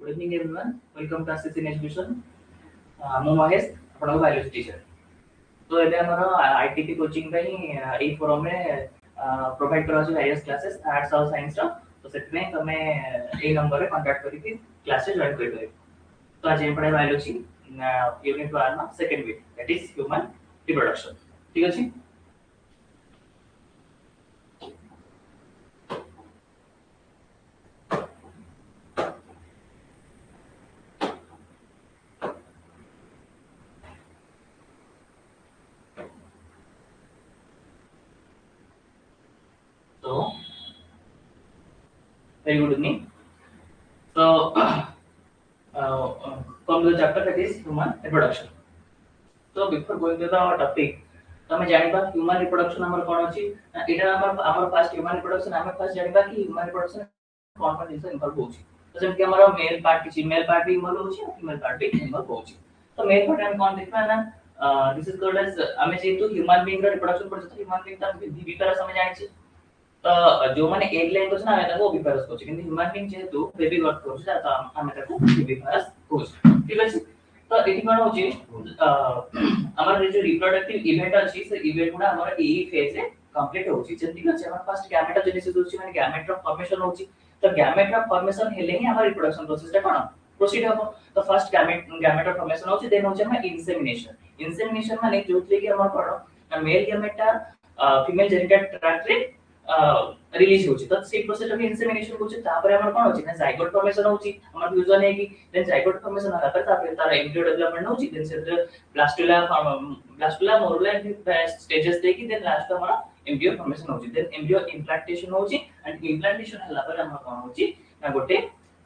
Good evening everyone. Welcome to Assist in Education. ମୁଁ ମହେଶ ଆପଣଙ୍କ biology teacher. तो ଏବେ ଆମର ଆଇଟିଟି କୋଚିଂ ପାଇଁ ଏଇ ଫୋରମରେ ପ୍ରୋଭାଇଡ କରାଯାଉଛି ଭାରିୟସ୍ କ୍ଲାसेस ଆର୍ट्ସ ଆଉ ସାଇନ୍ସର। ତ ସେଥିପାଇଁ ତମେ ଏଇ ନମ୍ବରରେ କଣ୍ଟାକ୍ଟ କରିକି କ୍ଲାସରେ ଜଏନ୍ କରିପାରିବ। ତ ଆଜି ଆମେ ପଢ଼ିବା ବାୟୋଲୋଜି ୟୁନିଟ୍ 1 ର second week that is human reproduction. ठीक ଅଛି। So very good evening. So from the chapter that is human reproduction. So before going to the topic, तमे जानिबा ह्यूमन रिप्रोडक्शन हमर कोन अछि एटा हमर फर्स्ट ह्यूमन रिप्रोडक्शन हम first जानिबा कि human reproduction कोन कोन जिंस involve होछि। तो जेम कि हमर मेल पार्ट कि फीमेल पार्ट भी इन्वॉल्व होछि और फीमेल पार्ट भी इन्वॉल्व होछि। तो मेल पार्ट हम कोन देखबा ना दिस इज कॉल्ड एज हमें जेतु ह्यूमन बीइंग रो रिप्रोडक्शन पर जतो ह्यूमन बीइंग ता विविधता समय जानि छी। तो जो माने एग लाइन कोछ ना हमें ताको विविधता कोछ किंतु ह्यूमन बीइंग जेतु बेबी बर्थ कोछ ता हमें ताको विविधता कोछ। ठीक अछि। तो एठी कोन होछि हमर जो रिप्रोडक्टिव इवेंट अछि से इवेंट गुडा हमर एई फेज रे कंप्लीट होछि। जति कि हमर फर्स्ट गैमेटोजेनेसिस होछि माने गैमेट रो फॉर्मेशन होछि। तो गैमेट रो फॉर्मेशन हेले ही हमर रिप्रोडक्शन प्रोसेस टा कोन प्रोसीड हबो। तो फर्स्ट गैमेट रो फॉर्मेशन होछि देन होछि हमर इंसेमिनेशन। इंसेमिनेशन माने जोथले कि हमर कोन मेल गैमेट टा फीमेल जेनिटल ट्रैक्ट रे रिलीज होछि। तो से प्रोसेस टा इंसेमिनेशन होछि तापर हमर कोन होछि ना जाइगोट फॉर्मेशन होछि हमर फ्यूजन है कि देन जाइगोट फॉर्मेशन होला पर तापर तार एम्ब्रियो डेवलपमेंट होछि देन से ब्लास्टुला मोरुला स्टेजेस देखि देन लास्ट हमरा एम्ब्रियो फॉर्मेशन होछि देन एम्ब्रियो इम्प्लांटेशन होछि एंड इम्प्लांटेशन हला पर हमर कोन होछि ना गोटे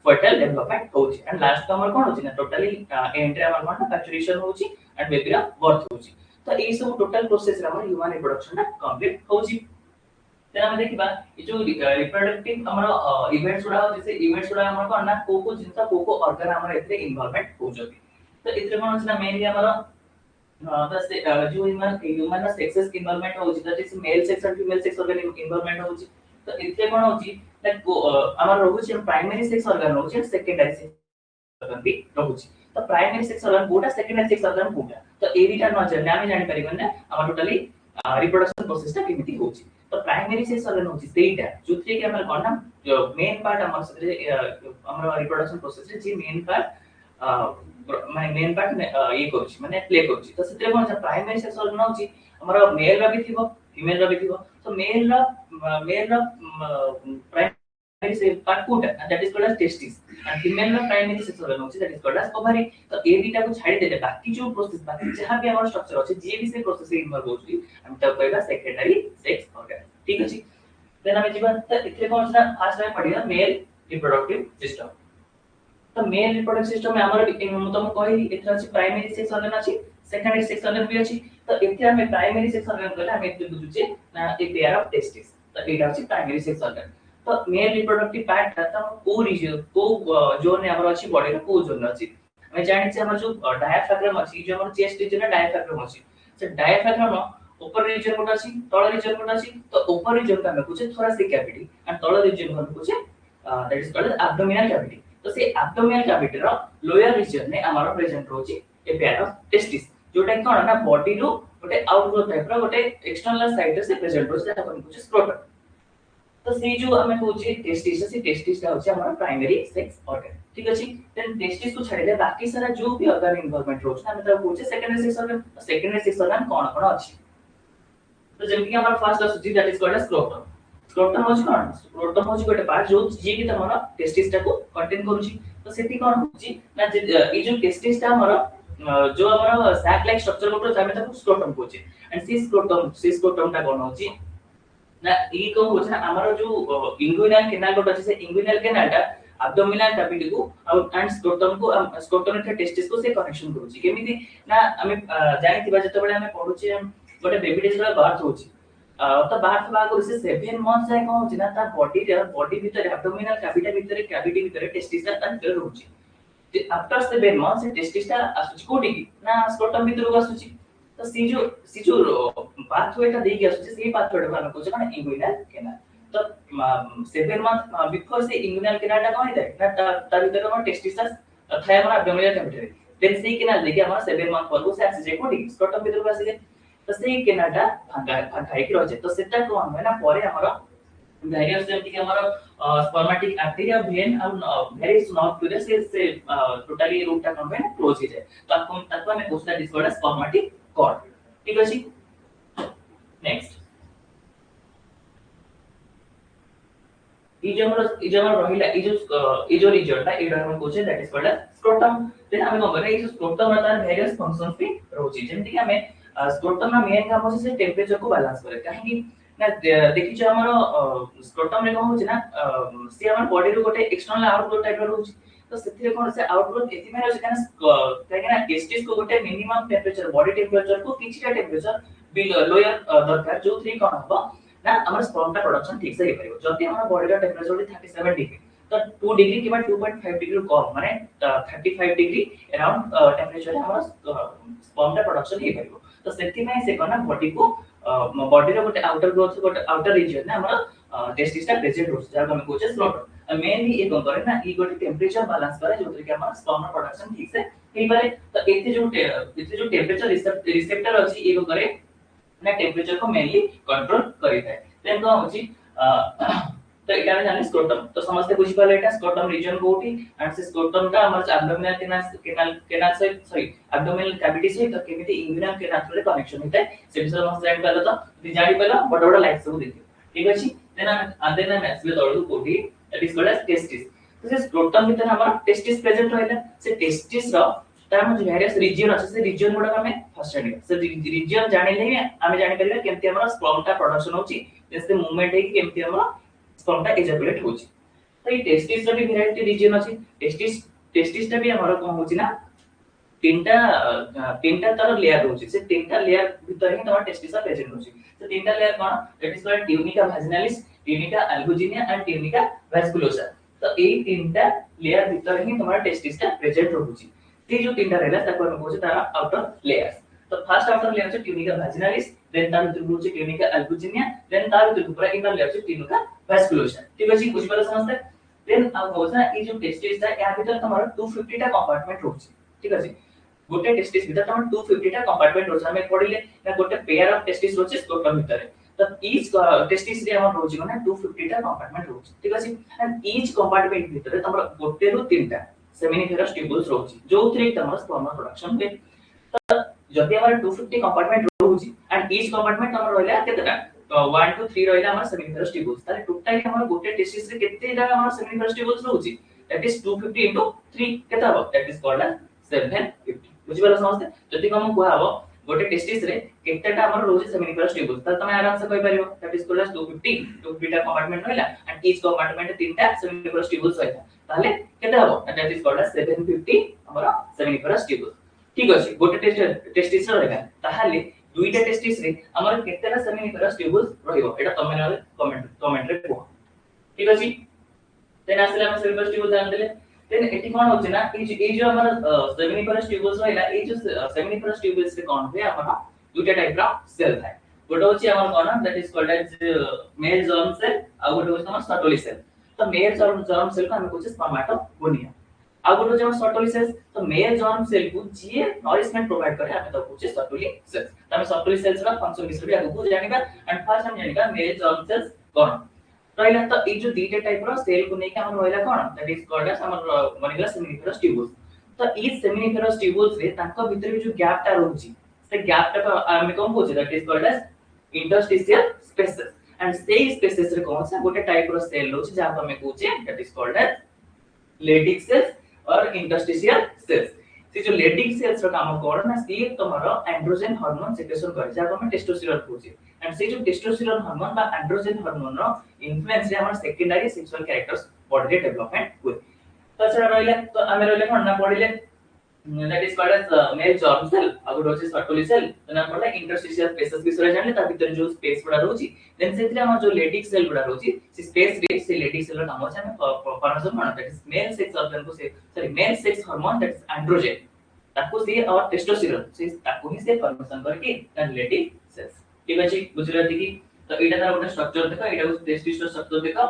फर्टाइल डेवलपमेंट होछि एंड लास्ट हमर कोन होछि ना टोटली एंड रे हमर कोन मैच्योरेशन होछि एंड बेबी रा बर्थ होछि। तो एई सब टोटल प्रोसेस रे हमर ह्यूमन रिप्रोडक्शन टा कंप्लीट होछि। देन हम देखिबा ए जो रिप्रोडक्टिव हमर इवेंट्स गुडा जैसे इवेंट्स गुडा हमर कोन ना को जिंसा को ऑर्गन हमर एतरे इन्वॉल्वमेंट हो जति। तो एतरे कोन होछि ना मेनली हमर जो ह्यूमन ना सेक्सेस इन्वॉल्वमेंट होछि that is male sex and female sex organ involvement होछि। तो एतरे कोन होछि दैट हमर होछि प्राइमरी सेक्स ऑर्गन होछि सेकेंडरी सेक्स ऑर्गन भी होछि। तो प्राइमरी सेक्स ऑर्गन कोटा सेकेंडरी सेक्स ऑर्गन कोटा तो ए दिटा न जाने हम जानि परिबन ना हमर टोटली रिप्रोडक्शन प्रोसेस टा केमिति होछि। तो प्राइमरी सेक्स ऑर्गन होछि सेटा जोथले कि हमर कोन ना मेन पार्ट हमर से हमर रिप्रोडक्शन प्रोसेस रे जे मेन पार्ट माने मेन पार्ट ये करछि माने प्ले करछि। तो सेते कोन प्राइमरी सेक्स ऑर्गन होछि हमर मेल रा भी थिबो फीमेल रा भी थिबो। तो मेल रा प्राइमरी से पार्ट कोटा that is called as testis and female रा प्राइमरी सेक्स ऑर्गन होछि that is called as ovary. तो ए दिटा को छाडी देले बाकी जो प्रोसेस बाकी जहां भी हमर स्ट्रक्चर अछि जे भी से प्रोसेस इन्वॉल्व होछि हम त कहबा सेकेंडरी सेक्स ऑर्गन। ठीक अछि। देन हम जीवन त इतरे कोन ना फास्ट में पढ़िया मेल रिप्रोडक्टिव सिस्टम। तो मेल रिप्रोडक्टिव सिस्टम में हमर तुम कहि एथरा अछि प्राइमरी सेक्स ऑर्गन अछि सेकेंडरी सेक्स ऑर्गन भी अछि। तो एथरा में प्राइमरी सेक्स ऑर्गन कहले हम एते बुझुचे ना ए पेयर ऑफ टेस्टिस। तो एटा अछि प्राइमरी सेक्स ऑर्गन। तो मेल रिप्रोडक्टिव पार्ट ता को रीजन को जोन ने हमर अछि बॉडी रो को जोन अछि हम जानि छै हमर जो डायाफ्राम अछि जो हमर चेस्ट रीजन में डायाफ्राम अछि से डायाफ्राम ऊपर रीजन कोटा अछि तळ रीजन कोटा अछि। तो ऊपर रीजन का हम कुछ थोरासिक कैविटी एंड तळ रीजन को हम कुछ that is called abdominal cavity. तो से एब्डोमिनल कैविटी रो लोअर रीजन ने हमर प्रेजेंट होछि ए पेयर ऑफ टेस्टिस जोटा कोन ना बॉडी रो गोटे आउटग्रोथ टाइप रो गोटे एक्सटर्नल साइड से प्रेजेंट होछि ता हम कुछ स्क्रोटम। तो से जो हमें होछि टेस्टिस से टेस्टिस का होछि हमर प्राइमरी सेक्स ऑर्गन। ठीक अछि। देन टेस्टिस को छाडिले बाकी सारा जो भी ऑर्गन इन्वॉल्वमेंट होछि हम त होछि secondary sex organ. Secondary sex organ कोन कोन अछि तो जेम कि हमर फर्स्ट अछि that is called as scrotum. Scrotum होछि कोन स्क्रोटम होछि गोटे पार्ट जो जे कि हमर टेस्टिस टा को कंटेन करूछि। तो सेठी कोन होछि ना ए जो टेस्टिस टा हमर जो हमर सैक लाइक स्ट्रक्चर कोटो जामे ताको स्क्रोटम होछि एंड सी स्क्रोटम टा कोन होछि ना ई को होछि ना हमर जो इंगुइनल कैनाल कोटो अछि से इंगुइनल कैनाल टा एब्डोमिनल कैविटी को एंड स्क्रोटम थे टेस्टिस को से कनेक्शन करूछि केमिति ना हमें जानिथिबा जते बेले हमें पढुछि गोटे बेबी टेस्ट बार्थ होछि तो बार्थ बा को से 7 मंथ जाय कोन होछि ना ता बॉडी भीतर एब्डोमिनल कैविटी भीतर टेस्टिस ता अंदर होछि। आफ्टर 7 मंथ से टेस्टिस ता आसुछि कोठी ना स्क्रोटम भीतर को आसुछि। तो सी जो पाथवे ता देई आसुछि से पाथवे ता हम कहै छै इंगुइनल कैनाल। तो 7 मंथ बिफोर से इंग्विनल कैनाल कोन है ना तार भीतर हम टेस्टिस थाय हमर एब्डोमिनल कैविटी देन से कैनाल देखि हमर 7 मंथ पर से आसी जे कोडी स्क्रॉटम भीतर को आसी जे तो से कैनालटा फांका फांका है कि रह तो सेटा कोन है ना परे हमर वेरियस जेमति कि हमर स्पर्मेटिक आर्टरी और वेन और वेरी स्मॉल टू से टोटली रूटटा कोन है क्लोज हो जाए तो आपको हमें उसका डिस्कॉर्ड स्पर्मेटिक कॉर्ड ठीक अछि नेक्स्ट ई जो रहिला ई जो रीजन एटा हम कोचे that is called scrotum then हम को करे ई जो स्क्रोटम रा तार वेरियस फंक्शंस भी रहउची जेमति कि हमें स्क्रोटम रा मेन काम होचे से टेंपरेचर को बैलेंस करे काहे कि ना देखि छ हमर स्क्रोटम रे कोन होची ना से हमर बॉडी रो गोटे एक्सटर्नल आउटफ्लो टाइप रो होची तो सेथिरे कोन से आउटफ्लो एथि में होची काना टेस्टिस को गोटे मिनिमम टेंपरेचर बॉडी टेंपरेचर को किछटा टेंपरेचर बिलो लोअर दरकार जो 3 कोन हबो ना हमर स्पर्म का प्रोडक्शन ठीक से हे परिबो जति हमर बॉडी का टेंपरेचर 37 डिग्री तो 2 डिग्री किबा 2.5 डिग्री कम माने 35 डिग्री अराउंड टेंपरेचर हमर स्पर्म का प्रोडक्शन हे परिबो तो सेति में से कोना बॉडी को बॉडी रो गोटे आउटर ग्रोथ गोटे आउटर रीजन ना हमर टेस्टिस का प्रेजेंट होछ जा हम कोचे स्लॉट मेनली ए कोन करे ना ई गोटे टेंपरेचर बैलेंस करे जो कि हमर स्पर्म का प्रोडक्शन ठीक से हे पारे तो एते जो टेंपरेचर रिसेप्टर अछि ए को करे ना टेंपरेचर को मेनली कंट्रोल करि थाए देन को होची तो एटा में जाने स्क्रोटम तो समझते बुझी पाले एटा स्क्रोटम रीजन कोठी एंड से स्क्रोटम का हमर एब्डोमिनल कैनाल से सॉरी एब्डोमिनल कैविटी से तो केमिति इंग्विनल कैनाल रे कनेक्शन होता है से विषय हम जानि पाले तो जानि पाले बड बड लाइट सब देखियो ठीक अछि देन हम एक्चुअली तळु कोठी that is called as testis तो से स्क्रोटम भीतर हमर टेस्टिस प्रेजेंट रहला से टेस्टिस रो तार में वेरियस रीजन अछि से रीजन गुडा हमें फर्स्ट स्टडी से रीजन जानिले हमें जानि परिबा केमति हमर स्पर्म का प्रोडक्शन होची जैसे मूवमेंट है कि केमति हमर स्पर्म का एजाकुलेट होची तो ये टेस्टिस रो भी वेराइटी रीजन अछि टेस्टिस ता भी हमर कोन होची ना तीनटा तार लेयर होची से तीनटा लेयर भीतर ही हमर टेस्टिस प्रेजेंट होची तो तीनटा लेयर कोन that is called tunica vaginalis tunica albuginea and tunica vasculosa तो ए तीनटा लेयर भीतर ही हमर टेस्टिस ता प्रेजेंट होची ते जो तीनटा रहला ताको हम कहू तारा आउटर लेयर्स तो फर्स्ट आउटर लेयर छै ट्यूनिका वाजिनालिस देन तार भीतर रहू छै ट्यूनिका अल्बुजिनिया देन तार भीतर पूरा इनर लेयर छै ट्यूनिका वास्कुलोसा ठीक अछि बुझि पाला समझते देन अब होसा ई जो टेस्टिस ता या भीतर तमर 250 टा कंपार्टमेंट रहू छै ठीक अछि गोटे टेस्टिस भीतर तमर 250 टा कंपार्टमेंट रहू छै हमें पढिले ना गोटे पेयर ऑफ टेस्टिस रहू छै स्क्रोटम भीतर तो ईच टेस्टिस रे हमर रहू छै माने 250 टा कंपार्टमेंट रहू छै ठीक अछि एंड ईच कंपार्टमेंट भीतर तमर गोटे रु तीनटा सेमिनिफेरस ट्यूबुल्स रहउची जो थ्री तमर स्पर्म प्रोडक्शन पे तो जदि हमर 250 कंपार्टमेंट रहउची एंड ईच कंपार्टमेंट हमर रहला केतेटा 1 2 3 रहला हमर सेमिनिफेरस ट्यूबुल्स ताले टोटल हमर गोटे टेस्टिस रे केतेटा हमर सेमिनिफेरस ट्यूबुल्स रहउची दैट इज 250 into 3 केता हो दैट इज कॉल्ड एज 750 बुझि पाला समझते जदि हम को हबो गोटे टेस्टिस रे केतेटा हमर रहउची सेमिनिफेरस ट्यूबुल्स ताले तमे आराम से कहि परिबो दैट इज कॉल्ड एज 250 टा कंपार्टमेंट रहला एंड ईच कंपार्टमेंट तीनटा सेमिनिफेरस ट्यूबुल्स रहला ताले केते हबो दैट इज कॉल्ड एज 750 हमर सेमिनिफेरस ट्यूबुल्स ठीक अछि गोटे टेस्टिस रहला ताहाले दुईटा टेस्टिस रे हमर केतेटा सेमिनिफेरस ट्यूबुल्स रहिबो एटा तमे न कमेंट रे को ठीक अछि देन आसले हम सेमिनिफेरस ट्यूबुल्स जान देले देन एटी कोन होछि ना ए जो हमर सेमिनिफेरस ट्यूबुल्स रहला ए जो सेमिनिफेरस ट्यूबुल्स रे कोन होय हमर दुईटा टाइप रा सेल थाय गोटे होछि हमर कोन that is called as male germ cell आ गोटे होछि हमर सर्टोली सेल तो मेल जर्म सेल को हम कहू स्पर्मेटोगोनिया आ गोटे जो सर्टोली सेल्स तो मेल जर्म सेल को जे नरिशमेंट प्रोवाइड करे हम तो कहू सर्टोली सेल्स तमे सर्टोली सेल्स का फंक्शन विषय भी आगु जानिबा एंड फर्स्ट हम जानिबा मेल जर्म सेल्स कोन रहला तो ए जो दीटा टाइप रो सेल को नै के हम रहला कोन दैट इज कॉल्ड एज हमर मानिला सेमिनिफेरस ट्यूबुल्स तो ई सेमिनिफेरस ट्यूबुल्स रे ताको भीतर भी जो गैप टा रहउची से गैप टा हम कोन कहू that is called as interstitial spaces and से स्पेसेस रे कोन सा गोटे टाइप रो सेल रहउची जा हम कहू that is called as Leydig cells और इंटरस्टिशियल सेल्स से जो लेडिक सेल्स रो काम कोन ना सी तमरो एंड्रोजन हार्मोन सिक्रेशन करे जा हम टेस्टोस्टेरोन कहू एंड से जो टेस्टोस्टेरोन हार्मोन बा एंड्रोजन हार्मोन रो इन्फ्लुएंस रे हमर सेकेंडरी सेक्सुअल कैरेक्टर्स बॉडी रे डेवलपमेंट हुए तो छडा रहले तो आमे रहले कोन ना पढिले that is called as male germ cell अगुड होछि सर्टोली सेल देन हम पढले इंटरस्टिशियल स्पेसेस विषय जानले ता भीतर जो स्पेस गुडा रहउची देन सेथि हमर जो लेडिक सेल गुडा रहउची से स्पेस रे से लेडिक सेल रो नाम होछि हम formation that is male sex organ को से sorry male sex hormone that is androgen ताको से और टेस्टोस्टेरोन से ताको ही से फॉर्मेशन करके लेडिक सेल्स ठीक अछि बुझले कि तो एटा तार गोटे स्ट्रक्चर देखो एटा टेस्टिस रो स्ट्रक्चर देखो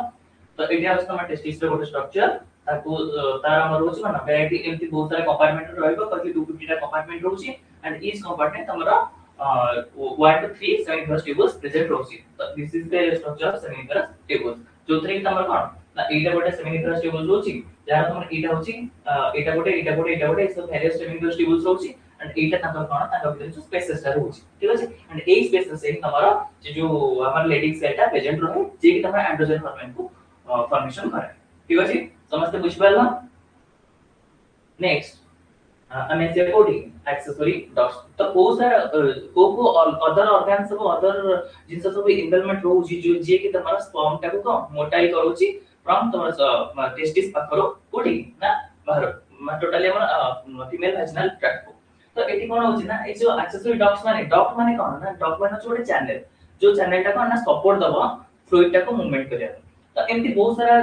तो एटा होछ तमा टेस्टिस रो गोटे स्ट्रक्चर ताको तार हमर होछ माने वैरायटी एमती बहुत सारा कंपार्टमेंट रहइबो कति 250 टा कंपार्टमेंट रहउची एंड ईच कंपार्टमेंट तमरा 1 to 3 सेमीफेरस टेबल्स प्रेजेंट रहउची तो this is the structure of seminiferous tubules जो थ्री तमरा कोन ना एटा गोटे सेमीफेरस टेबल्स रहउची जहां तमरा एटा होची एटा गोटे सब वेरियस सेमीफेरस टेबल्स रहउची एंड एटा तमरा कोन ताका भीतर जो स्पेसेस रहउची ठीक अछि एंड एई स्पेसेस से तमरा जो हमर लेडिंग सेलटा प्रेजेंट रहे जे कि तमरा एंड्रोजन फॉर्मेट को फॉर्मेशन करे ठीक अछि समस्त बुझ पाला नेक्स्ट अमेसियोटिक एक्सेसरी डॉट्स तो बहुत सारा को अदर ऑर्गन सब अदर जिंस सब इन्वॉल्वमेंट रहउची जो जे कि तमरा स्पर्म टाको को मोटाइल करूची फ्रॉम तमरा टेस्टिस पाखरो कोठी ना बाहर टोटली हमर फीमेल वैजिनल ट्रैक्ट को तो एटी कोन होची ना ए जो एक्सेसरी डॉट्स माने कोन ना डॉट माने छोटे चैनल जो चैनल टा कोन ना सपोर्ट दबो फ्लूइड टा को मूवमेंट करिया तो एमती बहुत सारा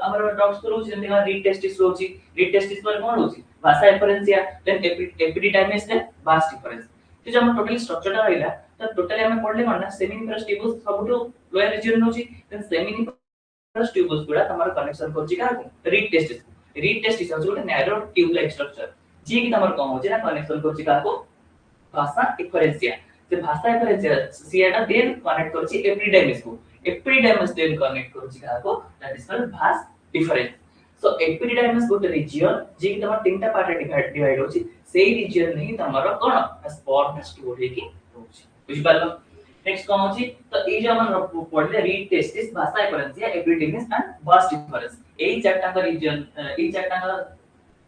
हमर डॉट्स को रोची जेंति रीड टेस्टिस रोची रीड टेस्टिस पर कोन रोची vasa efferentia then epididymis then vas deferens तो जो हम टोटली स्ट्रक्चर टा रहिला तो टोटली हम पढले कोन ना सेमिनिफरस ट्यूबल्स सबटो लोअर रीजन होची देन सेमिनिफरस ट्यूबल्स गुडा तमार कनेक्शन करची का रीड टेस्टिस जो नैरो ट्यूब लाइक स्ट्रक्चर जे कि तमार कम होची ना कनेक्शन करची का भाषा एफरेंसिया से भाषा एफरेंसिया सीएटा देन कनेक्ट करची एपिडिडाइमिस देन कनेक्ट करची का that is called Bhasa difference so epididymis गोटे रीजन जे कि तमार तीनटा पार्ट डिवाइड होची सेही रीजन नहीं तमार कोन स्पर्म स्टोर हे की होची बुझ पालो नेक्स्ट कोन होची तो ए जे हमन पढले rete testis vasa efferentia epididymis and vas deferens एई चारटा का रीजन एई चारटा का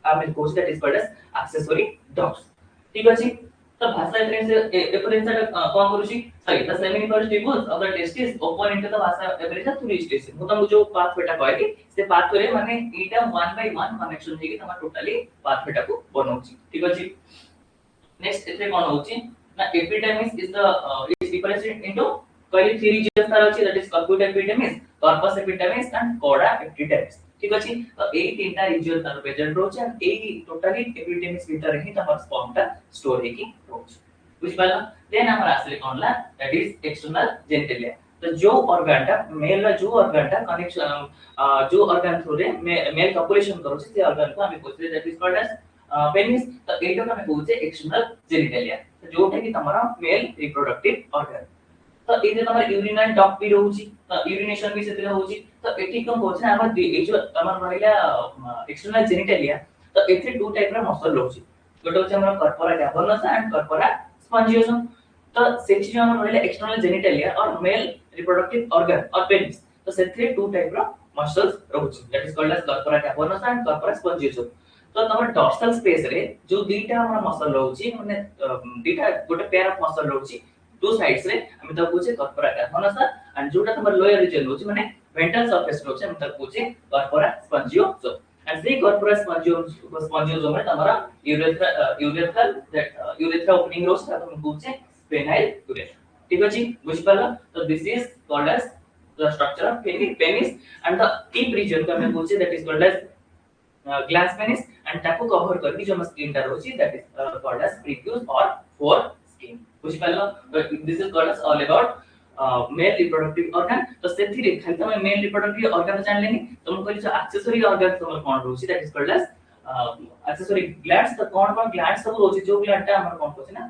आमे course that is called as accessory ducts ठीक अछि तो भाषा एफरेंसिया कोन करूची सही the seminiferous tubules of the testis open into the vasa efferentia through read testis ମୁଁ ତମକୁ जो पाथवे टा कहली से पाथवे माने एटा 1 बाय 1 कनेक्शन हे कि तमा टोटली पाथवे टा को बनौची ठीक अछि नेक्स्ट एते कोन होची ना epididymis is the is differentiated into कहली थ्री रीजन तार अछि that is caput epididymis corpus epididymis and cauda epididymis ठीक अछि तो एई तीनटा रीजन तार प्रेजेंट रहउची एंड एई टोटली एपिडेमिस भीतर ही तमर स्पर्म टा स्टोर हे की रहउची बुझ पाला देन हमर आसले कोनला दैट इज एक्सटर्नल जेनिटलिया तो जो ऑर्गन टा मेल ला जो ऑर्गन टा कनेक्शन जो ऑर्गन थ्रू रे मेल कॉपुलेशन करू से ऑर्गन को हमें पूछले that is called as penis तो एटा को हमें पूछे एक्सटर्नल जेनिटलिया तो जोटा कि तमरा मेल रिप्रोडक्टिव ऑर्गन तो ए जे तमरा यूरिनल डॉक भी रहउची तो यूरिनेशन भी सेते रहउची तो एठी कोन होछ हमर ए जो हमर रहइला एक्सटर्नल जेनिटलिया तो एथे दो टाइप रा मसल रहउची गोटे होछ हमर corpora cavernosa and corpora spongiosum तो सेठी जो हमर रहइला एक्सटर्नल जेनिटलिया और मेल रिप्रोडक्टिव ऑर्गन और पेनिस तो सेथे दो टाइप रा मसल्स रहउची that is called as corpora cavernosa and corpora spongiosum तो तमर डॉर्सल स्पेस रे जो दीटा हमर मसल रहउची माने दीटा गोटे पेयर ऑफ मसल रहउची दो साइड्स रे हम त पूछे कर्पोरा कैवर्नस एंड जोटा तमर लोअर रीजन रहउची माने वेंट्रल सरफेस रहउची हम त पूछे कर्पोरा स्पॉन्जियोसम एंड से कर्पोरा स्पॉन्जियोसम रे तमरा यूरेथ्रा ओपनिंग रोज का हम पूछे पेनाइल यूरेथ्रा ठीक अछि बुझ पाला तो this is called as the structure of penis and the tip region का हम पूछे that is called as glans penis and ताको कवर करके जो स्किन टा रहउची that is called as prepuce और फोर स्किन बुझ पाला this is called as all about male reproductive organ तो सेथि रे खाली तमे मेल रिप्रोडक्टिव ऑर्गन जान लेनी तुम कहली जो एक्सेसरी ऑर्गन तमर कोन रहउची that is called as accessory glands तो कोन ग्लैंड्स सब रहउची जो ग्लैंड टा हमर कोन कहछि ना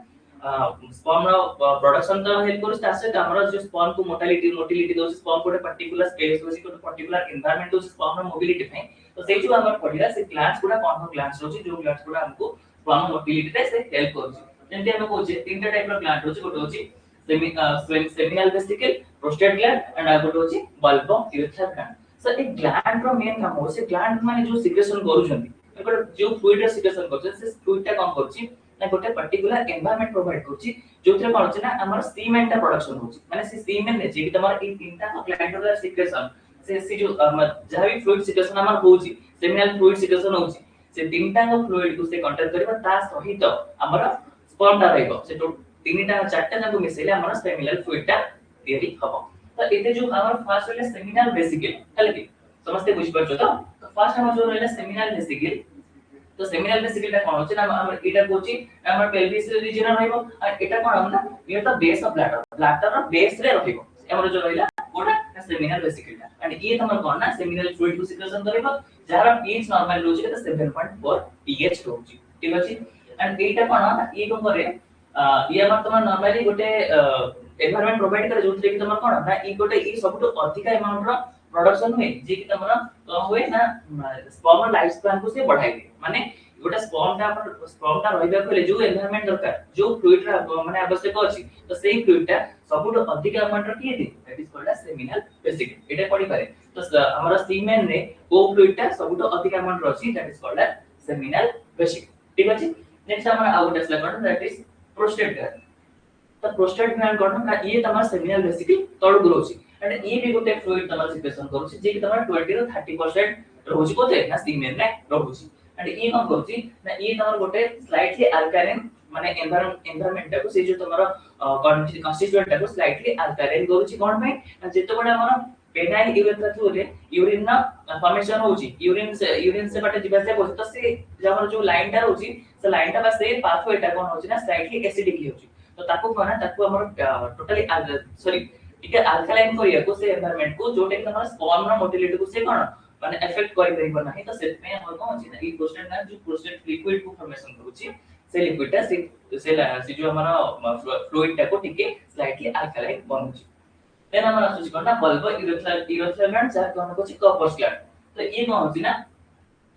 स्पर्म रो प्रोडक्शन तो हेल्प करू तासे हमरा जो स्पर्म को मोटिलिटी दो स्पर्म को पर्टिकुलर स्पेस होसी को पर्टिकुलर एनवायरनमेंट दो स्पर्म रो मोबिलिटी पे तो सेही जो हमर पढिला से ग्लैंड्स गुडा कोन ग्लैंड्स रहउची जो ग्लैंड्स गुडा हमको स्पर्म मोटिलिटी पे से हेल्प करूची जेंति हम कहू जे तीनटा टाइप रो ग्लैंड रहउची गोटे होची seminal vesicle prostate gland and गोटे होची बल्बो यूरेथ्रा ग्लैंड सो एक ग्लैंड रो मेन काम होची ग्लैंड माने जो सिक्रेशन करूछंती एकर जो फ्लूइड रो सिक्रेशन करछन से फ्लूइड टा काम करछि ना गोटे पर्टिकुलर एनवायरनमेंट प्रोवाइड करछि जोथरे कोन छै ना हमर सीमेन टा प्रोडक्शन होछि माने से सीमेन ने जे कि तमर ई तीनटा का ग्लैंडुलर सिक्रेशन से जो जहां भी फ्लूइड सिक्रेशन हमर होछि सेमिनल फ्लूइड सिक्रेशन होछि से तीनटा का फ्लूइड को से कंट्रोल करबा ता सहित हमर स्पर्म टा रहइबो से तो तीनटा चारटा जाको मिसेले हमर सेमिनल फ्लूइड टा तयारी हबो तो एते जो हमर फर्स्ट रहले सेमिनल वेसिकल हले कि समझते बुझ परछो तो फर्स्ट हमर जो रहले सेमिनल वेसिकल तो सेमिनल वेसिकल टा कोन होछि ना हमर एटा कोछि हमर पेल्विस रीजन रहइबो और एटा कोन हम ना near the base of bladder रो बेस रे रहइबो हमर जो रहला कोटा सेमिनल वेसिकल एंड ये तमर कोन ना सेमिनल फ्लूइड को सिक्रेशन करबो जहार पीएच नॉर्मल रोज के 7.4 पीएच रोज ठीक अछि एंड एटा कोन ना ये को करे ये हमर तमर नॉर्मली गोटे एनवायरनमेंट प्रोवाइड करे जोथरे कि तमर कोन ना ई गोटे ई सबटो अधिक अमाउंट रो प्रोडक्शन हुए जे कि तमर हुए ना स्पर्म लाइफ स्पैन को से बढ़ाई दे माने गोटे स्पर्म टा रहिबा को जो एनवायरनमेंट दरकार जो फ्लूइड रा माने आवश्यक अछि तो सेही फ्लूइड टा सबटो अधिक अमाउंट रो किए दे that is called seminal vesicle एटा पढी पारे तो हमर सीमेन रे ओ फ्लूइड टा सबटो अधिक अमाउंट रो अछि that is called seminal vesicle ठीक अछि नेक्स्ट हमर आउट असला कोन दैट इज प्रोस्टेट ग्लैंड तो प्रोस्टेट ग्लैंड कोन ना ये तमर सेमिनल वेसिकल तळ ग्रोछि एंड ये भी गोटे फ्लूइड तमर सिक्रेशन करूछि जे कि तमर 20 रो 30% रहउछि कोते ना सीमेन रे रहउछि एंड ये कोन करूछि ना ये तमर गोटे स्लाइटली अल्कालाइन माने एनवायरनमेंट को से जो तमर कन्स्टिट्यूएंट को स्लाइटली अल्कालाइन करूछि कोन पे जेतो बडा हमर पेनाइल यूरेथ्रा थ्रू रे यूरिन ना फॉर्मेशन होछि यूरिन से बाटे जिबा से होछि तो से जो हमर जो लाइन टा होछि से लाइन टा से पाथवे टा कोन होछि ना स्लाइटली एसिडिक होछि तो ताको कोन ना ताको हमर टोटली सॉरी ठीक है अल्कालाइन करिया को से एनवायरनमेंट को जोटे कि हमर स्पर्म ना मोटिलिटी को से कोन माने इफेक्ट करि परिबो नाही तो सेट में हमर कोन अछि ना ई प्रोस्टेट ना जो प्रोस्टेट लिक्विड को फॉर्मेशन करूछि से लिक्विड टा से जो हमर फ्लूइड टा को टिके स्लाइटली अल्कालाइन बनउछि देन हमर आसुछि कोन ना बल्ब यूरेथ्रल ग्लैंड जा कोन को कॉर्पस ग्लैंड तो ये कोन होछि ना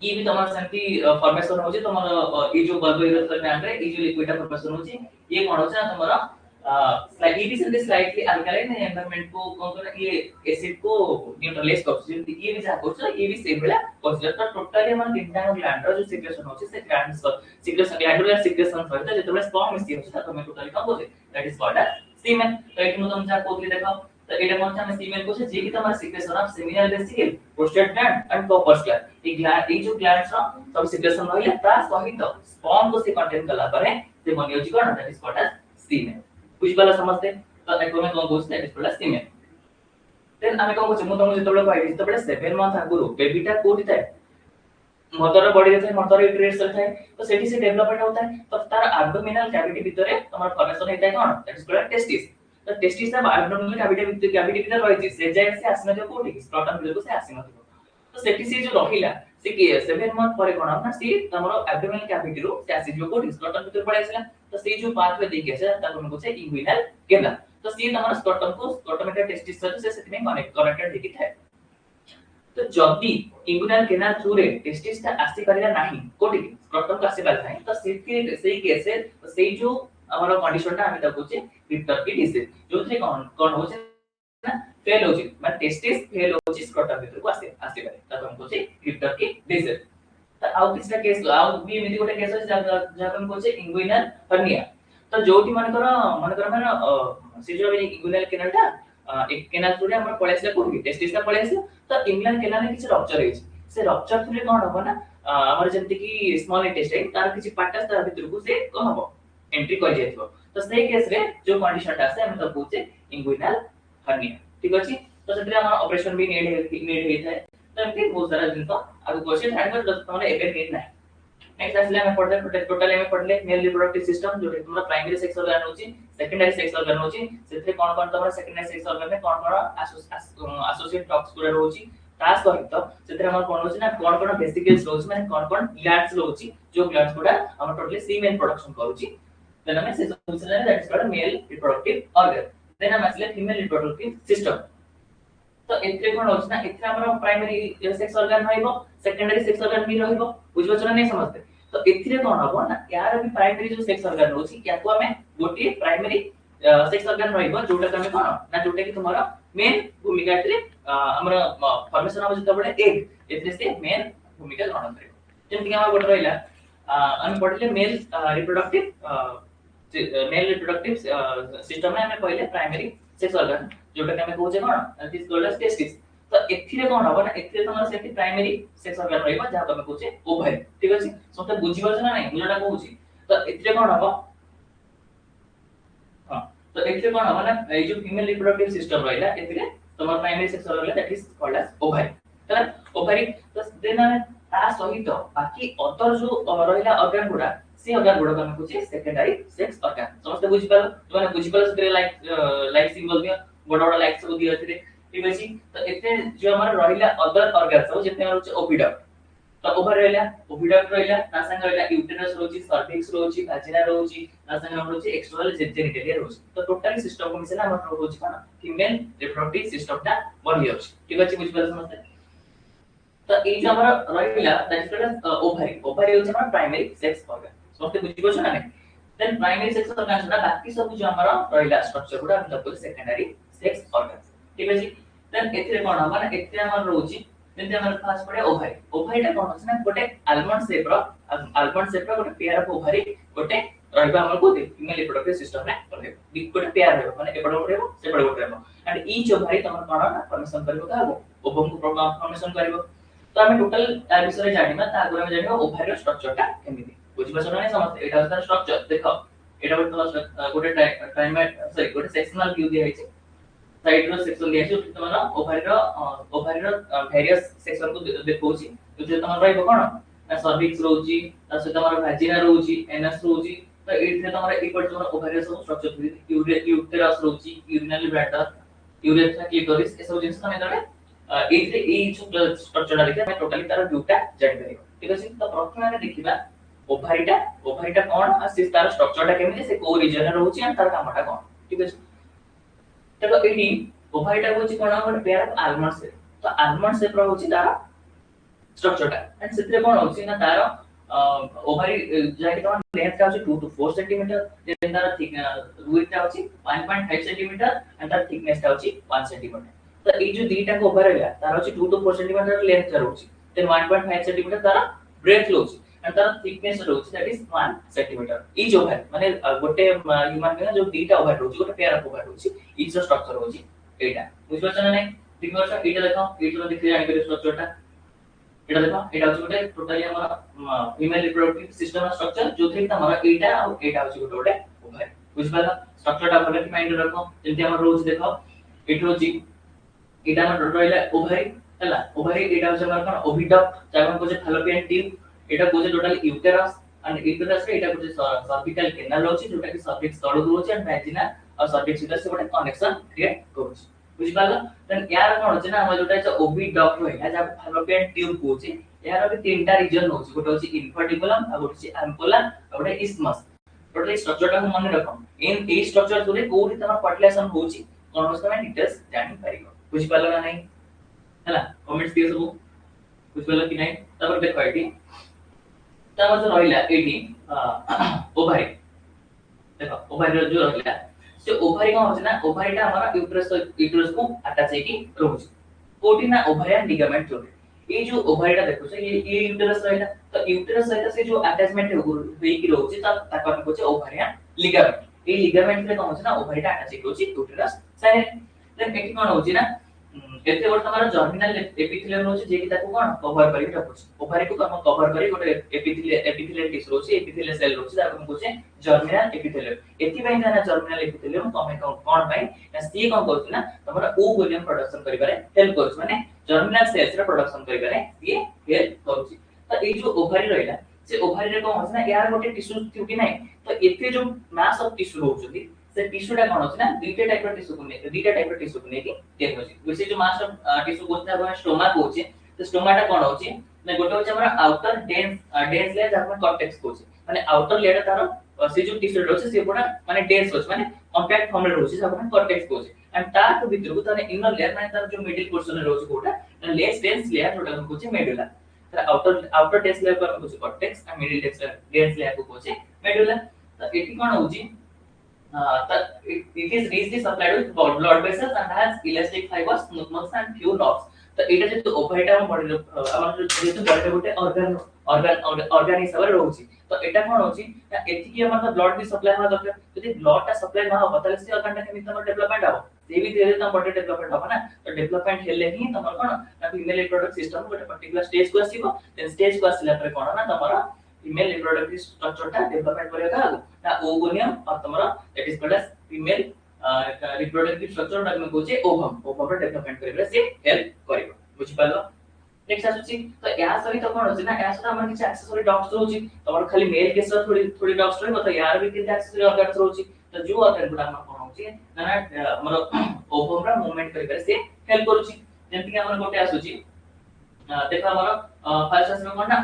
ये भी तमर सेंटी फॉर्मेशन होछि तमर ई जो बल्ब यूरेथ्रल ग्लैंड रे ई जो लिक्विड टा फॉर्मेशन होछि ये कोन होछि ना तमर स्लाइटली अल्कालाइन एनवायरनमेंट को कोन करना ये एसिड को न्यूट्रलाइज करछ ये भी जा करछ ये भी सेम बेला करछ तो टोटली हमर तीनटा ग्लैंड रो जो सिक्रेशन होछि से ग्लैंड सिक्रेशन ग्लैंडुलर सिक्रेशन होता है जेतबे स्पर्म मिसी होछि त तमे टोटली का बोले दैट इज कॉल्ड सीमेन तो एठनु तुम जा कोतली देखो तो एटा कोन हम सीमेन को जे कि तमर secretion of seminal vesicle prostate gland and corpus gland ई जो ग्लैंड्स रो सब सिक्रेशन होइले ता सहित स्पर्म को से कंटेन कला परे से बनि होछि कोन दैट इज कॉल्ड सीमेन कुछ बाला समझते तो एको में कोन बोलते that is called semen then आमे कोन बोलछे मु तुमको जेतबेले कहबी जेतबेले 7 मंथ आगुरु बेबीटा कोठी थाए मदर बॉडी रे थाए मदर यूट्रस रे थाए तो सेठी से डेवलपमेंट होता है तो तार एब्डोमिनल कैविटी भीतर तमर फॉर्मेशन हेता है कोन दैट इज कॉल्ड टेस्टिस तो टेस्टिस ना एब्डोमिनल कैविटी भीतर रहिछि से जाय से आसना जो कोठी स्क्रोटम भीतर को से आसीन तो सेठी से जो रहिला से कि 7 मंथ परे कोन ना सी तमरो एब्डोमिनल कैविटी रो से आसी जो कोठी स्क्रोटम भीतर पड़े आसीला तो से जो पाथवे देखि आसे ताको को से इंग्विनल केना तो सी तमरो स्क्रोटम के टेस्टिस से सेठी में कनेक्टेड देखि थाए तो जदी इंग्विनल केनाल थ्रू रे टेस्टिस ता आसी करिला नाही कोठी स्क्रोटम का आसी पाल नाही तो सेही केसे सेही जो हमर कंडीशन ता हम ताको से विक्टर की डिसीज जोथरे कोन होचे ना फेल होची माने टेस्टिस फेल होची स्क्रोटम भीतर को आसी पारे ताको हमको से विक्टर की डिसीज तो आउ किसका केस आउ भी एमिति गोटे केस जा हमको से इंग्विनल हर्निया तो जोटी मानकर माने से जो इंग्विनल केनाल ता एक केनाल थ्रू रे हमर पळेसले कोठी टेस्टिस ता पळेसे तो इंग्विनल केनाल में किछ रप्चर हेछि से रप्चर थ्रू रे कोन होबो ना हमर जंती की स्मॉल इंटेस्टाइन तार किछ पार्टस तार भीतर को से कोन होबो एंट्री कर जायथो तो से केस रे जो कंडीशन ता से हम तो पूछे इंग्विनल हर्निया ठीक अछि तो सेतरे हमर ऑपरेशन भी नीड हेता है तो एमती बहुत सारा दिन तो आगु क्वेश्चन हैंड कर तमने एबे नीड नाही नेक्स्ट असले हम पढ़ले टोटल हम पढ़ले मेल रिप्रोडक्टिव सिस्टम जो तुमरा प्राइमरी सेक्स ऑर्गन होची सेकेंडरी सेक्स ऑर्गन होची सेथे कोन कोन तमरा सेकेंडरी सेक्स ऑर्गन में कोन कोन एसोसिएट टॉक्स पूरा होची ता सहित सेथे हमर कोन होची ना कोन कोन वेसिकल्स होची माने कोन कोन ग्लैंड्स होची जो ग्लैंड्स पूरा हम टोटली सीमेन प्रोडक्शन करूची देन हम से that is called male reproductive organ then हम असले फीमेल रिप्रोडक्टिव सिस्टम तो एथरे कोन होची ना एथरे हमर प्राइमरी सेक्स ऑर्गन रहइबो सेकेंडरी सेक्स ऑर्गन भी रहइबो बुझबो छ नै समझते तो एथिरे कोन हबो ना यार भी प्राइमरी जो सेक्स ऑर्गन होची या को हमें गोटी प्राइमरी सेक्स ऑर्गन रहइबो जोटा तमे कोन ना जोटा कि तुम्हारा मेन भूमिका एथिरे हमर फॉर्मेशन अब जते बडे एग एथिरे से मेन भूमिका ग्रहण करे जेमति हम गोट रहइला हम पढले मेल रिप्रोडक्टिव सिस्टम में हमें पहले प्राइमरी सेक्स ऑर्गन जोटा कि हमें कहूचे कोन दिस कॉल्ड टेस्टिस तो एथिरे कोन हबो ना एथिरे तमरा सेठी प्राइमरी सेक्स ऑर्गन रहइबो जहा तमे कहूचे ओवरी ठीक अछि सोते बुझि बछ ना नै मु जोटा कहूची तो एथिरे कोन हबो हां तो एथिरे कोन हबो ना ए जो फीमेल रिप्रोडक्टिव सिस्टम रहइला एथिरे तमर primary sex organ that is called as ovary तला ओवरी तो देना ता सहित बाकी अदर जो रहइला ऑर्गन गुडा से ऑर्गन गुडा तमे कहूचे सेकेंडरी सेक्स ऑर्गन समस्त बुझि पालो माने बुझि पालो से लाइक सिंबल दिया बड़ बड़ लाइक सब दिया थिले ठीक अछि। तो एते जो हमर रहिला अदर ऑर्गन सब जेते हमर होचे ओविडक्ट तो ओवर रहला ओविडक्ट रहला ता संग रहला यूटेरस रोची सर्विक्स रोची भाजिना रोची ता संग हमर होचे एक्सटर्नल जेनिटलिया रोची। तो टोटली सिस्टम को मिसला हमर होची कोन फीमेल रिप्रोडक्टिव सिस्टम ता बढ़ी अछि ठीक अछि बुझ पाल समझते। तो ए जो हमरा रहिला दैट इज ओवरी ओवरी होचे हमर प्राइमरी सेक्स ऑर्गन समझते बुझि पछो ना नहीं। देन प्राइमरी सेक्स ऑर्गन ना बाकी सब जो हमरा रहिला स्ट्रक्चर गुडा हम तब सेकेंडरी सेक्स ऑर्गन ठीक अछि। देन एथिरे कोन हमर एथे हमर रोची जेते हमर फास्ट पड़े ओवरी ओवरी ता कोन अछि ना गोटे आलमंड शेप रो गोटे पेयर ऑफ ओवरी गोटे रहबा हमर कोते फीमेल रिप्रोडक्टिव सिस्टम रे रहबो बी गोटे पेयर रहबो माने एपड़ गोटे रहबो सेपड़ गोटे रहबो एंड ईच ओवरी तमर कोन ना फॉर्मेशन करबो काबो ओवम को प्रोग्राम फॉर्मेशन करबो। तो हमें टोटल ता विषय जानिबा ता आगु हम जानिबा ओवरी रो स्ट्रक्चर ता केमिति बुझि पछो ना समझते एटा होता स्ट्रक्चर देखो एटा गोटे टाइम सॉरी गोटे सेक्शनल व्यू दिया है साइड रो सेक्शन दिया छै तमन ओवरी रो वेरियस सेक्शन को देखौची तो जे तमन रहबो कोन ना सर्विक्स रोची ता से तमन भाजिना रोची एनएस रोची तो एथे तमन इक्वल टू ओवरी सब स्ट्रक्चर यूटेरस रोची यूरिनरी ब्लैडर यूरेथ्रा क्लिटोरिस ए सब जिंस तमे तमे एथे ए जो स्ट्रक्चर देखि हम टोटली तार व्यूटा जानि परिबो ठीक अछि। तो प्रथम हम देखिबा ओवरी टा कोन आ से तार स्ट्रक्चर टा केमिति से को रीजन रे रोची आ तार कामटा कोन ठीक अछि। तब एटी ओवरी टा होची कोन हमर पेयर ऑफ आलमंड शेप तो आलमंड शेप रो होची तार स्ट्रक्चर टा एंड सेतरे कोन होची ना तार ओवरी जाके तमन लेंथ का होची 2 to 4 सेंटीमीटर देन तार थिक विड्थ टा होची 1.5 सेंटीमीटर एंड तार थिकनेस टा होची 1 सेंटीमीटर। तो ए जो दीटा को ओवर हैला तार होची 2 to 4 सेंटीमीटर लेंथ टा होची देन 1.5 सेंटीमीटर तार ब्रेथ होची एंड तार थिकनेस होची दैट इज 1 सेंटीमीटर ई जो है माने गोटे ह्यूमन के जो दीटा ओवर होची गोटे पेयर ऑफ ओवर होची ई जो स्ट्रक्चर होची एटा बुझ पछन नै ठीक होछ एटा देखो एटा देखि जानि के स्ट्रक्चर टा एटा देखो एटा होची गोटे टोटली हमर फीमेल रिप्रोडक्टिव सिस्टम स्ट्रक्चर जो थे हमरा एटा और एटा होची गोटे गोटे ओवर बुझ पाला स्ट्रक्चर टा भले माइंड रखो जंती हमर रोज देखो एटा होची एटा हमर रहला ओवरी हला ओवरी एटा होची हमर कोन ओविडक्ट जागन को जे फैलोपियन ट्यूब एटा को जे टोटली यूटेरस एंड यूटेरस रे एटा को जे सर्विकल कैनाल होची जोटा कि सर्विक्स तळु होची एंड वैजिना और सर्विक्स इधर से गोटे कनेक्शन क्रिएट करूची बुझि पाला। देन यार कोन होची ना हम जोटा जे ओविडक्ट होइला जा फैलोपियन ट्यूब होची यार भी तीनटा रीजन होची गोटे होची इन्फर्टिकुलम आ गोटे होची एम्पुला आ गोटे इस्मस टोटली स्ट्रक्चर टा मन रखो इन ए स्ट्रक्चर थोड़े कोरी तमा फर्टिलाइजेशन होची कोन होची तमे डिटेल्स जानि परिबो बुझि पाला ना नहीं हला कमेंट्स दियो सब बुझि पाला कि नहीं। तब देखो एटी तब जो रहिला एटी ओवरी देखो ओवरी जो रहिला से ओवरी कोन होची ना ओवरी टा हमरा यूट्रस को अटैच है कि रोज कोटी ना ओवरियन लिगामेंट जो ये जो ओवरी टा देखो से ये यूट्रस रहला तो यूट्रस सहित से जो अटैचमेंट होई कि रोची तब ताको हम कोचे ओवरियन लिगामेंट ये लिगामेंट रे कोन होची ना ओवरी टा अटैच होची यूट्रस साइड देन एटी कोन होची ना एते वर्ष हमारा जर्मिनल एपिथेलियम होची जे कि ताको कोन कवर करी रखुची ओवरी को हम कवर करी गोटे एपिथेलियल टिश्यू होची एपिथेलियल सेल होची ताको हम कोचे जर्मिनल एपिथेलियम एति पय ना जर्मिनल एपिथेलियम तमे कोन पय ना सी कोन करछ ना तमरा ओवोलियम प्रोडक्शन करिबारे हेल्प करछ माने जर्मिनल सेल्स रे प्रोडक्शन करिबारे ये हेल्प करछ। तो ए जो ओवरी रहला से ओवरी रे कोन होछ ना यार गोटे टिश्यू थ्यूकी नै तो एते जो मास ऑफ टिश्यू होउछथि से टिश्यू टा कोन होछ ना दुईटा टाइप रो टिश्यू कोने कि टेन होछि वैसे जो मास ऑफ टिश्यू कोस्ता है स्टोमक होछि तो स्टोमाटा कोन होछि ना गोटे होछि हमरा आउटर डेंस लेयर जाकन कॉर्टेक्स होछि माने आउटर लेयर तारो से जो टिश्यू होछि से पूरा माने डेंस होछि माने कॉम्पैक्ट फॉर्म रे होछि जाकन कॉर्टेक्स होछि एंड तार भीतर को ताने इनर लेयर माने तार जो मिडिल पोर्शन रे होछि कोटा लेस डेंस लेयर जोटा को होछि मेडुला तर आउटर डेंस लेयर पर होछि cortex and middle dense layer को होछि मेडुला। तो एटी कोन होछि it is richly supplied with blood vessels and has elastic fibers, smooth muscles and few nerves. तो एटा जे तो ओवरीटा हम बॉडी हमर जे तो बॉडी गोटे ऑर्गन हिसाब रे रहउची तो एटा कोन होची एथि की हमर ब्लड भी सप्लाई होना दरकार यदि ब्लड टा सप्लाई ना हो तले से ऑर्गन टा केमिति हमर डेवलपमेंट हो से भी धीरे धीरे बॉडी डेवलपमेंट हो ना तो डेवलपमेंट हेले ही तमर कोन ना फीमेल रिप्रोडक्टिव सिस्टम गोटे पर्टिकुलर स्टेज को आसीबो देन स्टेज को आसिला पर कोन ना तमरा फीमेल रिप्रोडक्टिव स्ट्रक्चर टा डेवलपमेंट करिया का ना ओवोनियम और तमरा that is called as female reproductive structure टा में कोचे ओवम रे डेवलपमेंट करिबे से हेल्प करिबो बुझि पालो। नेक्स्ट आछी तो या सही तो कोन होची ना या सही हमर किछ एक्सेसरी डॉग्स होची तमर खाली मेल केस थोड़ी डॉग्स रही मतलब यार भी किछ एक्सेसरी ऑर्गन्स होची तो जो ऑर्गन गुडा हम कोन होची ना हमर ओवम रा मूवमेंट करि करे से हेल्प करूची जेंति कि हमर गोटे आसुची देखो हमर फर्स्ट आसनो कोन ना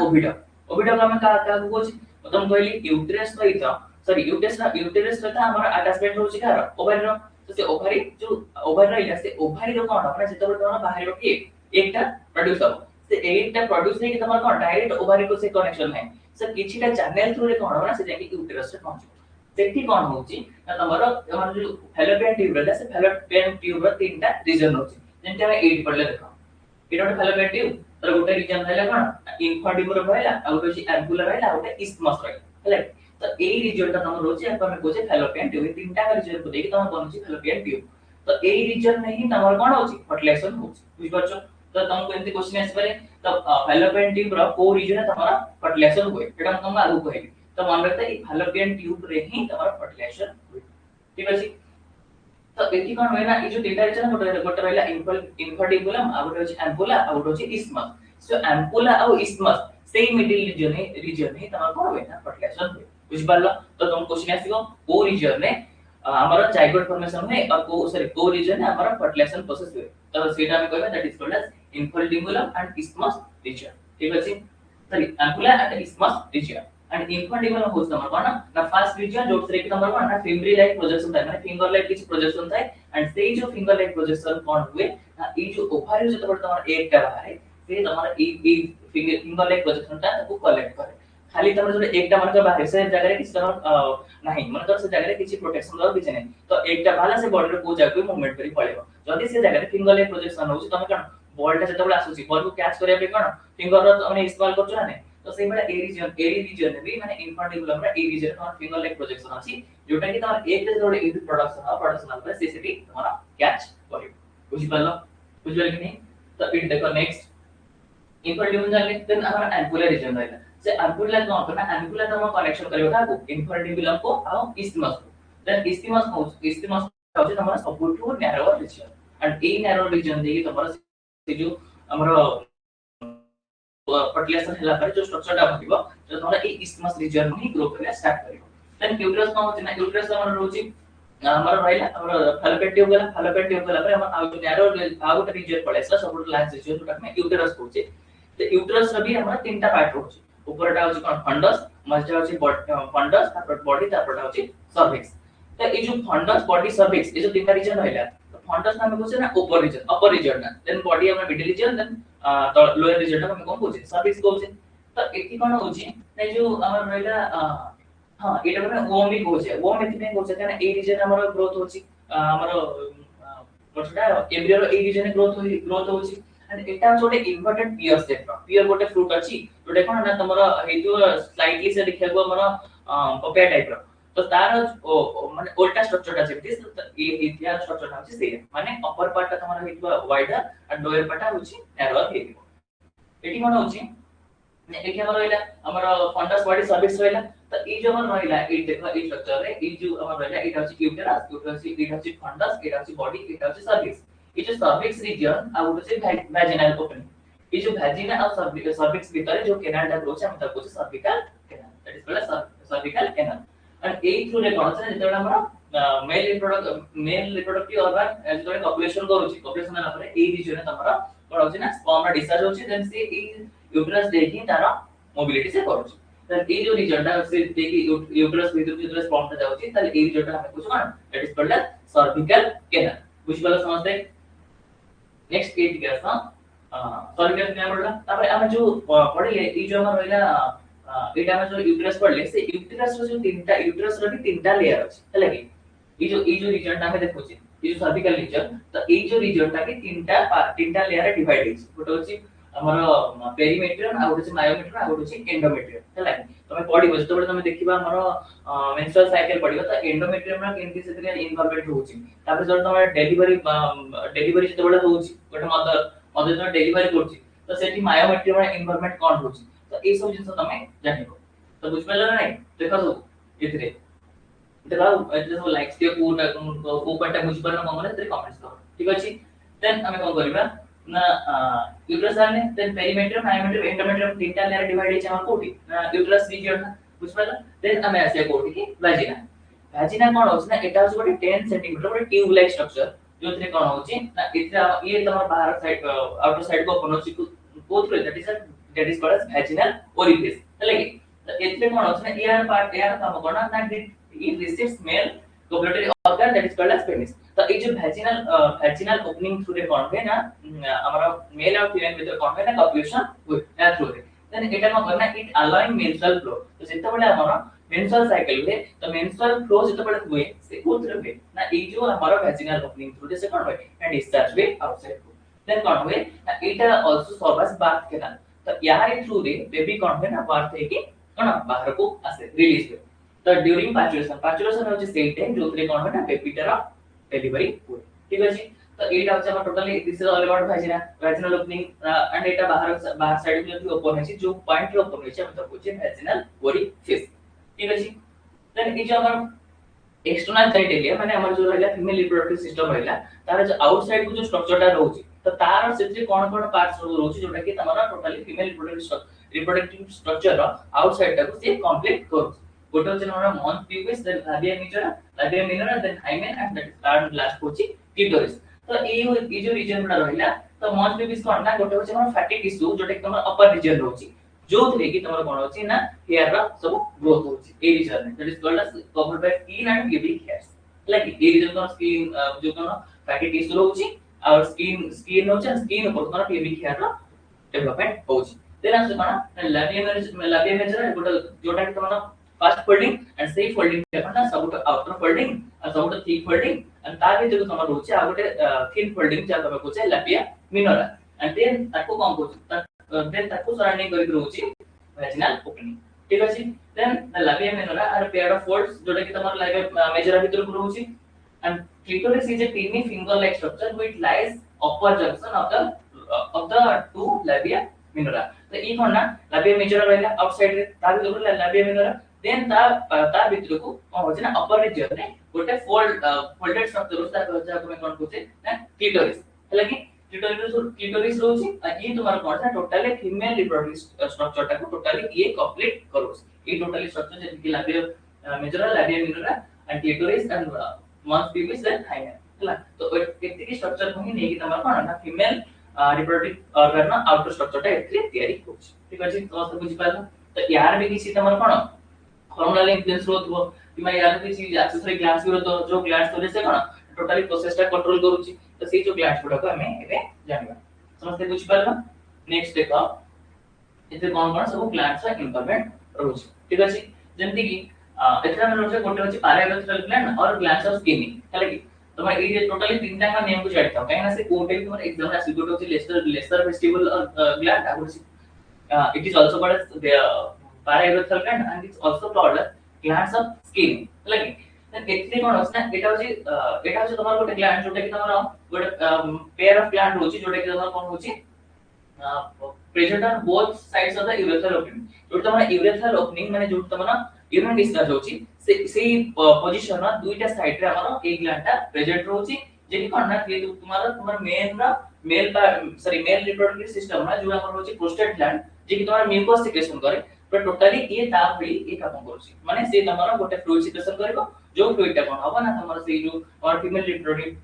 ओविडम हम का कोची तुम कहली यूट्रस सहित सॉरी यूट्रस सहित हमर अटैचमेंट होची कार ओवरी रो तो से ओवरी जो ओवरी रहिला से ओवरी रो कोन अपना जेते बड कोन बाहर के एकटा प्रोड्यूस हो से एकटा प्रोड्यूस नै कि तमर कोन डायरेक्ट ओवरी को से कनेक्शन है से किछिटा चैनल थ्रू रे कोन हो ना से जाके यूट्रस रे पहुंच सेठी कोन होची ना तमर हमर जो फैलोपियन ट्यूब रे से फैलोपियन ट्यूब रे तीनटा रीजन होची जेंति हम 8 पढ़ले देखो एटा फैलोपियन ट्यूब तर गोटे रीजन रहला कोन इन्फाडिबुलर रहला आ गोटे एम्पुलर रहला आ गोटे इस्मस रहला हेले तो ए रीजन ता हमर रोचे अपन में कोचे फैलोपियन ट्यूब तीनटा का रीजन को देखि तम कोनची फैलोपियन ट्यूब तो ए रीजन में ही तमर कोन होची फर्टिलाइजेशन होची बुझ परछो तो तुमको एंती क्वेश्चन आस पारे तो फैलोपियन ट्यूब रो को रीजन है तमरा फर्टिलाइजेशन होय एटा हम तुमको आगु कहली तो मन रखता है फैलोपियन ट्यूब रे ही तमरा फर्टिलाइजेशन होय ठीक अछि तो एथि कोन होय ना ई जो तीनटा रीजन गोटे रहला इन्फाडिबुलम आ गोटे होची एम्पुला आ गोटे होची इस्मस सो एम्पुला आ इस्मस सेही मिडिल रीजन है तमरा कोन होय ना फर्टिलाइजेशन होय बुझ पारलो तो तुम क्वेश्चन आसीगो ओ रीजन में हमारा जाइगोट फॉर्मेशन है और को सॉरी को रीजन है हमारा फर्टिलाइजेशन प्रोसेस है तो सेटा में कहबे that is called as infundibulum and isthmus region ठीक अछि sorry ampulla and isthmus region and infundibulum होस तमर कोन ना फर्स्ट रीजन जो से कि तमर कोन ना फिंगरी लाइक प्रोजेक्शन थाय माने फिंगर लाइक किछ प्रोजेक्शन थाय एंड सेही जो फिंगर लाइक प्रोजेक्शन कोन हुए ना ई जो ओवरी जो तमर एक का बाहर से तमर ई फिंगर लाइक प्रोजेक्शन ता को कलेक्ट करे खाली तमर जो एकटा मन के बाहर से जगह रे किछ तमर नाही मन कर से जगह रे किछ प्रोटेक्शन दो किछ नै तो एकटा भाला से बॉडी रे को जाके मूवमेंट करी पळेबो जदी से जगह रे फिंगर लाइक प्रोजेक्शन होची तमे कोन बॉल ता जतबे आसुची बॉल को कैच करे पे कोन फिंगर रो तमे इस्तेमाल करछो ना तो सेही बेला ए रीजन भी माने इन्फार्टिबुलम रे ए रीजन तमर फिंगर लाइक प्रोजेक्शन अछि जोटा कि तमर एक से जोड़े इनपुट प्रोडक्शन पर सीसीटी तमरा कैच करियो बुझि पालो बुझल कि नहीं तो इट देखो नेक्स्ट इन्फार्टिबुलम जाले देन हमरा एम्पुलर रीजन रहला से एम्पुला कोन करना एम्पुला तम कनेक्शन करियो का इन्फार्टिबुलम को आ इस्थिमस को देन इस्थिमस होची तमरा सबुठू नैरो रीजन एंड ए नैरो रीजन देकी तमरा से जो हमरो फर्टिलाइजेशन हला पर जो स्ट्रक्चर ता बनिबो जो तमरा ए इस्थिमस रीजन में ग्रो करले स्टार्ट करियो देन यूट्रस कोन होची ना यूट्रस हमर रोची हमर रहला हमर फैलोपियन ट्यूब गला पर हमर आ जो नैरो आ गोटे रीजन पड़ेसला सबुठू लार्ज रीजन जोटा में यूट्रस होची तो यूट्रस रे भी हमरा तीनटा पार्ट होची ऊपरटा होची कोन फंडस मझटा होची फंडस तापर बॉडी तापर होची सर्विक्स तो ए जो फंडस बॉडी सर्विक्स ए जो तीनटा रीजन रहला तो फंडस नाम कोसे ना अपर रीजन ना देन बॉडी हमर मिडिल रीजन देन तो लोअर रीजन हम कोन कोसे सर्विक्स कोसे तो एकी कोन होची नै जो हमर रहला हां एटा माने वोम भी कोसे वोम एथि कोसे काना ए रीजन हमर ग्रोथ होची हमर कोसडा एम्ब्रियो ए रीजन ग्रोथ होची and Etah Jote inverted peer set पियर गोटे फ्रूट अछि जोटे कोन ना तमरा हेतु स्लाइटली से देखियागो हमरा पपाया टाइप रो तो तार माने उल्टा स्ट्रक्चर अछि दिस ए इतिहास स्ट्रक्चर अछि से माने अपर पार्ट ता तमरा हेतु वाइडर और लोअर पार्ट होछि नैरो हेतु एटी कोन होछि ने एकी हमर रहला हमर फंडस बॉडी सर्विस रहला तो ई जो हमर रहला ई देखो ई स्ट्रक्चर रे ई जो हमर रहला एटा होछि यूटेरस ई होछि फंडस एटा होछि बॉडी एटा होछि सर्विस ये जो सर्विक्स रीजन आ वो से वैजिनल ओपनिंग ये जो वैजिना और सर्विक्स भीतर जो कैनाल टा रोच हम तको cervical canal that is called cervical canal and A through रे कोन से जेतोला हमरा मेल रिप्रोडक्टिव ऑर्गन जेतोले कॉपुलेशन करूची कॉपुलेशन ना परे ए रीजन तमरा कोन होची ना स्पर्म डिस्चार्ज होची देन से ए यूट्रस देखि तारा मोबिलिटी से करूची देन ए जो रीजन टा से देखि यूट्रस भीतर जो स्पर्म टा जाउची ताले ए रीजन टा हम कुछ कोन that is called cervical canal बुझ पालो समझते नेक्स्ट एट के आसा सर्विकल कैनाल पड़ला तापर हम जो पढ़ले ई जो हमर रहला एटा में जो यूट्रस पढ़ले से यूट्रस रो जो तीनटा यूट्रस रो भी तीनटा लेयर अछि हैला कि ई जो रीजन ता में देखो छी ई जो सर्विकल रीजन तो ई जो रीजन ता के तीनटा लेयर डिवाइड अछि गोटे होछि हमर पेरीमेट्रियम आ गोटे मायोमेट्रियम आ गोटे एंडोमेट्रियम हैला तमे पढिबो जतबे तमे देखिबा हमर मेंस्ट्रुअल साइकिल पढिबो त एंडोमेट्रियम रा केनति सेतरे इन्वॉल्वमेंट होछि तापर जब तमे डेलीवरी जतबे होछि गोटे मदर जब डेलीवरी करछि तो सेठी मायोमेट्रियम रा इन्वॉल्वमेंट कोन होछि तो ए सब जिंस तमे जानिबो तो बुझ पालो नै देखो सब इतरे देखो एते सब लाइक्स के को पटा बुझ पालो ममने तरे कमेंट्स करो ठीक अछि देन हमें कोन करबा ना यूट्रस आने देन पेरीमेट्रियम मायोमेट्रियम एंडोमेट्रियम तीनटा लेयर डिवाइड अछि हमर कोठी ना यूट्रस रीजन बुझ पालो देन हमें ऐसे कोठी की वैजिना भाजिना कोन होछ ना एटा होछ गोटे 10 सेंटीमीटर गोटे ट्यूब लाइक स्ट्रक्चर जोथरे कोन होछि ना इतरा ये तमर बाहर साइड आउटर साइड को ओपन होछि कोथरे that is called as vaginal orifice हले कि तो एतरे कोन होछि ना एयर पार्ट एयर काम कोन ना it receives male copulatory organ that is called as penis तो ये जो vaginal ओपनिंग थ्रू रे कोन है ना हमरा मेल और फीमेल भीतर कोन है ना कॉपुलेशन हुए या थ्रू रे देन एटा कोन करना इट अलाउइंग मेंस्ट्रुअल फ्लो तो जेते बेले हमरा मेंस्ट्रुअल साइकिल हुए तो मेंस्ट्रुअल फ्लो जेते बेले हुए से कोथरे हुए ना ये जो हमारा vaginal ओपनिंग थ्रू से कोन हुए एंड डिस्चार्ज हुए आउटसाइड देन कोन हुए एटा also serve as birth canal तो यार थ्रू रे बेबी कोन हुए ना बाथ थे कि कोन बाहर को आसे रिलीज हुए तो ड्यूरिंग पार्चुलेशन होचे सेम टाइम जोथरे कोन हुए ना बेबीटर डेलीवरी हुए ठीक अछि तो एटा होचे हम totally this is all about vaginal opening and एटा बाहर साइड में जो ओपन है जो पॉइंट रे ओपन है हम तो होचे vaginal orifice ठीक अछि देन ई जो हमर एक्सटर्नल क्राइटेरिया माने हमर जो रहला फीमेल रिप्रोडक्टिव सिस्टम रहला तार जो आउटसाइड को जो स्ट्रक्चरटा रहउची तो तार सेत्री कोन कोन पार्ट्स रहउची जोटा कि तमरा totally female reproductive structure outside टाको से कंप्लीट करू गोटे होचे हमरा mons pubis then labia minora then hymen and that third last होची क्लिटोरिस तो ए जो रीजन बडा रहला तो मॉन्स प्यूबिस कोन ना गोटे होचे हमरा फैटी टिश्यू जोटा कि तमरा अपर रीजन रहउची जो थे कि तमरा कोन होची ना हेयर रा सब ग्रोथ होची ए रीजन में that is called as covered by skin and pubic hairs like ए रीजन को स्किन जो कोन फैटी टिश्यू रहउची और स्किन होची स्किन ऊपर कोन pubic hair रा डेवलपमेंट होची देन आसे कोन लाबिया मेजर गोटे जोटा कि तमरा first folding and second folding कोन सब आउटर फोल्डिंग और सब थिक फोल्डिंग एंड ता के जो तमरा रहउची आ गोटे थिन फोल्डिंग जा तमरा कोचे लाबिया मिनोरा एंड देन ताको कम कोची देन ताको सराउंडिंग करि रहउची vaginal opening ठीक अछि then the labia minora are pair of folds जोटा कि तमर लाबिया मेजर भीतर को रहउची and clitoris is a tiny finger like structure which lies upper junction of the two labia minora तो ई कोन ना लाबिया मेजर रहला आउटसाइड रे ता भीतर लाबिया मिनोरा देन ता भीतर को कोन होची ना अपर रीजन रे गोटे फोल्डेड स्ट्रक्चर उस ता को कोन कोचे ना clitoris हला कि क्लिटोरिस रोची ये तुम्हारा कोन है टोटली फीमेल रिप्रोडक्टिव स्ट्रक्चर टा को टोटली ये कंप्लीट करोस ये टोटली स्ट्रक्चर जे कि labia majora labia minora and clitoris and mons pubis and hymen हला तो एतिकी स्ट्रक्चर को ही नै कि तुम्हारा कोन ना फीमेल रिप्रोडक्टिव ऑर्गन ना आउटर स्ट्रक्चर टा एतिकी तयारी होछ ठीक अछि तो सब बुझि पालो तो यार भी किसी तुम्हारा कोन हार्मोनल इन्फ्लुएंस होतबो किमा यार किसी एक्सेसरी ग्लैंड्स तो जो ग्लैंड्स तो से कोन टोटली प्रोसेस टा कंट्रोल करूची तो से जो ग्लैंड्स गुडा को हमें एबे जानिबा समझते बुझ पारला नेक्स्ट देखो एते कोन कोन सब ग्लैंड्स रा इन्वॉल्वमेंट रहउची ठीक अछि जेंति कि एतरा में रहउची कोटे होची पैरावेंट्रल ग्लैंड और ग्लैंड्स ऑफ स्किनी हला कि तमा ए टोटली तीनटा का नेम को जानिता काहे ना से कोटे तुम एग्जाम रा सिगुट होची लेसर फेस्टिवल ग्लैंड आगुची it is also called as paraurethral gland and it's also called as glands of Skene हला कि एतरे कोन होछ ना एटा होची तमार गोटे ग्लैंड जोटा कि तमार गोटे पेयर ऑफ ग्लैंड होची जोटा कि तमार कोन होची present on both sides of the urethral opening जो तमार यूरेथ्रल ओपनिंग माने जो तमार यूरिन डिस्चार्ज होची से पोजीशन रा दुईटा साइड रे हमर एक ग्लैंड ता प्रेजेंट होची जेकी कोन ना कि तमार मेल रिप्रोडक्टिव सिस्टम ना जो हमर होची प्रोस्टेट ग्लैंड जेकी तमार म्यूकस सिक्रेशन करे पर टोटली ये तापरी एक काम करूची माने से तमार गोटे फ्लूइड सिक्रेशन करबो जो फ्लूइड टा कोन हबो ना तमार से जो और फीमेल रिप्रोडक्टिव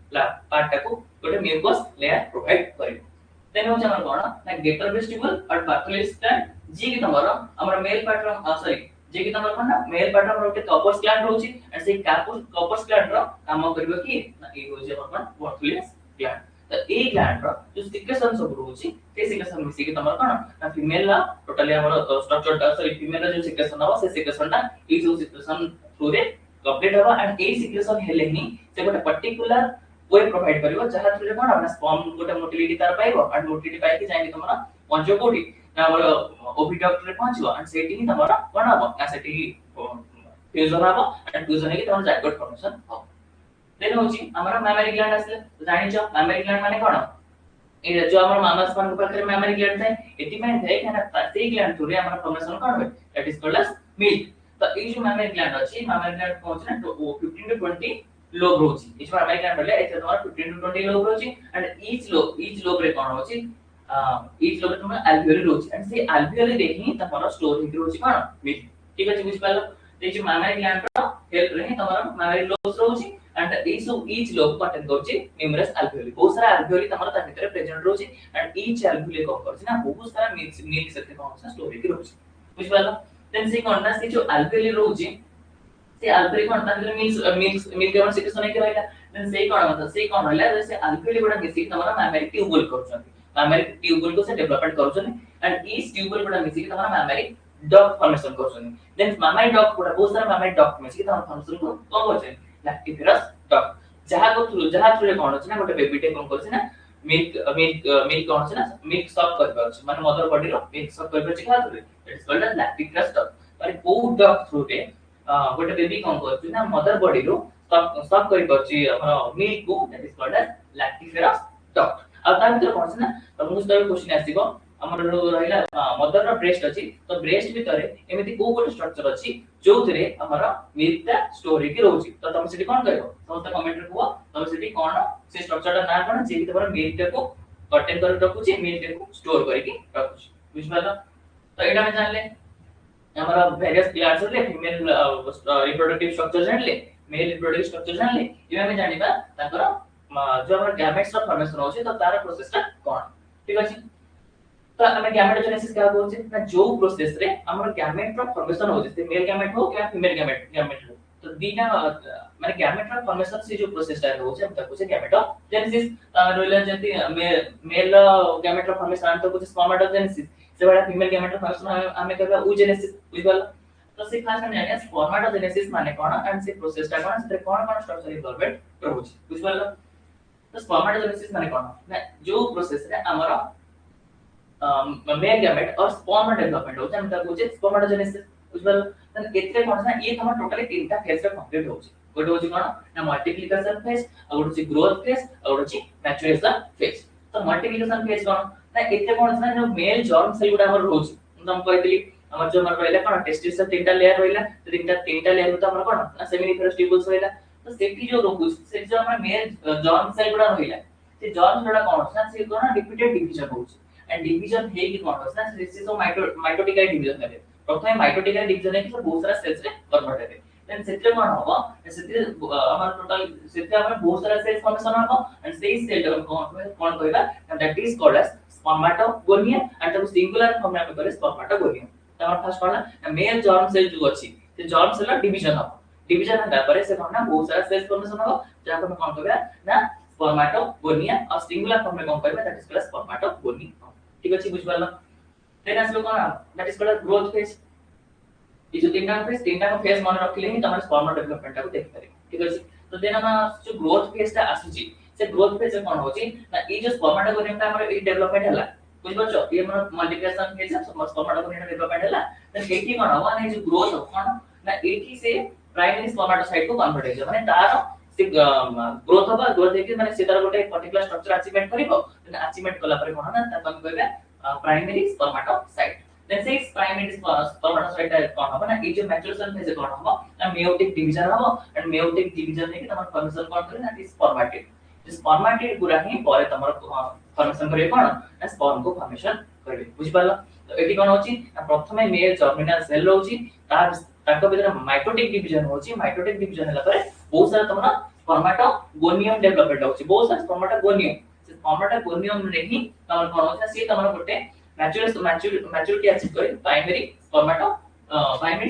पार्ट टा को गोटे म्यूकस लेयर प्रोवाइड करिवो देन हो हमर कोन ना गेटर वेस्टिबुल और बार्थोलिस ग्लैंड जे कि तमार हमर मेल पार्ट रा सॉरी जे कि तमार कोन ना मेल पार्ट रा गोटे कॉपर्स ग्लैंड रहउची एंड से कॉपर्स ग्लैंड रा काम करबो कि ए हो जे हमर बार्थोलिस ग्लैंड तो ए ग्लैंड रा जो सिक्रेशन सब रहउची से सिक्रेशन मिसी कि तमार कोन ना फीमेल ला टोटली हमर स्ट्रक्चर टा सॉरी फीमेल रा जो सिक्रेशन हबो से सिक्रेशन टा ए जो सिक्रेशन थ्रू रे कंप्लीट हबो एंड ए सिक्रेशन हेले ही से गोटे पर्टिकुलर वे प्रोवाइड करबो जहा थ्रू रे कोन हमर स्पर्म गोटे मोटिलिटी तार पाइबो एंड मोटिलिटी पाइ कि जानि तमरा पंचो कोडी ना हमर ओविडक्ट रे पहुंचबो एंड सेठी ही तमरा कोन हबो ना सेठी फ्यूजन हबो एंड फ्यूजन हे कि तमरा जाइगोट फॉर्मेशन हबो देन होची हमरा मैमरी ग्लैंड आसले जानि छ मैमरी ग्लैंड माने कोन ए जो हमर मामस मान को पाखरे मैमरी ग्लैंड थाए एति माने थाए कि से ग्लैंड थ्रू रे हमर फॉर्मेशन कोन होय that is called as milk तो ए जो मैमरी ग्लैंड अछि मैमरी ग्लैंड पहुंच ना तो 15 टू 20 लोब रोची इस मैमरी ग्लैंड बोले एते तमरा 15 टू 20 लोब रोची एंड ईच लोब रे कोन होची ईच लोब तमरा अल्वियोली रोची एंड से अल्वियोली देखि तमरा स्टोर हि रोची कोन मिल्क ठीक अछि बुझ पालो ए जो मामारी ग्लैंड रो हेल्प रे तमरा मामारी लोब्स रहउची एंड ईच लोब कंटेन करची न्यूमरस अल्वेओली बहुत सारा अल्वेओली तमरा ता भीतर प्रेजेंट रहउची एंड ईच अल्वेओली को करची ना बहुत सारा मिल्क से कोन स्टोरी की रहउची बुझ पालो देन से कोन से जो अल्वेओली रहउची से अल्वेओली कोन ता मिल्क केवल सिक्रेशन के रहला देन से कोन मतलब से कोन रहला जैसे अल्वेओली बडा मिसी तमरा मामारी ट्यूबुल करछन मामारी ट्यूबुल को से डेवलपमेंट करछन एंड ईच ट्यूबुल बडा मिसी तमरा मामारी डॉग फॉर्मेशन करछन देन मामारी डॉग बडा बहुत सारा मामारी डॉग मिसी तमरा फॉर्मेशन को कोन करछन लैक्टिफेरस डॉग जहा थ्रू रे कोन अछि ना गोटे बेबी टे कोन करछि ना मिल्क कोन अछि ना मिल्क सक कर परछि माने मदर बॉडी रो मिल्क सक कर परछि खा through it is called as lactiferous duct अरे को डॉग थ्रू रे गोटे बेबी कोन करछि ना मदर बॉडी रो सक कर परछि हमर मिल्क को that is called as lactiferous duct आ ता भीतर कोन अछि ना तमु स्टोरी क्वेश्चन आसीबो हमर रहिला मदर रो ब्रेस्ट अछि तो ब्रेस्ट भीतर एमिति को गोटे स्ट्रक्चर अछि जो थरे हमर मिल्क ता स्टोर के रहउछि तो तम सेठी कोन करबो समस्त कमेंट रे कुआ तम सेठी कोन से स्ट्रक्चर ता ना कोन जे तमर मिल्क को कंटेन कर रखुछि मिल्क को स्टोर करके रखुछि बुझ पालो तो एटा में जानले हमर वेरियस पार्ट्स रे फीमेल रिप्रोडक्टिव स्ट्रक्चर जानले मेल रिप्रोडक्टिव स्ट्रक्चर जानले इमे में जानिबा ताकर जो हमर गैमेट्स रो फॉर्मेशन होछि तो तार प्रोसेस ता कोन ठीक अछि तो हमें गैमेटोजेनेसिस क्या बोलते हैं ना जो प्रोसेस रे हमर गैमेट रो फॉर्मेशन हो जैसे मेल गैमेट हो या फीमेल गैमेट हो तो दीना माने गैमेट रो फॉर्मेशन से जो प्रोसेस ता हो छै हम तको से गैमेटोजेनेसिस रोइला जति मेल गैमेट रो फॉर्मेशन हम तको स्पर्मेटोजेनेसिस से बड़ा फीमेल गैमेट रो फॉर्मेशन हमें कहबा oogenesis बुझबल तो से खास में जानिया स्पर्मेटोजेनेसिस माने कोन एंड से प्रोसेस ता कोन से कोन स्ट्रक्चर इन्वॉल्वमेंट रहउ छै बुझबल तो स्पर्मेटोजेनेसिस माने कोन ना जो प्रोसेस रे हमर मेल गैमेट और स्पर्म डेवलपमेंट होता है मतलब होचे स्पर्मेटोजेनेसिस बुझबल तन एतरे कोन ना ये हमर टोटली तीनटा फेज रे कंप्लीट होचे गोटे होचे कोन ना मल्टीप्लिकेशन फेज और गोटे होचे ग्रोथ फेज और गोटे होचे मैच्योरेशन फेज तो मल्टीप्लिकेशन फेज कोन ना एतरे कोन ना जो मेल जर्म सेल गुडा हमर होचे हम कहतली हमर जो हमर रहला कोन टेस्टिस से तीनटा लेयर रहला तो तीनटा लेयर होता हमर कोन ना सेमिनिफेरस ट्यूबुल्स रहला तो सेठी जो रोकुस से जो हमर मेल जर्म सेल गुडा रहला से जर्म गुडा कोन ना से कोन रिपीटेड डिवीजन होचे एंड डिवीजन हे की कोन होस ना दिस इज माइटोटिकल डिवीजन है प्रथमे माइटोटिकल डिवीजन है कि बहुत सारा सेल्स रे कन्वर्ट हेबे देन सेते कोन होबो सेते हमर टोटल सेते हमर बहुत सारा सेल्स फॉर्मेशन होबो एंड सेई सेल कोन कहबा that is called as spermatogonia and the singular form में कहले स्पर्मेटोगोनिया तमर फर्स्ट कोन मेल जर्म सेल जो अछि से जर्म सेल डिवीजन होबो डिवीजन हला परे से कोन ना बहुत सारा सेल्स फॉर्मेशन होबो जहा पर कोन कहबा ना स्पर्मेटोगोनिया और सिंगुलर फॉर्म में कोन कहबा दैट इज कॉल्ड स्पर्मेटोगोनिया ठीक अछि बुझ पाला देन आसलो कोन that is called growth phase ई जो तीनटा को फेज मन रखले ही तमर स्पर्म डेवलपमेंट को देख पारे ठीक अछि तो देन हम जो ग्रोथ फेज ता आसुची से ग्रोथ फेज कोन होची ना ई जो स्पर्मेटोगोनियम हमर ई डेवलपमेंट हला बुझ पाछो ये हमर मल्टीप्लिकेशन फेज स्पर्मेटोगोनियम डेवलपमेंट हला तो एठी कोन हवा ना जो ग्रोथ हो कोन ना एठी से प्राइमरी स्पर्मेटोसाइट को कन्वर्ट हो जाय माने तार से ग्रोथ होबा ग्रोथ देखि माने से तार गोटे पर्टिकुलर स्ट्रक्चर अचीवमेंट करिवो देन अचीवमेंट कला परे कोन ना त हम कहबे प्राइमरी स्पर्मेटोसाइट देन से प्राइमरी स्पर्मेटोसाइट कोन होबा ना ई जो मैच्योरेशन फेज कोन होबा ना मेयोटिक डिवीजन होबा एंड मेयोटिक डिवीजन ने कि तमर फॉर्मेशन कोन करे ना स्पर्मेटिड जो स्पर्मेटिड पूरा ही परे तमर फॉर्मेशन करे कोन ना स्पर्म को फॉर्मेशन करे बुझ पाला तो एटी कोन होची प्रथमे मेल जर्मिनल सेल होची तार ताको भीतर माइटोटिक डिवीजन होची माइटोटिक डिवीजन हला परे बहुत सारा तमरा स्पर्मेटोगोनियम डेवलपमेंट होची बहुत सारा स्पर्मेटोगोनियम से स्पर्मेटोगोनियम रे ही तमर कोन होचा से तमरा गोटे मैच्योरिटी अचीव करे प्राइमरी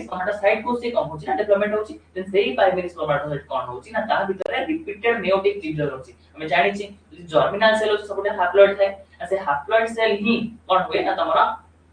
स्पर्मेटोसाइट को से कम होची ना डेवलपमेंट होची देन सेही प्राइमरी स्पर्मेटोसाइट कोन होची ना ता भीतर रिपीटेड मेयोटिक डिवीजन होची हमें जानि छी जर्मिनल सेल होची सबटे हैप्लॉइड थाए से हैप्लॉइड सेल ही कोन होय ना तमरा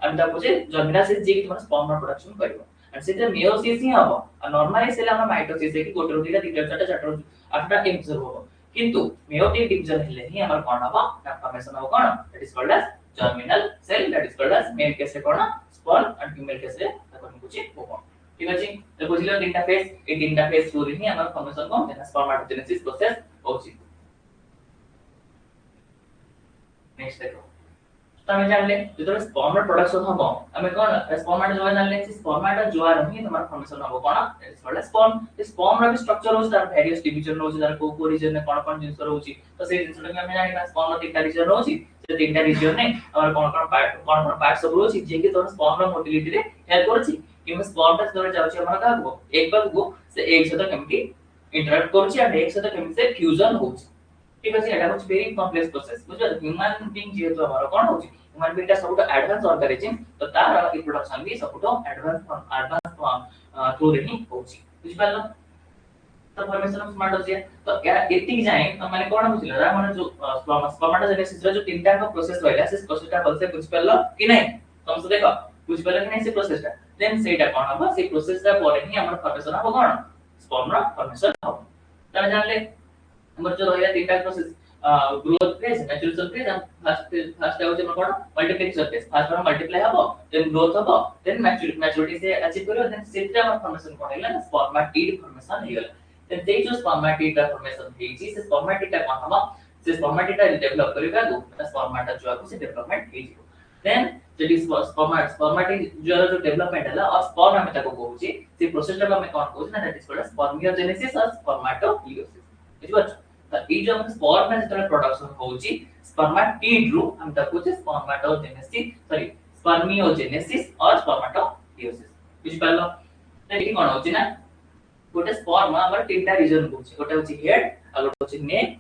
हम ता पूछे जर्मिनल सेल जे कि तमरा स्पर्म प्रोडक्शन करिवो एंड से मेयोसिस ही हबो और नॉर्मली सेल हम माइटोसिस है कि गोटे रोटीला तीनटा चारटा चारटा आठटा एम्सर होबो किंतु मेयोटिक डिवीजन हेले ही हमर कोन हबो ना फॉर्मेशन हबो कोन that is called as germinal cell that is called as male केसे कोन स्पर्म एंड फीमेल केसे तको बुझी होबो ठीक अछि तो बुझिलो तीनटा फेज ए तीनटा फेज थ्रू ही हमर फॉर्मेशन कोन देना स्पर्मेटोजेनेसिस प्रोसेस होछि नेक्स्ट देखो तमे जानले जेतरे स्पर्म प्रोडक्शन हबो हमें कोन स्पर्मेट जो जानले छी स्पर्मेट जो आ रही तमर फॉर्मेशन हबो कोन इट इज कॉल्ड स्पर्म रो भी स्ट्रक्चर होस तार वेरियस डिवीजन होस तार को रीजन ने कोन जिंस रहउची तो से जिंस के हमें जानि स्पर्म तीनटा रीजन रहउची से तीनटा रीजन ने और कोन पार्ट सब रहउची जे कि तोर स्पर्म मोटिलिटी रे हेल्प करछि कि स्पर्म टा जेतबे जाउची हमर का को एक पाखु से एक सहित केमती इंटरैक्ट करूची एंड एक सहित केमती से फ्यूजन होची ठीक अछि एटा कुछ वेरी कॉम्प्लेक्स प्रोसेस बुझल ह्यूमन बीइंग जेतो हमर कोन होची ह्यूमन बीइंग टा सबटो एडवांस ऑर्गेनिज्म तो तार रिप्रोडक्शन भी सबटो एडवांस थ्रू रे ही होची बुझ पालो तो फॉर्मेशन ऑफ स्पर्मेटोजिया तो या एतिक जाए तो माने कोन बुझिलो रा माने जो स्पर्मेटोजेनेसिस रो जो तीनटा का प्रोसेस रहला से प्रोसेस टा भलसे बुझ पालो कि नहीं तुम से देखो बुझ पालो कि नहीं से प्रोसेस टा देन सेटा कोन हबो से प्रोसेस टा परे ही हमर फॉर्मेशन हबो कोन स्पर्म रो फॉर्मेशन हबो तमे जानले हमर जो रहला तीनटा process growth phase maturation phase and first होचे हमर कोन मल्टीप्लिकेशन फेज फर्स्ट हम मल्टीप्लाई हबो देन ग्रोथ हबो देन मैच्योरिटी से अचीव करियो देन सेटा हमर फॉर्मेशन कोन हैला स्पर्मेटिड फॉर्मेशन हैला then they जो spermatida formation ହେଇଛି ସେ spermatida କଣ ହବ ସେ spermatida develop କରିବା ଦୁ spermata जो आको से development ହେଇଯିବ then ଯଦି spermatid जो development ହେଲା और sperm ଆମେ ତାକୁ କହୁଛି ସେ process ଟା ଆମେ କଣ କହୁଛି ନା that is called spermiogenesis or spermatogenesis ବୁଝିପାରୁଛ ତ ଏଇ जो ଆମେ sperm ଟା ଯେତେବେଳେ production ହଉଛି spermatid ରୁ ଆମେ ତାକୁ କହୁଛେ spermatogenesis sorry spermiogenesis or spermatogenesis ବୁଝିପାରିଲ ଏଠି କଣ ହଉଛି ନା गोटे स्पर्म हमर तीनटा रीजन होछि गोटे होछि हेड आ गोटे होछि नेक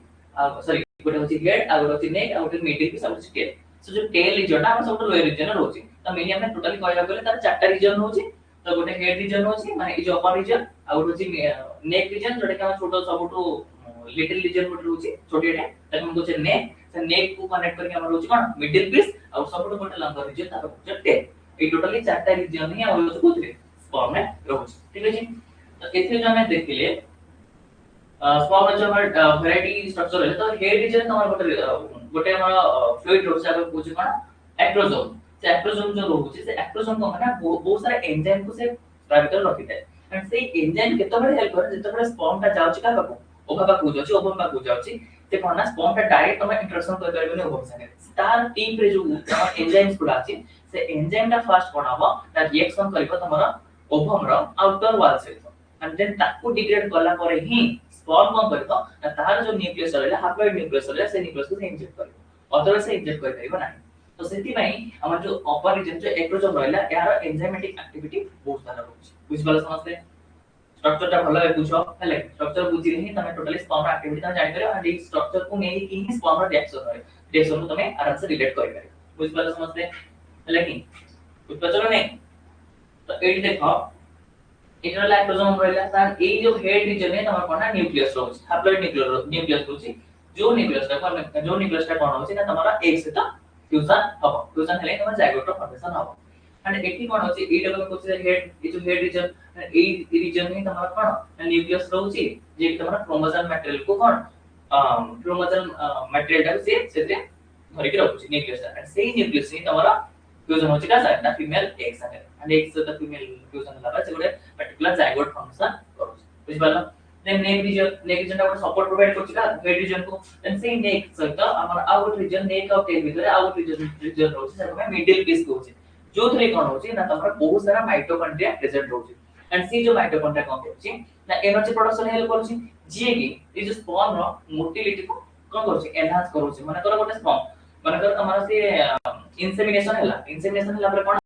सॉरी गोटे होछि हेड आ गोटे होछि नेक आ गोटे मिडिल पीस आ गोटे टेल सो जो टेल रीजन हमर सब लोअर रीजन रहउछि त मिनी हमने टोटली कहला गले तार चारटा रीजन होछि तो गोटे हेड रीजन होछि माने ई जो अपर रीजन आ गोटे होछि नेक रीजन जोटे का छोटो सबटो लिटिल रीजन गोटे रहउछि छोटीटा ताके हम कहै नेक से नेक को कनेक्ट करके हमर रहउछि कोन मिडिल पीस आ सबटो गोटे लंबा रीजन तार कहै टेल ई टोटली चारटा रीजन ही हमर रहउछि कोथले स्पर्म में रहउछि ठीक अछि तो इथे जो हमें देखिले स्पर्म जो हमर वैरायटी स्ट्रक्चर है तो हेड रीजन हमर गोटे हमर फ्लूइड रोड से पूछ कोन एक्ट्रोसोम से एक्ट्रोसोम जो रहउछि से एक्ट्रोसोम को माने बहुत सारा एंजाइम को से प्राइवेटर रखि दे एंड से एंजाइम केतो बड़े हेल्प करे जेतो बड़े स्पर्म ता जाउछि का बाबू ओभा बाकू जाउछि ओभा बाकू जाउछि से कोन ना स्पर्म ता डायरेक्ट हम इंटरेक्शन कर करबे ओभा संगे स्टार टीम रे जो हमर एंजाइम्स गुडा अछि से एंजाइम ता फर्स्ट कोन हबो ता रिएक्शन करबो तमरा ओभम रो आउटर वॉल से and then ताको डिग्रेड करला परे ही स्पर्म कोन करतो ना तार जो न्यूक्लियस रहला हाप्लॉइड न्यूक्लियस रहला से न्यूक्लियस को इंजेक्ट करबो अदरवाइज से इंजेक्ट कर परिबो नाही तो सेति पई हमर जो अपर रीजन जो एक्ट्रोसोम रहला यार एंजाइमेटिक एक्टिविटी बहुत सारा रहउछि बुझ पालो समझते स्ट्रक्चर ता भलो है पूछो हेले स्ट्रक्चर बुझी नहीं तमे टोटली स्पर्म एक्टिविटी ता जानि करियो एंड इस स्ट्रक्चर को नहीं कि ही स्पर्म रिएक्शन होय रिएक्शन को तमे आराम से रिलेट कर पारिबो बुझ पालो समझते लेकिन बुझ पाचलो नहीं तो एडी देखो इंटरनल एक्ट्रोसोम रहला तार ए जो हेड रीजन है तमर कोना न्यूक्लियस रहउछि हाप्लॉइड न्यूक्लियस रहउछि जो न्यूक्लियस टा कोन होछि ना तमरा एक से तो फ्यूजन हबो फ्यूजन हेले तमर जाइगोट फॉर्मेशन हबो एंड एठी कोन होछि ए डबल कोछि हेड ए जो हेड रीजन ए रीजन ही तमरा कोन न्यूक्लियस रहउछि जे तमरा क्रोमोसोम मटेरियल को कोन क्रोमोसोम मटेरियल टा से धरि के रहउछि न्यूक्लियस एंड सेही न्यूक्लियस ही तमरा फ्यूजन होछि का ना फीमेल एक साथे एंड एक से फीमेल फ्यूजन होला से गोटे पर्टिकुलर जाइगोट फंक्शन करूछ बुझ पालो देन नेक रीजन टा गोटे सपोर्ट प्रोवाइड करछि का हेड रीजन को देन सेही नेक सहित हमर आउट रीजन नेक और टेल भीतर आउट रीजन रहउछि से हम मिडिल पीस कहउछि जो थरे कोन होछि ना तमरा बहुत सारा माइटोकॉन्ड्रिया प्रेजेंट रहउछि एंड सी जो माइटोकॉन्ड्रिया कोन होछि ना एनर्जी प्रोडक्शन हेल्प करछि जे कि ए जो स्पर्म रो मोटिलिटी को कोन करछि एनहांस करछि माने कर गोटे स्पर्म माने कर तमरा से इंसेमिनेशन हला पर कोन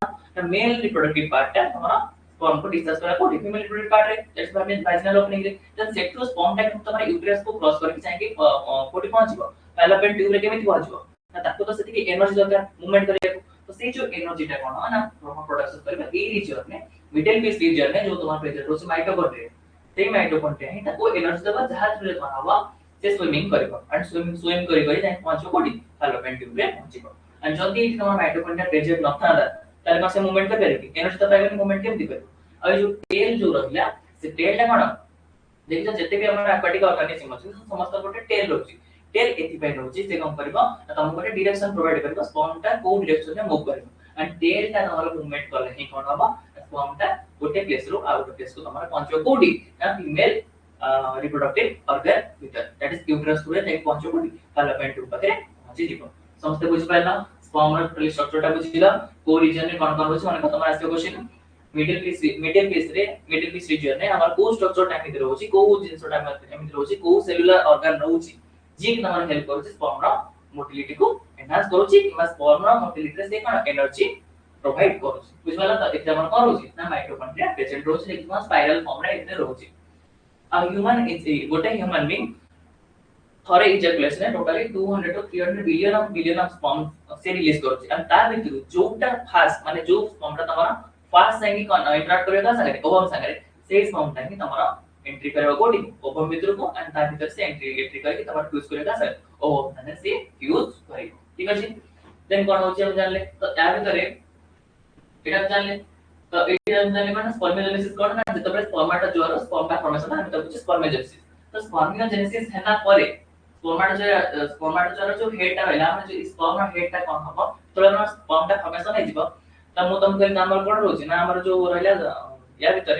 मेल रिप्रोडक्टिव पार्ट ता तमरा स्पर्म को डिस्चार्ज करा को फीमेल रिप्रोडक्टिव पार्ट रे दैट्स व्हाई मीन वाजिनल ओपनिंग रे देन सेक्टो स्पर्म टा तमरा यूट्रस को क्रॉस करके चाहे कि कोठी पहुंचबो फैलोपियन ट्यूब रे केमिति पहुंचबो ना ताको तो सेति एनर्जी दरकार मूवमेंट करिया तो से जो एनर्जी टा कोन ना प्रोडक्शन करबा ए रीजन में मिडिल पीस रीजन में जो तमरा प्रेजेंट होछि माइटोकॉन्ड्रिया सेही माइटोकॉन्ड्रिया ही ताको एनर्जी दबा जहाज रे कोन हवा से स्विमिंग करबो एंड स्विम करी करी जाय पहुंचबो कोठी फैलोपियन ट्यूब रे पहुंचबो एंड जल्दी तमरा माइटोकॉन्ड्रिया प्रेजेंट न था ताले पासे मूवमेंट कर पारे कि एनर्जी तो पाइबे मूवमेंट केमति कर आ जो टेल जो रहला से टेल टा कोन देखियो जते भी हमर एक्वाटिक ऑर्गेनिज्म अछि समस्त गोटे टेल रहउछि टेल एथि पे रहउछि से कम करबो तम गोटे डायरेक्शन प्रोवाइड करबो स्पर्म टा को डायरेक्शन में मूव करबो एंड टेल टा हमर मूवमेंट करले ही कोन हबो स्पर्म टा गोटे प्लेस रो आउट प्लेस को हमर पहुंचो कोडी ना फीमेल रिप्रोडक्टिव ऑर्गन भीतर दैट इज यूट्रस को रे पहुंचो कोडी फैलोपियन ट्यूब पाखरे पहुंची जीवो समस्त बुझ पाइला स्पर्म रो स्ट्रक्चर टा बुझिला को रीजन में कोन कोन होछि माने तमरा आसे क्वेश्चन मिडिल पीस रीजन ने हमर को स्ट्रक्चर टा मित्र होछि को जिंस टा मित्र होछि को सेलुलर ऑर्गन रहउछि जे कि हमर हेल्प करछि स्पर्म रो मोटिलिटी को एनहांस करछि किबा स्पर्म रो मोटिलिटी से कोन एनर्जी प्रोवाइड करूछ बुझवाला त एग्जांपल कोन होची ना माइटोकॉन्ड्रिया प्रेजेंट रोज एकदम स्पाइरल फॉर्म रे एते रोची आ ह्यूमन इज गोटे ह्यूमन बीइंग थरे ejaculation totally 200 to 300 billion of sperm से रिलीज करूची एंड तार भितर जोटा फास्ट माने जो स्पर्मटा तमरा फास्ट संगी इंटरैक्ट करबा संगे ओवम संगे से स्पर्मटा ही तमरा एंट्री करबा कोडी ओवम भितर को एंड तार भितर से एंट्री करके तमरा फ्यूज करबा संगे ओवम संगे से फ्यूज करी ठीक अछि देन कोन होची हम जानले तो या भितर एटा जानले तो एटा जानले माने स्पर्मोजेनेसिस कोन ना जतबे स्पर्माटा जोर स्पर्मा फॉर्मेशन हम तब स्पर्मोजेनेसिस तो स्पर्मोजेनेसिस हैना परे स्पर्माटोजोर जो हेडटा रहला हम जो स्पर्म हेडटा कोन हबो तोला स्पर्मटा फॉर्मेशन हे जिवो त मु तुमको एग्जांपल कोन रोची ना हमर जो रहला या भितर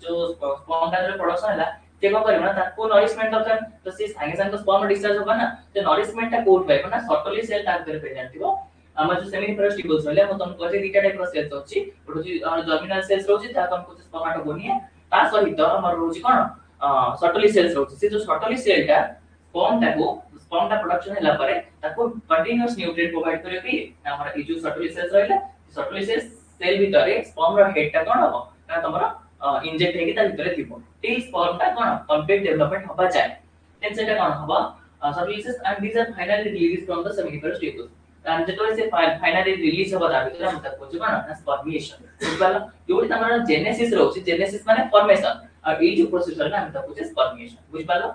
जो स्पर्मटा जो प्रोडक्शन हैला ते को करबा ताको नरिशमेंट दरकार तो से संगे संगे स्पर्म डिस्चार्ज होबा ना ते नरिशमेंटटा कोड पाइबो ना सर्टली सेल ताक कर प्रेजेंट थिबो हमर जो सेमिनिफरस टिकल्स रहला मु तुमको जे दुटा टाइप रो सेल्स अछि ओटो जी जर्मिनल सेल्स रोची ता तुमको स्पर्माटोगोनिया ता सहित हमर रोची कोन सर्टली सेल्स रोची से जो सर्टली सेलटा स्पर्मटा प्रोडक्शन हैला परे ताको कंटीन्यूअस न्यूट्रिएंट प्रोवाइड करे कि हमरा ई जो सर्टली सेल्स रहला सर्टली सेल्स सेल भितरे स्पर्म रो हेडटा कोन हबो ना तमरा इंजेक्ट हेकी ता भितरे थिबो टिल स्पर्मटा कोन कंप्लीट डेवलपमेंट होबा जाय देन सेटा कोन हबो Sertoli cells and these are finally released from the seminiferous tubules and जेतोले से फाइनली रिलीज होबा ता भितरे हम तक कोन ना स्पर्मिएशन बुझबाला जोडी तमरा जेनेसिस रहउची जेनेसिस माने फॉर्मेशन और ए जो प्रोसेस है ना हम तक कुछ स्पर्मिएशन बुझबालो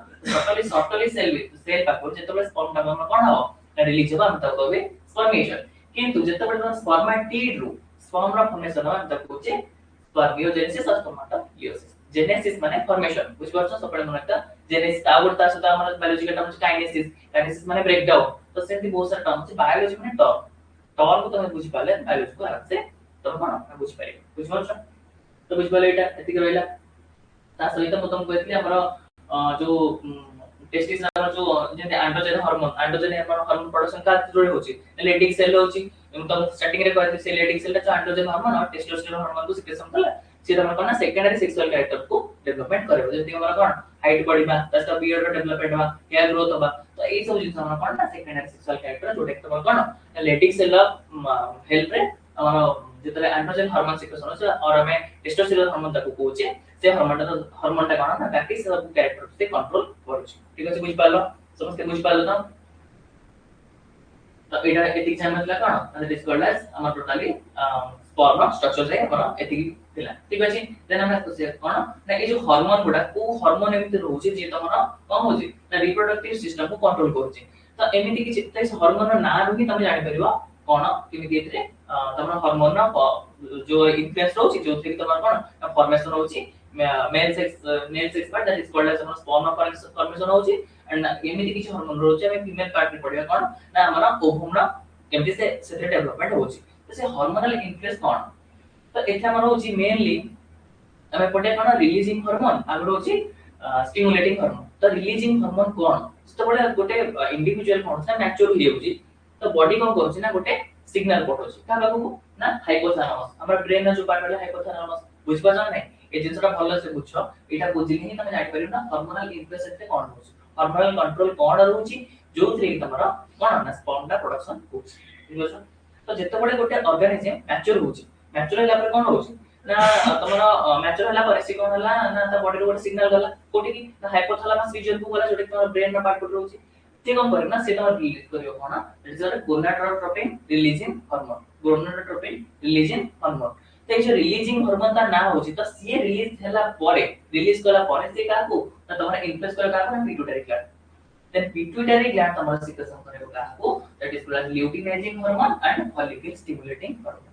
सर्टली सेल पाको जेतबे स्पर्म टा हम कोन हो रिलीज होबा हम तक कहबे स्पर्मिएशन किंतु जेतबे स्पर्मेटिड रू स्पर्म रा फॉर्मेशन हम तक कुछ स्पर्मियोजेनेसिस और स्पर्मेटोलियोसिस जेनेसिस माने फॉर्मेशन बुझबालो सबले मनता जेनेसिस ताबरता सदा हमर बायोलॉजिकल टर्म काइनेसिस माने ब्रेक डाउन तो सेंति बहुत सारा टर्म छै बायोलॉजी माने टर्म को तुम बुझ पाले बायोलॉजी को आराम से तुम कोन बुझ पारे बुझबालो तो बुझबालो एटा एतिक रहला ता सहित मु तुम कहथि हमर जो टेस्टिस हमर जो जे एंड्रोजन हार्मोन प्रोडक्शन का जोड़े होची लेडिक सेल होची तुम स्टार्टिंग रे कहथि से लेडिक सेल ता एंड्रोजन हार्मोन और टेस्टोस्टेरोन हार्मोन को सिक्रेशन कला से हमर कोन सेकेंडरी सेक्सुअल कैरेक्टर को डेवलपमेंट करे जति हमर कोन हाइट बढ़ीबा तस्ता बियर्ड रो डेवलपमेंट बा हेयर ग्रोथ होबा तो ए सब जिंस हमर कोन ना सेकेंडरी सेक्सुअल कैरेक्टर जोटे हमर कोन लेडिक सेल हेल्प रे हमर जेतले एंड्रोजन हार्मोन सिक्रेशन होछ और हमें टेस्टोस्टेरोन हार्मोन तक कोचे से हार्मोनटा कोन ना बाकी सब कैरेक्टर से कंट्रोल करूछ ठीक अछि बुझ पालो समझते बुझ पालो तो एटा एतिक जाय मतलब कोन दिस कॉल्ड एज हमर टोटली स्पर्म स्ट्रक्चर रे हमर एतिक थिला ठीक अछि देन हम कोन ना ए जो हार्मोन गुडा को हार्मोन एमिति रहउछि जे तमरा कोन होछि ना रिप्रोडक्टिव सिस्टम को कंट्रोल करूछि तो एमिति कि तै हार्मोन ना रुहि तमे जानि परिबो कोन केमिति एतरे तमरा हार्मोन ना जो इन्फ्लुएंस रहउछि जो कि तमरा कोन फॉर्मेशन रहउछि male sex part that is called as sperm formation होची एंड एमिति किछ हार्मोन रोचे हम फीमेल पार्ट में पड़िया कोन ना हमरा ओवम ना केमति से डेवलपमेंट होची तो से हार्मोनल इन्फ्लुएंस कोन तो एथे हमर होची मेनली हमें पड़े कोन रिलीजिंग हार्मोन आगु होची स्टिमुलेटिंग हार्मोन तो रिलीजिंग हार्मोन कोन तो बडे गोटे इंडिविजुअल कोन से मैच्योर हो होची तो बॉडी कोन करछि ना गोटे सिग्नल पठोछि का बाबू ना हाइपोथैलेमस हमर ब्रेन ना जो पार्ट वाला हाइपोथैलेमस बुझ पा जाने ए जिंसटा भलो से बुझो एटा बुझिले ही तमे जानि परियो ना हार्मोनल इन्फ्लुएंस एते कोन होछि हार्मोनल कंट्रोल कोन रहउछि जोथरे तमरा कोन ना स्पर्म दा प्रोडक्शन होछि बुझो तो जते बडे गोटे ऑर्गेनिज्म मैच्योर होछि मैच्योर हला पर कोन होछि ना तमरा मैच्योर हला पर से कोन हला ना ता बॉडी रो गोटे सिग्नल गला कोठी की ना हाइपोथैलेमस रीजन को गला जोटे तमरा ब्रेन ना पार्ट रहउछि ते कोन करे ना से तमरा रिलीज करियो कोन it is a gonadotropin releasing hormone gonadotropin releasing hormone तो जो रिलीजिंग हार्मोन का नाम होची तो सी रिलीज हैला परे रिलीज कला परे से काको ना तमरा इन्फ्लुएंस कला काको ना pituitary gland then pituitary gland तमरा सिक्रेशन करे काको that is called luteinizing hormone and follicle stimulating hormone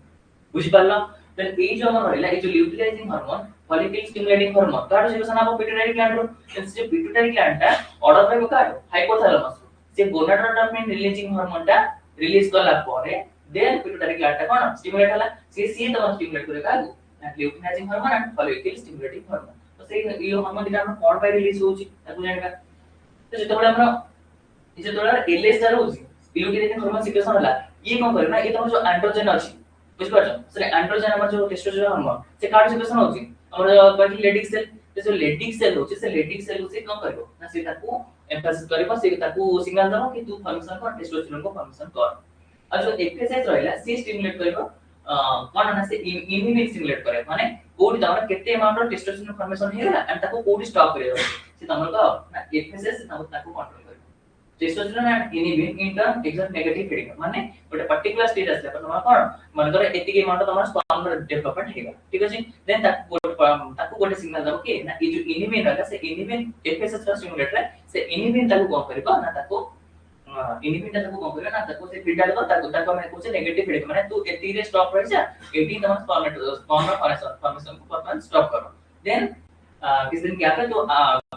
बुझ पाला देन ए जो हमर रहला ए जो luteinizing hormone follicle stimulating hormone तार सिक्रेशन आप पिट्यूटरी ग्लैंड रो से पिट्यूटरी ग्लैंड ता ऑर्डर में का हाइपोथैलेमस से गोनाडोट्रोपिन रिलीजिंग हार्मोन ता रिलीज कला परे देन पिट्यूटरी ग्लैंड ता कोन स्टिमुलेट हला से तम स्टिमुलेट करे कागु luteinizing hormone and follicle stimulating hormone तो से यो हार्मोन दिना हम कोन पाइ रिलीज होची ताकु जानिका तो जेतबेला हमरा जेतबेला एलएस दा होची ल्यूटिनाइजिंग हार्मोन सिक्रेशन हला ये कोन करे ना ये तम जो एंड्रोजन अछि बुझ पाछो से एंड्रोजन हमर जो टेस्टोस्टेरोन हार्मोन से कार्ड सिक्रेशन होची हमर बाकी लेडिक सेल जो लेडिक सेल होची से लेडिक सेल से कोन करबो ना से ताकु एम्फासिस करबो से ताकु सिग्नल दबो कि तू फंक्शन कर टेस्टोस्टेरोन को फंक्शन कर और जो एफएसएच रहला सी स्टिमुलेट करबो कोन ना से इम्यूनिटी स्टिमुलेट करे माने कोडी तमरा केते अमाउंट ऑफ टेस्टोस्टेरोन फॉर्मेशन हेला एंड ताको कोडी स्टॉप करे से तमरा का ना एफएसएच ताको कंट्रोल करे testosterone and inhibin in turn exert negative feedback माने गोटे पर्टिकुलर स्टेज आसले पर तमरा कोन मन करे एतिके अमाउंट तमरा स्पर्म डेवलपमेंट हेगा ठीक अछि देन ताको गोटे सिग्नल दबो कि ना ई जो इनिबिन रहला से इनिबिन एफएसएच का स्टिमुलेट रे से इनिबिन ताको कोन करबा ना ताको इनिबिन ताको कोन करबा ना ताको से फीडबैक दबो ताको माने कोसे नेगेटिव फीडबैक माने तू एति रे स्टॉप रहि जा एति तमरा स्पर्म फॉर्मेशन को अपन स्टॉप करो देन किस दिन क्या था तो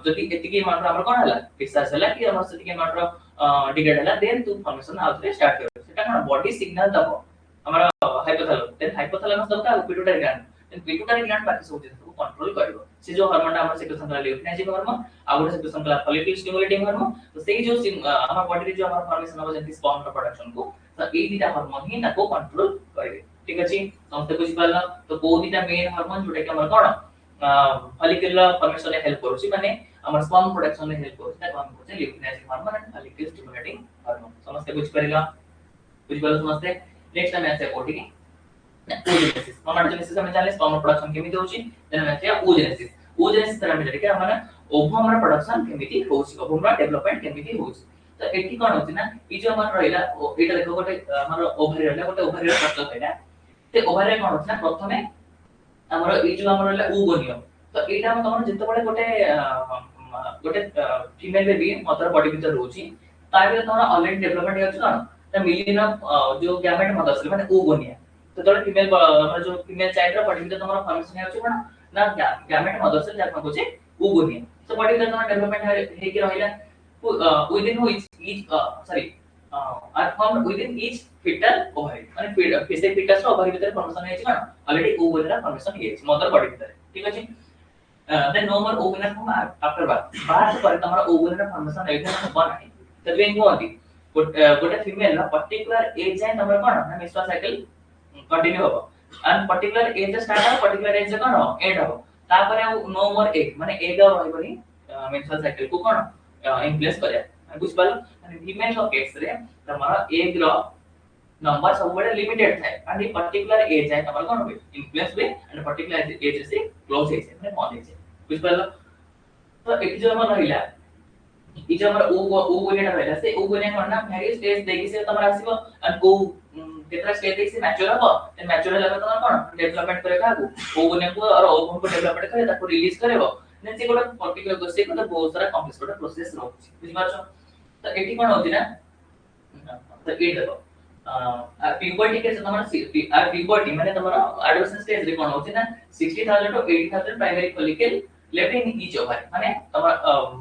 जति एतिके अमाउंट हमर कोन हला डिस्चार्ज हला कि हमर सेतिके अमाउंट डिग्रेड हला देन तू फॉर्मेशन आउथरे स्टार्ट करो सेटा कोन बॉडी सिग्नल दबो हमरा हाइपोथैलेमस देन हाइपोथैलेमस दबो का pituitary gland then pituitary gland बाकी सब चीज को कंट्रोल करबो से जो हार्मोन हमर सेक्रेशन करा ल्यूटिनाइजिंग हार्मोन आ गोटे सेक्रेशन करा फॉलिकल स्टिमुलेटिंग हार्मोन तो सेही जो हमर बॉडी रे जो हमर फॉर्मेशन हो जति स्पर्म का प्रोडक्शन को तो ए दिटा हार्मोन ही ताको कंट्रोल करबे ठीक अछि समझते बुझि पाला तो को दिटा मेन हार्मोन जोटा कि हमर कोन फॉलिकल फॉर्मेशन में हेल्प करूची माने हमर स्पर्म प्रोडक्शन में हेल्प करूची ताको हम कहते luteinising hormone and follicle stimulating hormone समझते बुझि पारिला समझते नेक्स्ट टाइम ऐसे कोठी की oogenesis spermatogenesis हमें जाने स्पर्म प्रोडक्शन केमिति होची देन हमें क्या oogenesis तर हमें जरे क्या माने ओवम रा प्रोडक्शन केमिति होची ओवम रा डेवलपमेंट केमिति होची तो एठी कोन होची ना ई जो हमर रहइला एटा देखो गोटे हमर ओवरी रहला गोटे ओवरी रा स्ट्रक्चर रहला ते ओवरी कोन होची ना प्रथमे हमर ई जो हमर रहला oogonia तो एटा हम तमन जते बडे गोटे फीमेल बेबी मदर बॉडी भीतर होची ताबे तमन ऑलरेडी डेवलपमेंट होची ना त मिलियन जो गैमेट मदर माने oogonia तो तोरे फीमेल हमर जो फीमेल चाइल्ड रा बॉडी भीतर तमन फॉर्मेशन होची कोन ना गैमेट मदर सेल जाक कोचे oogonia तो बॉडी भीतर तमन डेवलपमेंट हे कि रहिला within which each are formed within each fetal ovary माने फिसे फिटस रो ओवरी भीतर फॉर्मेशन हेछि कोन ऑलरेडी oogonia रा फॉर्मेशन हेछि मदर बॉडी भीतर ठीक अछि देन नो मोर oogonia फॉर्म आफ्टर बार्थ पर तमरा oogonia रा फॉर्मेशन हेछि हबो नाही तो बेन होती गोटे फीमेल रा पर्टिकुलर एज है तमरा कोन ना मेंस्ट्रुअल साइकिल कंटिन्यू होबो एंड पर्टिकुलर एज स्टार्ट हो पर्टिकुलर एज कोन हो एंड हो तापर नो मोर एग माने एग रहबनी मेंस्ट्रुअल साइकिल को कोन इन प्लेस करे बुझ पालो माने फीमेल रो केस रे तमरा एग रो नंबर सब बड़े लिमिटेड थाए एंड ए पर्टिकुलर एज है तमरा कोन इन प्लेस बे एंड पर्टिकुलर एज से क्लोज है माने बॉन्ड है बुझ पालो तो एटी जो हमर रहिला ई जो हमर oogonia रहला से oogonia कोन ना वेरियस स्टेज देखि से तमरा आसीबो एंड को केतरा स्टेज देखि से मैच्योर हो देन मैच्योर होला तमरा कोन डेवलपमेंट करे कागु oogonia को और ओवम को डेवलपमेंट करे ताको रिलीज करेबो देन से गोटे पर्टिकुलर गोसे को बहुत सारा कॉम्प्लेक्स गोटे प्रोसेस रहउची बुझि पाछो तो एटी कोन होती ना तो ए देखो प्यूबर्टी के तमरा प्यूबर्टी माने तमरा एडोलेसेंस स्टेज रे कोन होती ना 60000 to 80000 primary follicle left in each ovary माने तमरा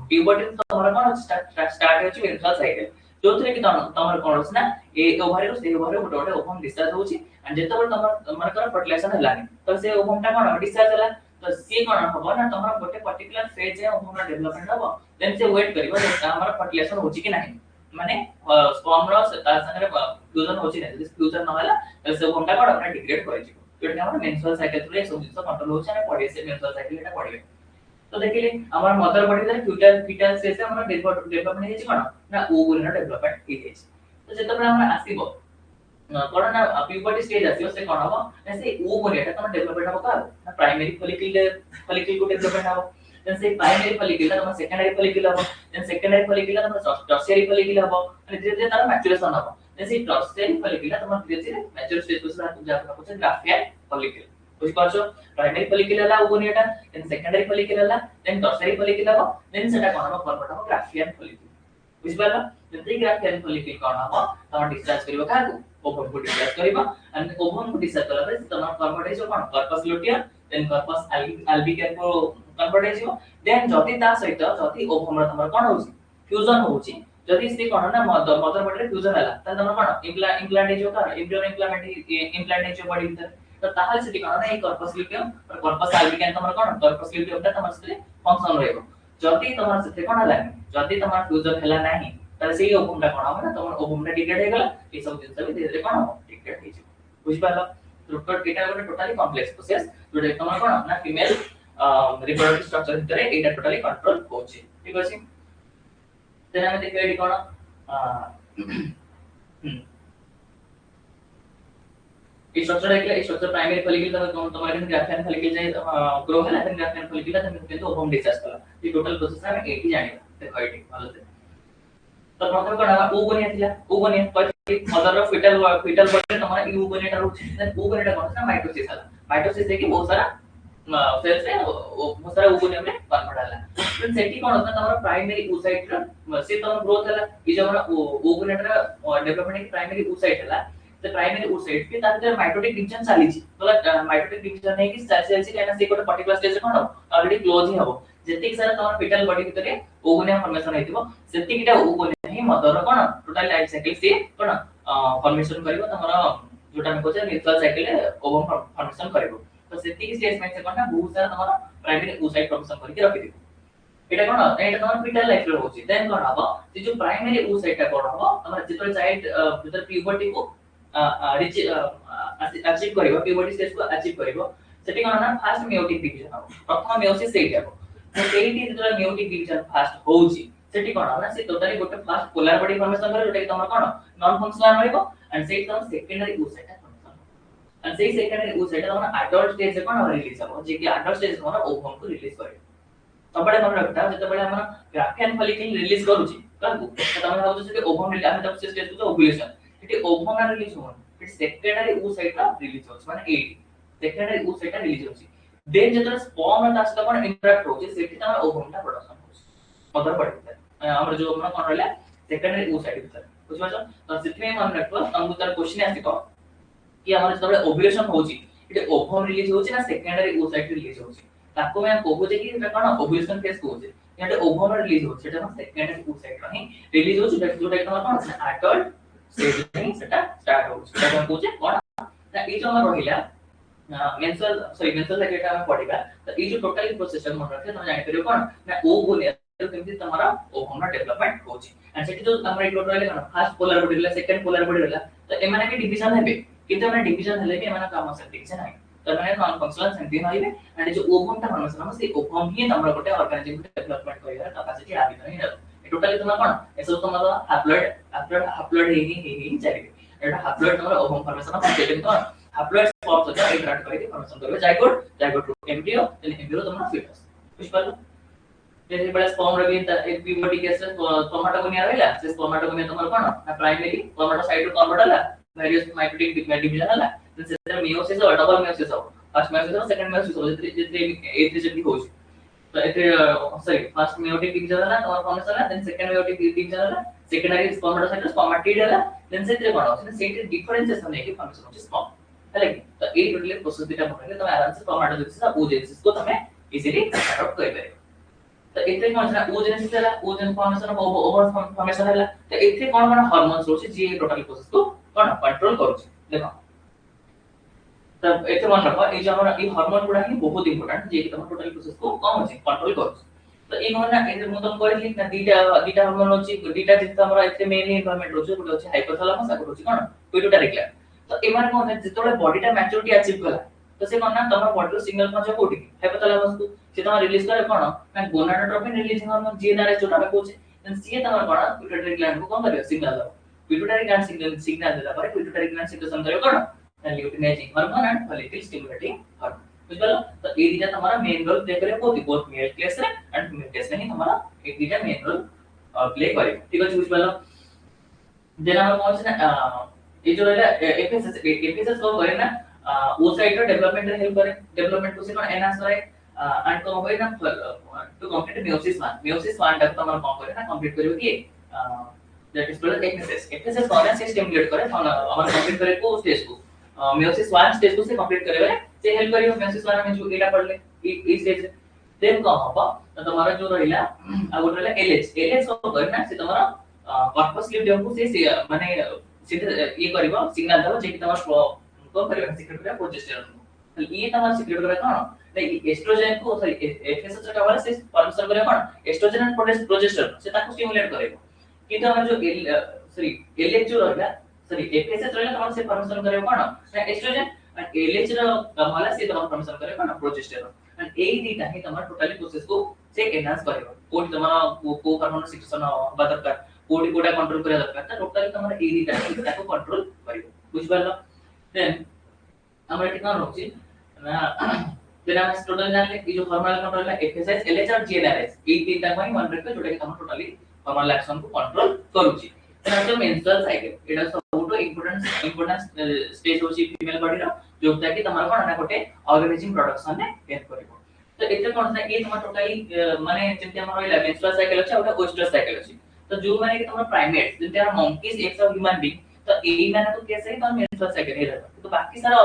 प्यूबर्टी तमरा कोन स्टार्ट होची मेंस्ट्रुअल साइकिल जोथरे कि तमरा कोन होची ना ए ओवरी रो से ओवरी गोटे गोटे ओवम डिस्चार्ज होची एंड जेतबे तमरा मनकर फर्टिलाइजेशन हलानी तो से ओवम टा कोन डिस्चार्ज हला तो सी कोन हबो ना तमरा गोटे पर्टिकुलर फेज है ओवम रा डेवलपमेंट हबो देन से वेट करिवो जे हमरा फर्टिलाइजेशन होची कि नाही माने स्पर्म रो संगे फ्यूजन होची नै दिस फ्यूजन न होला तो से ओवम टा कोन अपना डिग्रेड करै छी तो हमरा मेंस्ट्रुअल साइकिल थ्रू सब जिंस कंट्रोल होची ना पड़े से मेंस्ट्रुअल साइकिल एटा पड़े तो देखिले हमार मदर बॉडी रे फीटल स्टेज से हमरा डेवलपमेंट हेछि कोन ना oogonia डेवलपमेंट हेछि तो जेतबे हमरा आसीबो कोन ना प्यूबर्टी स्टेज आसीबो से कोन हबो ऐसे oogonia ता तम डेवलपमेंट हबो का ना प्राइमरी फॉलिकल को डेवलपमेंट हबो देन से प्राइमरी फॉलिकल तम सेकेंडरी फॉलिकल हबो देन सेकेंडरी फॉलिकल तम टर्शियरी फॉलिकल हबो माने धीरे धीरे तार मैच्योरेशन हबो देन से टर्शियरी फॉलिकल तम धीरे धीरे मैच्योर स्टेज को से जाकर पछे ग्राफियल फॉलिकल बुझ पाछो प्राइमरी फॉलिकल हला oogonia टा देन सेकेंडरी फॉलिकल हला देन टर्शियरी फॉलिकल हबो देन सेटा कोन हबो फॉर्मेट हबो ग्राफियल फॉलिकल बुझ पालो जति ग्राफियल फॉलिकल कोन हबो तम डिस्चार्ज करबो कागु ओवम को डिस्चार्ज करबो एंड ओवम को डिस्चार्ज करला पर तम फॉर्मेट है जो कोन कार्पस लुटियम देन कार्पस अल्बिकम को कन्वर्ट है जो देन जति ता सहित जति ओवम रा तमर कोन होची फ्यूजन होची जति से कोन ना मदर बॉडी रे फ्यूजन हला त तमर कोन इम्प्लांट है जो का एम्ब्रियो इम्प्लांट है जो बॉडी भीतर तो ताहल से कोन ना ए कार्पस लुटियम और कार्पस अल्बिकम तमर कोन कार्पस लुटियम ता तमर से फंक्शन रहबो जति तमर से कोन हला जति तमर फ्यूजन हला नाही त से ओवम टा कोन हो ना तमर ओवम टा डिग्रेड हे गला ए सब जिंस भी धीरे धीरे कोन हो डिग्रेड हे जो बुझ पालो टोटल एटा गोटे टोटली कॉम्प्लेक्स प्रोसेस जोटे तमर कोन ना फीमेल रिप्रोडक्टिव स्ट्रक्चर भीतर एटा टोटली कंट्रोल होची ठीक अछि देन हम देखै एडी कोन ಈ ಸ್ಟ್ರಕ್ಚರ್ ಆಗಿಲ್ಲ ಈ ಸ್ಟ್ರಕ್ಚರ್ ಪ್ರೈಮರಿ ಫಾಲಿಕಲ್ तुम्हारे कन ग्राफियन फॉलिकल जाय ग्रो होला देन ग्राफियन फॉलिकल देन किंतु ओवम डिस्चार्ज कला ये टोटल प्रोसेस ଆମେ ଏଠି ଜାଣିବା ଦେଖ ଏଠି ଭଲସେ ତ ପ୍ରଥମେ କଣ ହବା ଓଭନିଆ ଥିଲା ଓଭନିଆ પછી મધર ର ફીટલ બર્થ તમારા ઈ ઓવનિયા ଟା ରହୁଛି ଦେନ ଓଭନିયા ଟା କଣ ନା ମାଇଟୋસિસ ହେଲା ମାଇଟୋସିस ହେଇକି ବହୁତ ସାରା सेल्स रे बहुत सारा ओवनियम रे कन्वर्ट होला देन सेठी कଣ होता तमरा प्राइमरी oocyte ର से तम ग्रोथ होला ई जो हमरा ओवनिया रा डेवलपमेंट की प्राइमरी oocyte होला the primary oocyte के तार माइटोटिक डिवीजन चली छी मतलब माइटोटिक डिवीजन है कि सेल सी कहना से कोट पर्टिकुलर स्टेज कोन ऑलरेडी क्लोज ही हबो जति सारा तमर फिटल बॉडी भितरे ओवनियम फॉर्मेशन हेतिबो सेति किटा ओवनियम ही मदर रो कोन टोटल लाइफ साइकिल से कोन फॉर्मेशन करिवो तमर जोटा में कोचे न्यूट्रल साइकिल ओवम फॉर्मेशन करिवो तो सेति की स्टेज में से कोन बहुत सारा तमर प्राइमरी oocyte फॉर्मेशन करके रखि दिबो एटा कोन एटा तमर फिटल लाइफ रो होची देन कोन हबो जे जो प्राइमरी oocyte टा कोन हबो तमर जितल चाइल्ड भीतर प्यूबर्टी को अचीव करिवो प्यूबर्टी स्टेज को अचीव करिवो सेठी कोन ना फास्ट मेयोटिक डिवीजन हो प्रथम मेयोसिस सेठी हो तो सेठी जेतला मेयोटिक डिवीजन फास्ट होउची सेठी कोन ना से टोटली गोटे फास्ट पोलर बॉडी फॉर्मेशन करे जोटे तमर कोन नॉन फंक्शनल रहइबो एंड सेठी तमर सेकेंडरी oocyte फॉर्मेशन एंड सेही सेकेंडरी oocyte तमर एडल्ट स्टेज से कोन रिलीज हो जे कि एडल्ट स्टेज कोन ओवम को रिलीज करे सबले मन रखता जते बळे हम ग्राफियन फॉलिकल रिलीज करूची काकू तमे भाबो जे ओवम रिलीज हम तब स्टेज को ओव्यूलेशन इट ओवम ना रिलीज हो इट सेकेंडरी oocyte रा रिलीज होछ माने 8 सेकेंडरी oocyte रा रिलीज होछि देन जेतरा स्पर्म ता सहित कोन इंटरैक्ट होछि सेठी तमर ओवम ता प्रोडक्शन होछि मदर बॉडी हमर जो हम कोन रहला सेकेंडरी oocyte भीतर बुझ पाछो तो सेठी में मन रखबो हमको तार क्वेश्चन आसीको कि हमर जतबे ओव्यूलेशन होछि इट ओवम रिलीज होछि ना सेकेंडरी oocyte रिलीज होछि ताको मैं कहबो जे कि एटा कोन ओव्यूलेशन फेज होछि याटे ओवम रिलीज होछि सेटा सेकेंडरी oocyte रा ही रिलीज होछि जोटा तमर कोन एडल्ट स्टेज में सेटा स्टार्ट हो सेटा हम पूछे कोन ना ई जो हमर रहिला मेंस्ट्रुअल साइकिल हम पढिबा तो ई जो टोटल प्रोसेस मन रखे त जानि करियो कोन ना ओवुनिया केमति तमरा ओवम डेवलपमेंट होची एंड सेठी जो हमरा ई टोटल कोन फर्स्ट पोलर बॉडी रहला सेकंड पोलर बॉडी रहला तो एमाने के डिवीजन हेबे किंतु हमर डिवीजन हेले भी एमाने काम से ठीक से नाही तो माने नॉन फंक्शनल सेंटी होइबे एंड जो ओवम ता फॉर्मेशन हम से ओवम ही हमरा गोटे ऑर्गेनिज्म डेवलपमेंट करिया कैपेसिटी आबि नहीं रहला टोटली तुम कोन एसो तुमरा हप्लॉइड ही चली एटा हप्लॉइड तुमरा ओवम फॉर्मेशन ऑफ सेटिंग तो हप्लॉइड फॉर्म से इंटरैक्ट करके फॉर्मेशन करबे zygote to embryo then embryo तुमरा फीटस बुझ पालो जैसे बड़ा स्पर्म रवि एक प्यूबर्टी केस स्पर्मेटोगोनिया रहला से स्पर्मेटोगोनिया तुमरा कोन प्राइमरी स्पर्मेटोसाइट रो कन्वर्ट होला वेरियस माइटोटिक डिवीजन होला देन से मेयोसिस और डबल मेयोसिस हो फर्स्ट मेयोसिस और सेकंड मेयोसिस हो जे ए3 जति होछि तो एते सॉरी फर्स्ट मेयोटिक डिवीजन होला तमर फॉर्मेशन होला देन सेकंड मेयोटिक डिवीजन होला सेकेंडरी स्पर्मेटोसाइट स्पर्मेटिड होला देन सेते कोन होछि सेते डिफरेंशिएशन है कि फॉर्मेशन होछि स्पर्म हैला कि तो ए टोटली प्रोसेस दिटा मनले तमे आराम से स्पर्मेटोजेनेसिस और oogenesis को तमे इजीली स्टार्ट कर पारे तो एते कोन छै oogenesis होला oogen formation of over formation होला तो एते कोन हार्मोन्स होछि जे टोटल प्रोसेस को कोन कंट्रोल करूछि देखो तब एते मन रखो ए जो हमरा ई हार्मोन गुडा ही बहुत इंपोर्टेंट जे कि तम टोटल प्रोसेस को कम होछि कंट्रोल करूछि तो ए मन ना ए मु तुम कहली ना दीटा हार्मोन होछि दीटा जित हमरा एते मेनली इन्वॉल्वमेंट होछि गुडा होछि हाइपोथैलेमस आ गुडा होछि कोन पिट्यूटरी ग्लैंड तो ए मन कोन जेतोले बॉडीटा मैच्योरिटी अचीव कला तो से कोन ना तमर बॉडी रो सिग्नल पहुंचे कोठी हाइपोथैलेमस को से तम रिलीज करे कोन ना गोनाडोट्रोपिन रिलीजिंग हार्मोन जीएनआरएच जोटा में कोचे देन सी तमर कोन पिट्यूटरी ग्लैंड को कोन करियो सिग्नल दो पिट्यूटरी ग्लैंड सिग्नल देला पर पिट्यूटरी ग्लैंड सिक्रेशन करियो कोन luteinizing hormone and follicle stimulating hormone बुझलो तो ए दिटा तुम्हारा मेन रोल प्ले करे बोथ मेल केस रे एंड फीमेल केस में ही तुम्हारा एक दिटा मेन रोल प्ले करे ठीक है बुझलो देन हम पहुंचे ना ये जो है एफएसएस को करे ना oocyte रो डेवलपमेंट रे हेल्प करे डेवलपमेंट को से कोन एनहांस करे एंड तो होय ना टू कंप्लीट meiosis 1 तक तुम्हारा कौन करे ना कंप्लीट करियो कि दैट इज कॉल्ड एफएसएस कौन से स्टिमुलेट करे हमारा कंप्लीट करे को स्टेज को meiosis 1 स्टेज को से कंप्लीट करे से हेल्प करियो meiosis 1 में जो एटा पढ़ले ई स्टेज देन कौन हबो तो तुम्हारा जो रहिला आ गोट रहिला एलएच को करना से तुम्हारा कॉर्पस ल्यूटियम को से माने सीधे ये करिवो सिग्नल दबो जे कि तुम्हारा को करियो सीक्रेट करे प्रोजेस्टेरोन तो ये तुम्हारा सीक्रेट करे कोन लाइक एस्ट्रोजन को सॉरी एफएसएस का वाला से परमिशन करे कोन एस्ट्रोजन एंड प्रोजेस्टेरोन से ताको स्टिमुलेट करेबो किंतु हम जो सॉरी एलएच जो रहिला सॉरी एफएसएस रहिला तमन से परमिशन करे कोन ना एस्ट्रोजन एंड एलएच रो कमाला से तमन परमिशन करे कोन प्रोजेस्टेरोन एंड ए दीटा ही तमन टोटली प्रोसेस को से एनहांस करेबो कोड तमन को हार्मोन सिक्रेशन बदरकार कोडी कंट्रोल करे दरकार त टोटली तमन ए दीटा ही ताको कंट्रोल करिवो बुझ पालो देन हमर एटी कोन होची ना देन हम टोटल जानले कि जो हार्मोनल कंट्रोल है एफएसएस एलएच और जीएनआरएस ए तीनटा को ही मन रखो जोटा कि हम टोटली हार्मोनल एक्शन को कंट्रोल करूची देन जो मेंस्ट्रुअल साइकिल एटा सबटो इंपोर्टेंट स्टेज होची फीमेल बॉडी रो जोटा कि तमार कोन ना गोटे ऑर्गेनिज्म प्रोडक्शन ने हेल्प करिवो तो एते कोन था ए तमार टोटली माने जेंते हमर होइला मेंस्ट्रुअल साइकिल अछि ओटा ओएस्ट्रस साइकिल अछि तो जो माने कि तमार प्राइमेट्स जेंते हम monkeys x of human being तो एई माने तो कैसे तो मेंस्ट्रुअल साइकिल हे रहबो तो बाकी सारा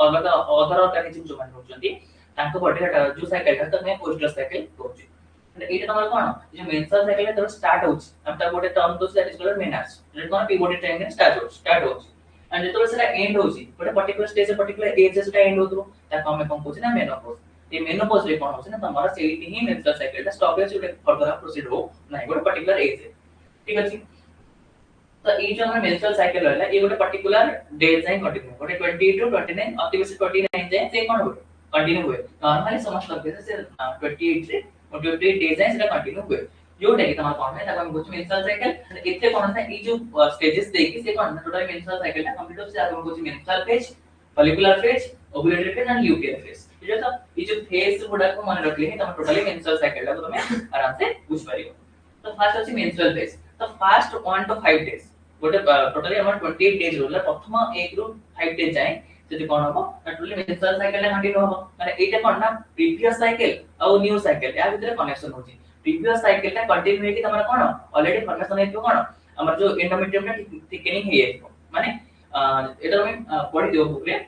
अलग अदर ऑर्गेनिज्म जो माने होचंती तांको बॉडी जो साइकिल था मैं ओएस्ट्रस साइकिल कहूची মানে এইটা তোমার কোন এই যে মেনস্ট্রুয়াল সাইকেল এর স্টার্ট হচ্ছে আমরা গোটে term those that is called menarche যেটা কোন পিভট ট্রায়াঙ্গেল স্টার্ট হচ্ছে এন্ড যেতବେଳେ সেটা এন্ড হচ্ছে গোটে পার্টিকুলার স্টেজ এ পার্টিকুলার এজ এ সেটা এন্ড হতো তাকে আমি কোন কইছি না মেনোপজ এই মেনোপজ রে কোন হচ্ছে না তোমার সেইটি হি মেনস্ট্রুয়াল সাইকেলটা স্টপ হচ্ছে গোটে ফরদর প্রসিড हो নাই গোটে পার্টিকুলার এজ এ ঠিক আছে तो ये जो हमारा मेंस्ट्रुअल साइकिल है ये गोटे पर्टिकुलर डेज जाय कंटिन्यू गोटे 20 टू 29 अति बेसी 29 जाय से कोन हुए कंटिन्यू हुए नॉर्मली समझ करके से 28 से 28 डेज जाय से कंटिन्यू हुए जोटा कि तमार कोन है तब हम कुछ मेंस्ट्रुअल साइकिल इथे कोन है ये जो स्टेजेस देखि से कोन टोटल मेंस्ट्रुअल साइकिल ता कंप्लीट हो से हम कुछ menstrual phase follicular phase ovulatory phase and luteal phase ये जो फेज गुडा को मन रखले है तम टोटली मेंस्ट्रुअल साइकिल ता तुम आराम से बुझ परियो तो फर्स्ट अछि मेंस्ट्रुअल फेज तो फर्स्ट 1 टू 5 डेज गोटे टोटली हमर 28 डेज रोला प्रथम 1 रु 5 डेज जाय सेति कोन हबो टोटली मेंस्ट्रुअल साइकिल कंटिन्यू हबो माने एटा कोन ना प्रीवियस साइकिल और न्यू साइकिल या भीतर कनेक्शन होची प्रीवियस साइकिल ता कंटिन्यू है कि तमरा कोन ऑलरेडी फॉर्मेशन हेतो कोन हमर जो एंडोमेट्रियम ना थिकनिंग हे जाइतो माने एटा हम पढि दियो बुक रे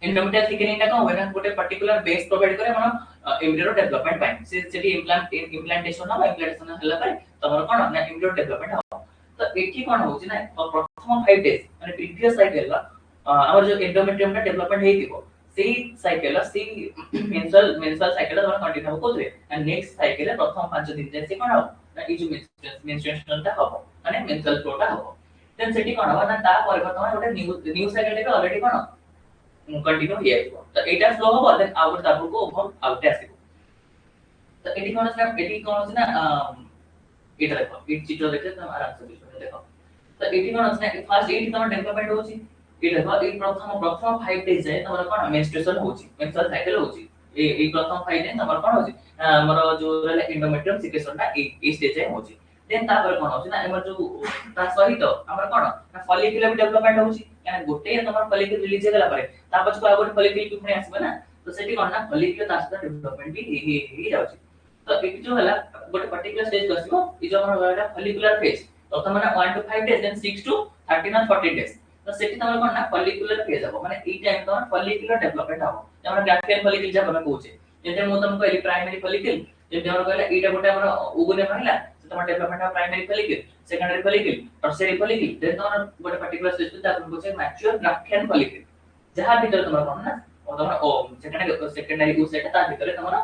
एंडोमेट्रियम थिकनिंग ता कोन होना गोटे पर्टिकुलर बेस प्रोवाइड करे मन एम्ब्रियो डेवलपमेंट पाइ सेति इम्प्लांटेशन हला पाइ तमरा कोन ना एम्ब्रियो डेवलपमेंट हो तो एठी कोन होची ना प्रथम 5 डेज माने प्रीवियस साइकिल हमर जो एंडोमेट्रियम का डेवलपमेंट हेतिबो सेही साइकिल सी मेंस्ट्रुअल साइकिल हम कंटिन्यू कोथरे एंड नेक्स्ट साइकिल प्रथम 5 दिन जे से कोन हो ना ई जो मेंस्ट्रुएशन ता हबो माने मेंस्ट्रुअल फ्लो ता हबो देन सेठी कोन हो ना ता परिवर्तन गोटे न्यू साइकिल ता ऑलरेडी कोन कंटिन्यू हो जाइबो तो एटा फ्लो हबो देन आउट ताबु को हम आउट आसीबो तो एठी कोन ना এটা দেখো এই চিত্র দেখলে তোমরা আরাম से বুঝবে দেখো তো এটি কোন আছে ফার্স্ট এইটি তোমার ডেভেলপমেন্ট होची এই দেখো এই প্রথম 5 ডেজ যায় তোমার কোন মেনস্ট্রুয়েশন होची মেনস্ট্রুয়াল সাইকেল होची এই প্রথম 5 দিন তোমার কোন होची हमर जो रहले एंडोमेट्रियम सिक्रेशनটা এই স্টেজে होची देन तापर कोन होची ना हमर जो ता सहित हमर कोन ना फॉलिकुलर डेवलपमेंट होची यानी गोटे तमर फॉलिकुलर रिलीज होला पारे ता पछ को आ गोटे फॉलिकुलर पुणी आसीबे ना तो सेठी कोन ना फॉलिकुलर ता सहित डेवलपमेंट भी हे जाउची तो एक जो हला गोटे पर्टिकुलर स्टेज कसिबो ई जो हमर वाला फॉलिकुलर फेज तो तमना 1 टू 5 डेज देन 6 टू 13 और 14 डेज तो सेठी तमर कोन ना फॉलिकुलर फेज हबो माने ई टाइम तमर फॉलिकुलर डेवलपमेंट हबो हमरा ग्राफिकल फॉलिकल जब हम कहूचे जेते मो तुमको एली प्राइमरी फॉलिकल जेते हमर कहला ईटा गोटे हमर उगुने रहला से तमर development of primary follicle secondary follicle tertiary follicle then तमर गोटे पर्टिकुलर स्टेज पे ताकन कहूचे मैच्योर ग्राफिकल फॉलिकल जहां भीतर तमर कोन ना ओ तमर सेकेंडरी उ सेट ता भीतर तमर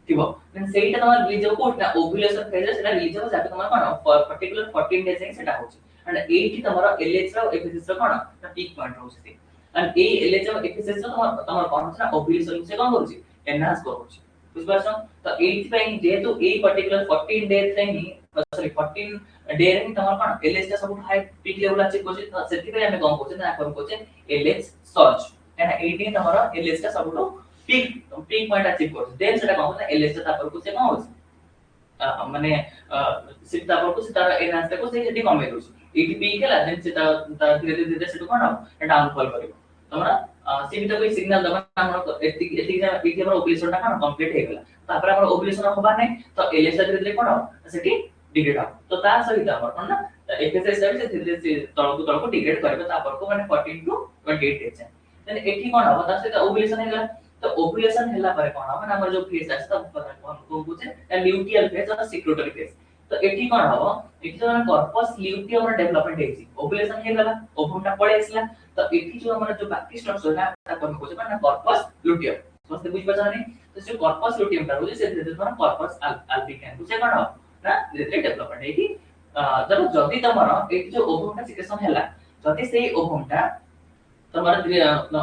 थिबो देन सेटा तमर रिलीज हो कोट ना ओव्यूलेशन फेज सेटा रिलीज हो जाबे तमर कोन पर्टिकुलर 14 डेज है सेटा होची एंड एटी तमर एलएच रो एफएसएस रो कोन ना पीक पॉइंट होची एंड ए एलएच रो एफएसएस रो तमर कोन ना ओव्यूलेशन से कोन होची एनहांस करूची बुझ पाछन तो एटी पई जेतु ए पर्टिकुलर 14 डेज रे ही सॉरी 14 डे रे तमर कोन एलएच का सब हाई पीक लेवल अछि कोची सेति पे हमें कोन कोचे ना कोन कोचे एलएच सर्च एंड एटी तमर एलएच का सब पीक पॉइंट अचीव करछ देन सेटा कोन ना एलएच ता पर को से कोन होछ माने सिटा पर को सिटा एनहांस को से जेटी कमे दोछ एटी पीक हला देन सेटा धीरे धीरे सेटा कोन डाउन फॉल करिवो तमरा सीमित कोई सिग्नल दबा हमर एति जा पीक हमर ओव्यूलेशन ता कोन कंप्लीट हे गेला तापर हमर ओव्यूलेशन होबा नै तो एलएच धीरे धीरे कोन सेटी डिग्रेड हो तो ता सहित हमर कोन ना एफएसएस से धीरे धीरे तळको डिग्रेड करबे तापर को माने 14 टू 28 डेज देन एटी कोन हो ता से ओव्यूलेशन हे गेला तो ओव्यूलेशन हला पर कोन हमर हमर जो फेज आछ त हमको बुझे ल्यूटियल फेज और सिक्रेटरी फेज तो एठी कोन हो एठी तो कॉर्पस ल्यूटियम रो डेवलपमेंट हेछि ओव्यूलेशन हे गला ओवमटा पळे आसला तो एठी जो हमर जो बाकी स्ट्रक्चर ना ता कोन बुझे ना कॉर्पस ल्यूटियम समझते बुझ पछा नहीं तो जो कॉर्पस ल्यूटियम ता बुझे से धीरे धीरे कॉर्पस अल्बिकन बुझे कोन हो ना धीरे डेवलपमेंट हेछि जब जदी तमर एठी जो ओवमटा सिक्रेशन हला जदी से ओवमटा तमर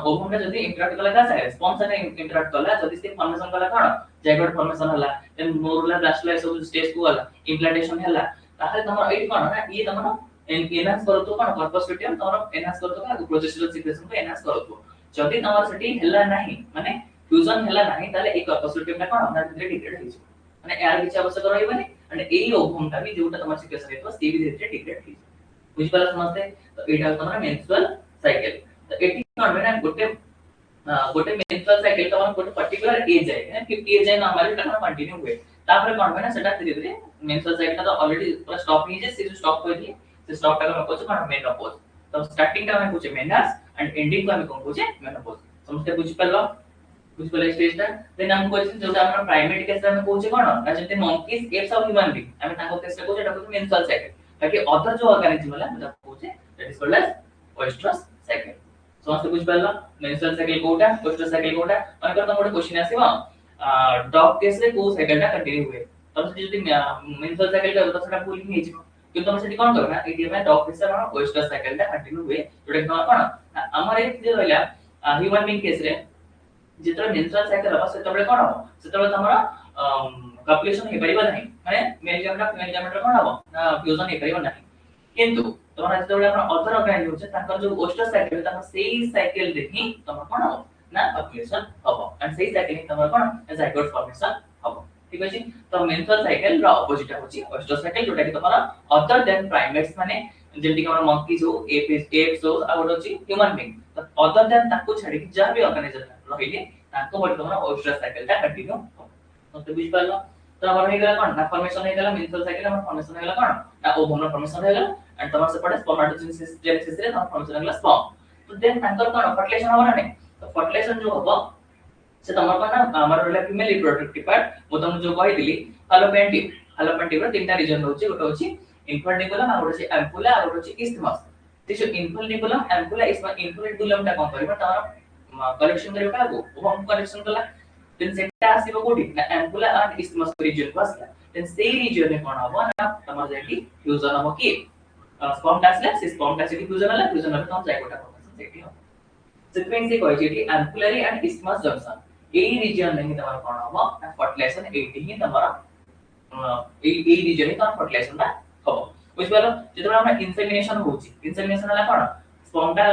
ओवमटा जदी इंटरैक्ट कला का साइज स्पॉन्ज ने इंटरैक्ट कला जदी से फॉर्मेशन कला कोन जाइगोट फॉर्मेशन हला देन मोरुला ब्लास्टोला सब स्टेज को हला इम्प्लांटेशन हला ताहे तमर एठी कोन ना ये तमर एनहांस करतो कोन कॉर्पस ल्यूटियम तमर एनहांस करतो का प्रोजेस्टेरोन सिक्रेशन को एनहांस करतो जदि तमर सेठी हेला नाही माने फ्यूजन हेला नाही ताले एक पॉजिटिव ना कोन ना धीरे डिग्रेड होई माने यार किछ आवश्यक रहइबनी एंड एई ओभम टा भी जोटा तमर सिचुएशन हेतु से भी धीरे डिग्रेड होई बुझ पाला समझते तो एटा तमरा मेंस्ट्रुअल साइकिल तो एटी कोन बना गोटे मेंस्ट्रुअल साइकिल तमरा गोटे पर्टिकुलर एज है 50 एज है नॉर्मली तमरा कंटिन्यू हुए तापर कोन बना सेटा धीरे धीरे मेंस्ट्रुअल साइकिल तो ऑलरेडी पूरा स्टॉप नहीं है से जो स्टॉप कर दिए से स्टॉप टा को कोच कोन मेनोपॉज तो स्टार्टिंग टा में पूछे मेनस एंड एंडिंग को हम कोन पूछे मेनोपॉज समझते बुझ पालो बुझ पाले स्टेज टा देन हम क्वेश्चन जो हमरा प्राइमेट केस में पूछे कोन ना जते monkeys apes of human being हम ताको केस को जेटा को मेंस्ट्रुअल साइकिल बाकी अदर जो ऑर्गेनिज्म वाला मतलब पूछे that is called as oestrus cycle समझते बुझ पालो मेंस्ट्रुअल साइकिल कोटा ओएस्ट्रस साइकिल कोटा अनकर तो मोटे क्वेश्चन आसीबा डॉग केस रे को साइकिल टा कंटिन्यू हुए तब से जदी मेंस्ट्रुअल साइकिल का तो सेटा भूल ही जिवो कि तुम सेठी कोन करबा एटी में डॉग केस रे ओएस्ट्रस साइकिल टा कंटिन्यू हुए जोटा कि कोन हमर एक जे रहला ह्यूमन बीइंग केस रे जितरा मेंस्ट्रुअल साइकिल हबा से तबले कोन हो से तबले तमरा कॉपुलेशन हे परिबा नहीं माने मेल जमरा फीमेल जमरा कोन हो ना फ्यूजन हे परिबा नहीं किंतु तमरा जतबले अपन अदर ऑर्गेनिज्म होचे ताकर जो ओएस्ट्रस साइकिल ताकर सेही साइकिल रे ही तमरा कोन हो ना कॉपुलेशन हबो एंड सेही साइकिल ही तमरा कोन जाइगोट फॉर्मेशन हबो ठीक अछि तो मेंस्ट्रुअल साइकिल रा ऑपोजिट होची ओएस्ट्रस साइकिल जोटा कि तमरा अदर देन प्राइमेट्स माने जेंति कि हमरा मंकीज हो एप्स हो आ गोट अछि ह्यूमन बीइंग तो अदर देन ताको छाडी कि जा भी ऑर्गेनिज्म रहिले ताको बड तमरा ओएस्ट्रस साइकिल ता कंटिन्यू हो तो बुझ पालो तो हमर हे गेला कोन ना फॉर्मेशन हे गेला मेंस्ट्रुअल साइकिल हमर फॉर्मेशन हे गेला कोन ना ओवम फॉर्मेशन हे गेला एंड तमर से पड़े स्पर्मेटोजेनेसिस जेनेसिस रे तमर फॉर्मेशन हे गेला स्पर्म तो देन ताकर कोन फर्टिलाइजेशन होबा नै तो फर्टिलाइजेशन जो होबो से तमर कोन ना हमर रहला फीमेल रिप्रोडक्टिव पार्ट वो तुम जो कहि दिली हालोपेंटिव रे तीनटा रीजन होची गोटे होची इन्फर्टिकुलम आ गोटे होची एम्पुला आ गोटे होची इस्थमस ते जो इन्फर्टिकुलम एम्पुला इन्फर्टिकुलम टा कोन करबा तमर कलेक्शन करियो कागो ओम कलेक्शन कला देन सेटा आसीबो कोडी ना एम्पुला एंड इस्थमस रीजन को आसला देन से रीजन में कोन हबो ना तमर जेकी फ्यूजन हबो की स्पर्म टा आसला से स्पर्म टा से फ्यूजन हला फ्यूजन हला तम जाइगोटा फॉर्मेशन सेटी हो सिक्वेंस से कहै छी एम्पुलरी एंड इस्थमस जंक्शन एई रीजन में तमर कोन हबो ना फर्टिलाइजेशन एटी ही तमर एई रीजन में तमर फर्टिलाइजेशन टा हबो बुझ पालो जेतबे हमरा इंसेमिनेशन होची इंसेमिनेशन हला कोन स्पर्म टा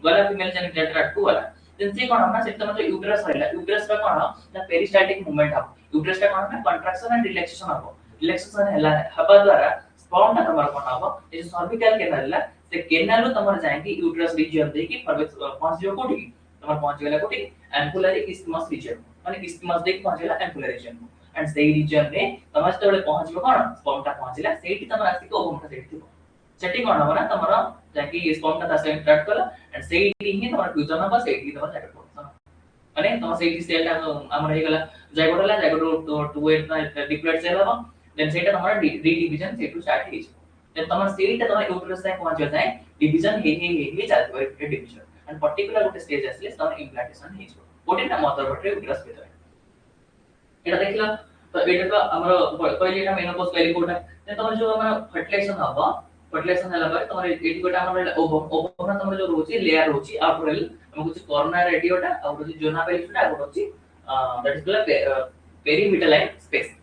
गला फीमेल जेनेटर टू वाला देन से कोन हमना सेट मतलब यूट्रस रहला यूट्रस का कोन ना पेरिस्टाल्टिक मूवमेंट हो यूट्रस का कोन ना कंट्रैक्शन एंड रिलैक्सेशन हो रिलैक्सेशन हला हबा द्वारा स्पर्म टा तमर कोन हो ये सर्विकल केनाल से केनाल तमर जाएंगे यूट्रस रीजन दे की पहुंच जो कोठी तमर पहुंच गेला कोठी एम्पुलरी इस्थमस रीजन माने इस्थमस दे पहुंच गेला एम्पुलरी रीजन एंड सेही रीजन रे तमर तबले पहुंचबो कोन स्पर्म टा पहुंचला सेठी तमर आसी को ओवम टा सेठी थिबो सेठी कोन हो ना तमर जाकी स्पर्म टा तासे इंटरैक्ट कला एंड सेठी ही तमर फ्यूजन हो सेठी तमर जाके माने तमर सेठी सेल टा हमर हे गेला जाइगोटला जाइगोट टू एट डिप्लॉइड सेल हो देन सेटा तमर डी डिवीजन से टू स्टार्ट हिज देन तमर सेटा तमर यूट्रस से पहुंच जाए डिवीजन हे चलतो है डिवीजन एंड पर्टिकुलर गोटे स्टेज आसले तमर इम्प्लांटेशन हिज गोटे ना मदर बटे यूट्रस भीतर एटा देखला तो एटा तो हमर पहिले एटा मेनोपॉज पहिले कोटा देन तमर जो हमर फर्टिलाइजेशन हबो फर्टिलाइजेशन हला पर तमर एटी गोटा हमर ओवम ना तमर जो रोची लेयर रोची आउटर हम कुछ कोरोना रेडियोटा और कुछ जोना पेलिसटा आ गोटी that is the perivitelline space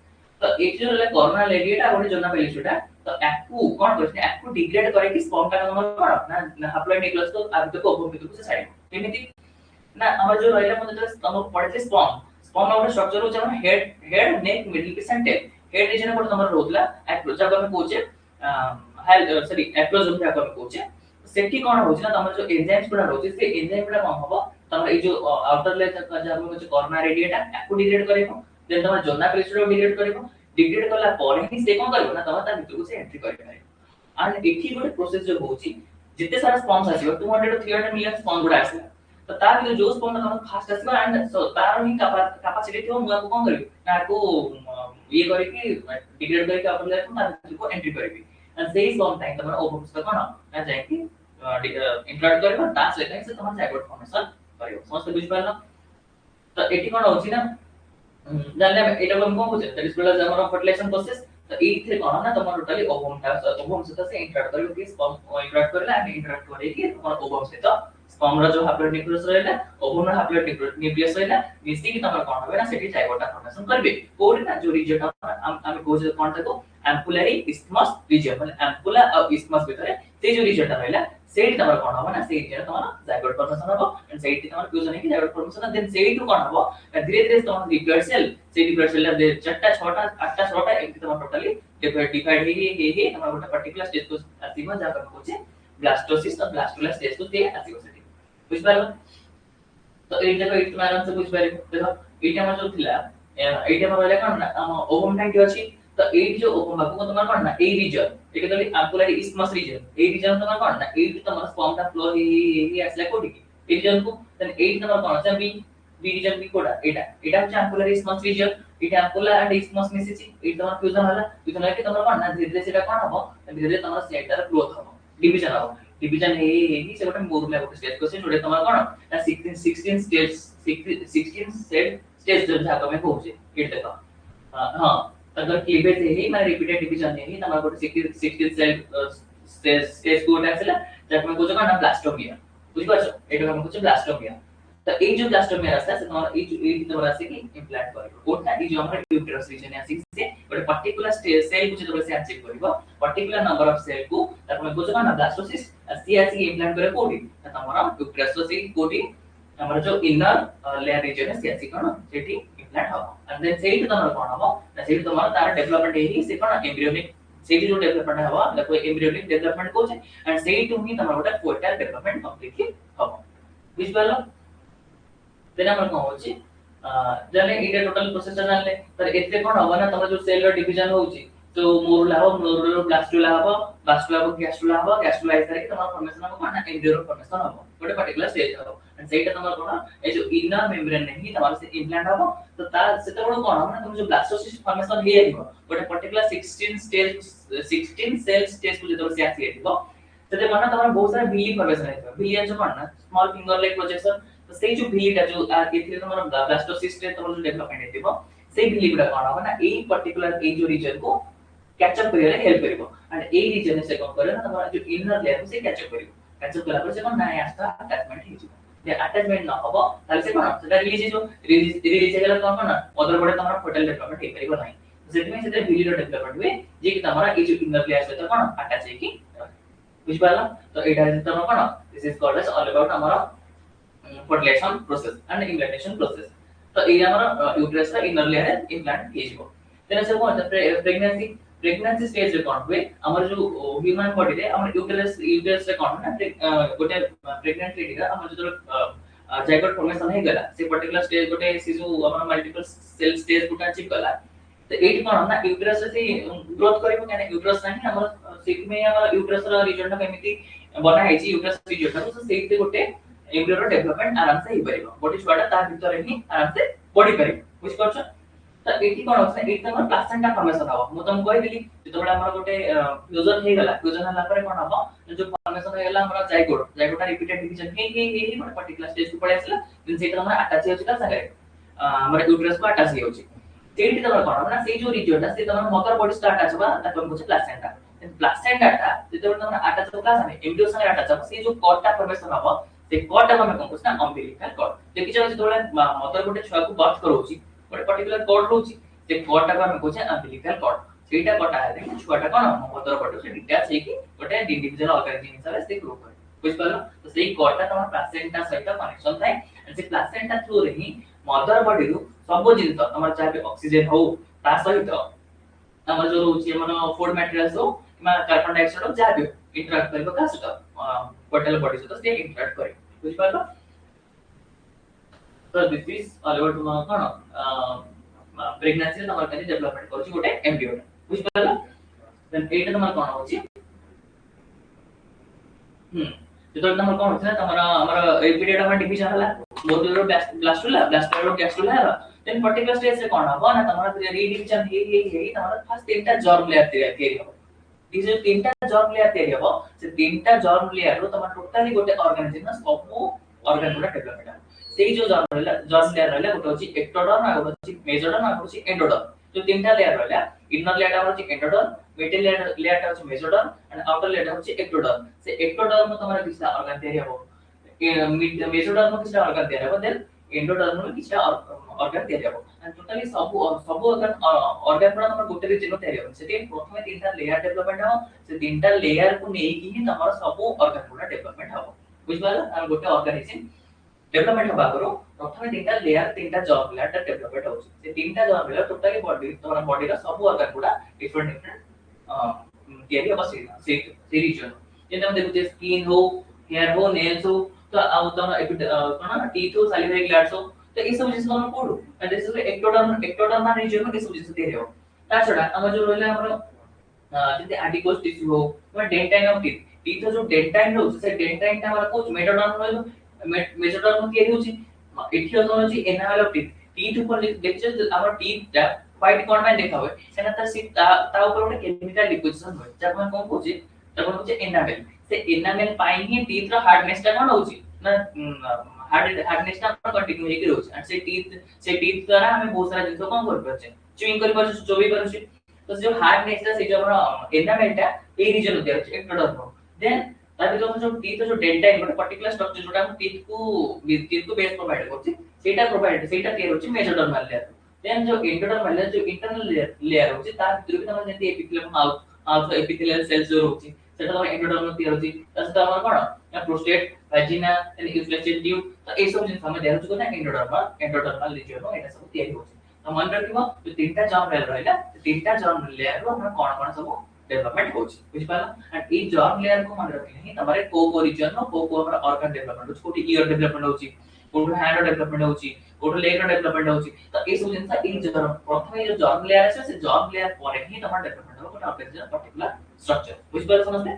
तो एक जो ले कोरोना रेडियोटा और जोना पेलिसटा तो एक्टू कोन करछने एक्टू डिग्रेड करे कि स्पर्म का हमर कोन ना हप्लॉइड न्यूक्लियस को आगे को ओवम भीतर को साइड एमिति ना हमर जो रहला मतलब तम पड़ते स्पर्म और स्ट्रक्चर हो जाना head neck middle piece and tail head region पर तमर रोतला एक्टू जब हम कोचे सॉरी एक्लोजम पे हम कोचे सेठी कोन होची ना तमर जो एंजाइम्स गुडा होची से एंजाइम गुडा कोन हबो तमर ए जो आउटर लेयर तक जा हम जो कोरोना रेडिएटा एक्टू डिग्रेड करेबो देन तमर जोना पेलिसटा डिग्रेड करेबो डिग्रेड करला पर ही से कोन करबो ना तमर ता भीतर को से एंट्री कर पारे एंड एठी गोटे प्रोसेस जो होची जिते सारा स्पर्म्स आसीबो 200 टू 300 मिलियन स्पर्म गुडा आसीबो तो तार जो जो स्पर्म तमर फास्ट आसीबो एंड सो तार ही कैपेसिटी थियो मुआ को कोन करबी ना को ये करे कि डिग्रेड करके अपन लेयर को तार को एंट्री करबी एंड सेही स्पर्म टाइम तमर ओवम्स का कोन ना जाय कि इंट्रोड करबो ता से तमर जाइगोट फॉर्मेशन करियो समस्त बुझ पारला तो एठी कोन होची ना जानले एटा हम कोन बुझे दैट इज कॉल्ड हमर फर्टिलाइजेशन प्रोसेस तो ए थे कोन ना तमर टोटली ओवम से इंट्रोड करियो कि स्पर्म इंट्रोड करला एंड इंट्रोड करे कि तमर ओवम से तो स्पर्म रा जो हप्लॉइड न्यूक्लियस रहला ओवम रा हप्लॉइड न्यूक्लियस रहला मिसी कि तमर कोन होबे ना सेठी जाइगोटा फॉर्मेशन करबे कोड ना जो रीजन हम कोज कोन तको एम्पुलरी इस्थमस रीजन माने एम्पुला और इस्थमस भीतर से जो रीजन रहला सेठी तमर कोन हो ना से रीजन तमर जाइगोट फॉर्मेशन हो एंड सेठी तमर फ्यूजन है कि जाइगोट फॉर्मेशन देन सेठी तो कोन हो धीरे धीरे तमर डिप्लॉयड सेल से डिप्लॉयड सेल दे चारटा छटा आठटा छटा एक तमर टोटली डिवाइड हे तमर गोटा पर्टिकुलर स्टेज को आसीबो जा कर होचे ब्लास्टोसिस और ब्लास्टुला स्टेज को दे आसीबो सेठी बुझ पालो तो एटा को इतना आराम से बुझ पारे देखो एटा हमर जो थिला एटा हमर रहला कोन ना हम ओवम टाइम के अछि तो एट जो ओपन भाग को तमर कोन ना ए रीजन एक तली आकुलर इस्मस रीजन ए रीजन तमर कोन ना एट तमर स्पर्म टा फ्लो हे आसला कोडी ए रीजन को देन एट तमर कोन छै बी बी रीजन बी कोडा एटा एटा छै ocular इस्मस reason Etah ocular and इस्मस मिसिछि eight तमर फ्यूजन होला फ्यूजन है कि तमर कोन ना धीरे धीरे सेटा कोन हबो धीरे धीरे तमर सेट टा ग्रोथ हबो डिवीजन हबो डिवीजन हे से गोटे मोर ले गोटे स्टेज को से जोडे तमर कोन ना 16 स्टेज 16 सेट स्टेज जो भाग में होचे एट देखो हां अगर क्लीवेज है माने रिपीटेड डिवीजन है तमर गोटे 16 सेल स्टेज कोड आसला जब में कोजो ना ब्लास्टोमिया बुझ पाछो एटा हम कोछ ब्लास्टोमिया तो ए जो ब्लास्टोमिया रास्ता से तमर ए तमर आसे कि इम्प्लांट करबो कोटा ए जो हमर यूट्रस रीजन आसी से गोटे पर्टिकुलर स्टेज सेल को जब से अचीव करबो पर्टिकुलर नंबर ऑफ सेल को तब में कोजो ना ब्लास्टोसिस सी आसी इम्प्लांट करे कोडी तमर यूट्रस से कोडी हमर जो इनर लेयर रीजन है सी आसी कोन सेठी इम्प्लांट हो एंड देन सेठी तमर कोन हो ना सेठी तमर तार डेवलपमेंट है से कोन एम्ब्रियोनिक सेठी जो डेवलपमेंट हवा देखो एम्ब्रियोनिक डेवलपमेंट को छै एंड सेठी टू ही तमर गोटे फोटल डेवलपमेंट कंप्लीटली हो बुझ पालो देन हमर कोन होची जने इटे टोटल प्रोसेस जानले तर एते कोन हो ना तमर जो सेल रो डिवीजन होची तो मोरुला हो मोरुला ब्लास्टुला हो ब्लास्टुला हो गैस्ट्रुला हो गैस्ट्रुला इस तरह के तमर फॉर्मेशन हो कोन ना एम्ब्रियो फॉर्मेशन हो गोटे पर्टिकुलर स्टेज हो एंड सेटा तमर कोन ए जो इनर मेम्ब्रेन नहीं तमर से इम्प्लांट हो तो ता सेते कोन हो ना तुम जो ब्लास्टोसिस्ट फॉर्मेशन हे आइबो गोटे पर्टिकुलर 16 सेल स्टेज को जब से आसी आइबो सेते मन तमर बहुत सारा बिली फॉर्मेशन आइबो बिली जो कोन ना स्मॉल फिंगर लाइक प्रोजेक्शन तो सेई जो बिलीटा जो एथिले तमर ब्लास्टोसिस्ट तमर जो डेवलपमेंट हेतिबो सेई बिली गुडा कोन हो ना ए पर्टिकुलर ए जो रीजन को कैचअप करिया हेल्प करिवो एंड ए रीजन से कोन करे ना तमर जो इनर लेयर से कैचअप करिवो कैचअप कला पर से कोन ना आस्ता अटैचमेंट हे जिवो जे अटैचमेंट न होबो ताले से कोन सेटा रिलीज जो रिलीज हेला कोन ना अदर बडे तमर फोटल डेवलपमेंट हे करिवो नै जेति में सेटा बिली रो डेवलपमेंट हुए जे कि तमरा ए जो इनर लेयर से कोन अटैच हे कि बुझ पाला तो एटा तमर कोन this is called as all about हमारा fertilization process and implantation process तो ए हमारा यूट्रस का इनर लेयर इम्प्लांट हे जिवो देन से कोन प्रेगनेंसी स्टेज रे कोन हुए हमर जो ह्यूमन बॉडी रे हमर यूट्रस रे कोन ना गोटे प्रेग्नेंट लेडी का हमर जो जाइगोट फॉर्मेशन हे गला से पर्टिकुलर स्टेज गोटे से जो हमर मल्टीपल सेल स्टेज गोटे अचीव गला तो एट कोन ना यूट्रस से ग्रोथ करिवो काने यूट्रस नाही हमर सिक में हमर यूट्रस रा रीजन केमिति बना है छी यूट्रस रीजन तो सेते गोटे एम्ब्रियो डेवलपमेंट आराम से ही परिबो गोटे छुआटा ता भीतर ही आराम से बॉडी परिबो बुझ परछ तो एटी कोन होछ एटी तमर प्लासेंटा फॉर्मेशन हबो मु तुम कहि दिली जतबे हमर गोटे फ्यूजन हे गला फ्यूजन हला पर कोन हबो जो फॉर्मेशन हे गला हमरा जाइगोट रिपीटेड डिवीजन हे गोटे पर्टिकुलर स्टेज को पड़े आसला दिन से हमर अटैच होछि का संगे हमर यूट्रस को अटैच हे होछि सेटी तमर कोन ना से जो रीजन से तमर मदर बॉडी स्टार्ट आछबा तकम कुछ प्लासेंटा प्लासेंटा टा जतबे तमर अटैच होगा संगे एम्ब्रियो संगे अटैच हबो से जो कॉर्डटा फॉर्मेशन हबो से कॉर्डटा हम कोन कुछ ना अम्बिलिकल कॉर्ड देखि छ जतबे मदर गोटे छुआ को बर्थ करोछि गोटे पर्टिकुलर कॉर्ड रोछि से कॉर्डटा को हम कोछ अम्बिलिकल कॉर्ड सेटा कटा है कि छुआटा कोन मदर बॉडी से डिटैच हे कि गोटे इंडिविजुअल ऑर्गेनिज्म हिसाब से ग्रो करे बुझ पालो तो सेही कॉर्डटा तमर प्लासेंटा सहित कनेक्शन थाए एंड से प्लासेंटा थ्रू रे ही मदर बॉडी रू सब जिंस तमर चाहे ऑक्सीजन हो ता सहित हमर जो रोछि हमर फूड मटेरियल्स हो किमा कार्बन डाइऑक्साइड हो जा भी इंटरैक्ट करबो का सहित पोर्टल बॉडी से तो से इंटरैक्ट करे बुझ पालो तो this is all about cone pregnancy तमर कने डेवलपमेंट करछि गोटे एम्ब्रियो बुझ पालो देन एटा तमर कोन होछि जेतो तमर कोन होछि ना तमर हमर ए पीरियड हमर डिवीजन हला मोडुलर ब्लास्टुला गैस्ट्रुला हला देन पर्टिकुलर स्टेज से कोन हबो ना तमर रीडिविजन हे तमर फर्स्ट तीनटा जर्म लेयर तैयारी हबो ई जो तीनटा जर्म लेयर तैयारी हबो से तीनटा जर्म लेयर रो तमर टोटली गोटे ऑर्गेनिज्म ना सब ऑर्गन गोटे डेवलपमेंट सेही जो जर्म लेयर रहला गोटे होछि एक्टोडर्म आ गोटे होछि मेसोडर्म आ होछि एंडोडर्म जो तीनटा लेयर रहला इनर लेयर होछि एंडोडर्म मिडिल लेयर होछि मेसोडर्म एंड आउटर लेयर होछि एक्टोडर्म से एक्टोडर्म में तमरा किछटा ऑर्गन तैयारी हबो मेसोडर्म में किछटा ऑर्गन तैयारी हबो देन एंडोडर्मल किछ ऑर्गन तयारी हो एंड टोटली सब ऑर्गन पर हमर गोटे रीजन तयारी हो सेठी प्रथमे तीनटा लेयर डेवलपमेंट हो से तीनटा लेयर को नेई कि ही हमर सब ऑर्गन पूरा डेवलपमेंट हो बुझबाला हम गोटे ऑर्गेनाइजेशन डेवलपमेंट होबा करो प्रथमे तीनटा लेयर तीनटा जॉब लेयर डेवलपमेंट हो से तीनटा जॉब लेयर टोटली बॉडी तोरा बॉडी रा सब ऑर्गन पूरा डिफरेंट डिफरेंट तयारी हो से रीजन जेना हम देखु स्किन हो हेयर हो नेल्स हो तो आ कोन टीथ हो सैलिवरी ग्लैंड्स हो तो ई सब जिंस हम कोडू and this is ectoderm region में सब जिंस तयारी हो ता छडा हम जो रहले हमर जति एडिकोस टिश्यू हो तो डेंटाइन ऑफ टीथ टीथ जो डेंटाइन रो से डेंटाइन ता हमरा कोच मेटाडर्म रो मेटाडर्म तयारी होची एठी होची एनामल ऑफ टीथ टीथ ऊपर देखछ हमर टीथ ता व्हाइट कोन में देखा होय सेना ता ऊपर ଗୋଟେ केमिकल डिपोजिशन होय जा हम कोन कोची ता कोन होची एनामेल से एनामेल पाई ही टीथ रो हार्डनेस ता कोन होची ना हार्डनेस ता कंटिन्यू हेकि रोच एंड से टीथ द्वारा हमें बहुत सारा जिंस कोन कर परछे च्युइंग कर परछे चोबी परछे तो जो हार्डनेस ता से जो हमरा एनामेल ता ए रीजन होते अछि एक्टोडर्म देन ताकि जो टीथ जो डेंटाइन ଗୋଟେ पर्टिकुलर स्ट्रक्चर जोटा हम टीथ को बेस प्रोवाइड करछि सेटा क्लियर होछि मेसोडर्मल लेयर देन जो एंडोडर्मल लेयर जो इंटरनल लेयर होछि ता भितर भी हम जति एपिथेलियम माउथ एपिथेलियल सेल्स जो होछि सेटा हम एंडोडर्मल क्लियर होछि तसे त हमर कोन प्रोस्टेट वाजिना एंड यूफ्लेक्शन ट्यूब तो ए सब जिंस हम देहर छु ना एंडोडर्मल रीजन नो एटा सब तयारी होछि तो मन रखिबो जो तीनटा जर्म लेयर रहला तीनटा जर्म लेयर रो हम कोन कोन सब डेवलपमेंट होछि बुझ पाला एंड ई जर्म लेयर को मन रखले ही तमारे को रीजन नो को हमर ऑर्गन डेवलपमेंट होछि कोठी ईयर डेवलपमेंट होछि कोठी हैंड डेवलपमेंट होछि कोठी लेग डेवलपमेंट होछि तो ए सब जिंस ई जर्म प्रथमे जो जर्म लेयर আছে से जर्म लेयर परे ही तमार डेवलपमेंट हो कोठी ऑर्गेनिजम पर्टिकुलर स्ट्रक्चर बुझ पाला समझते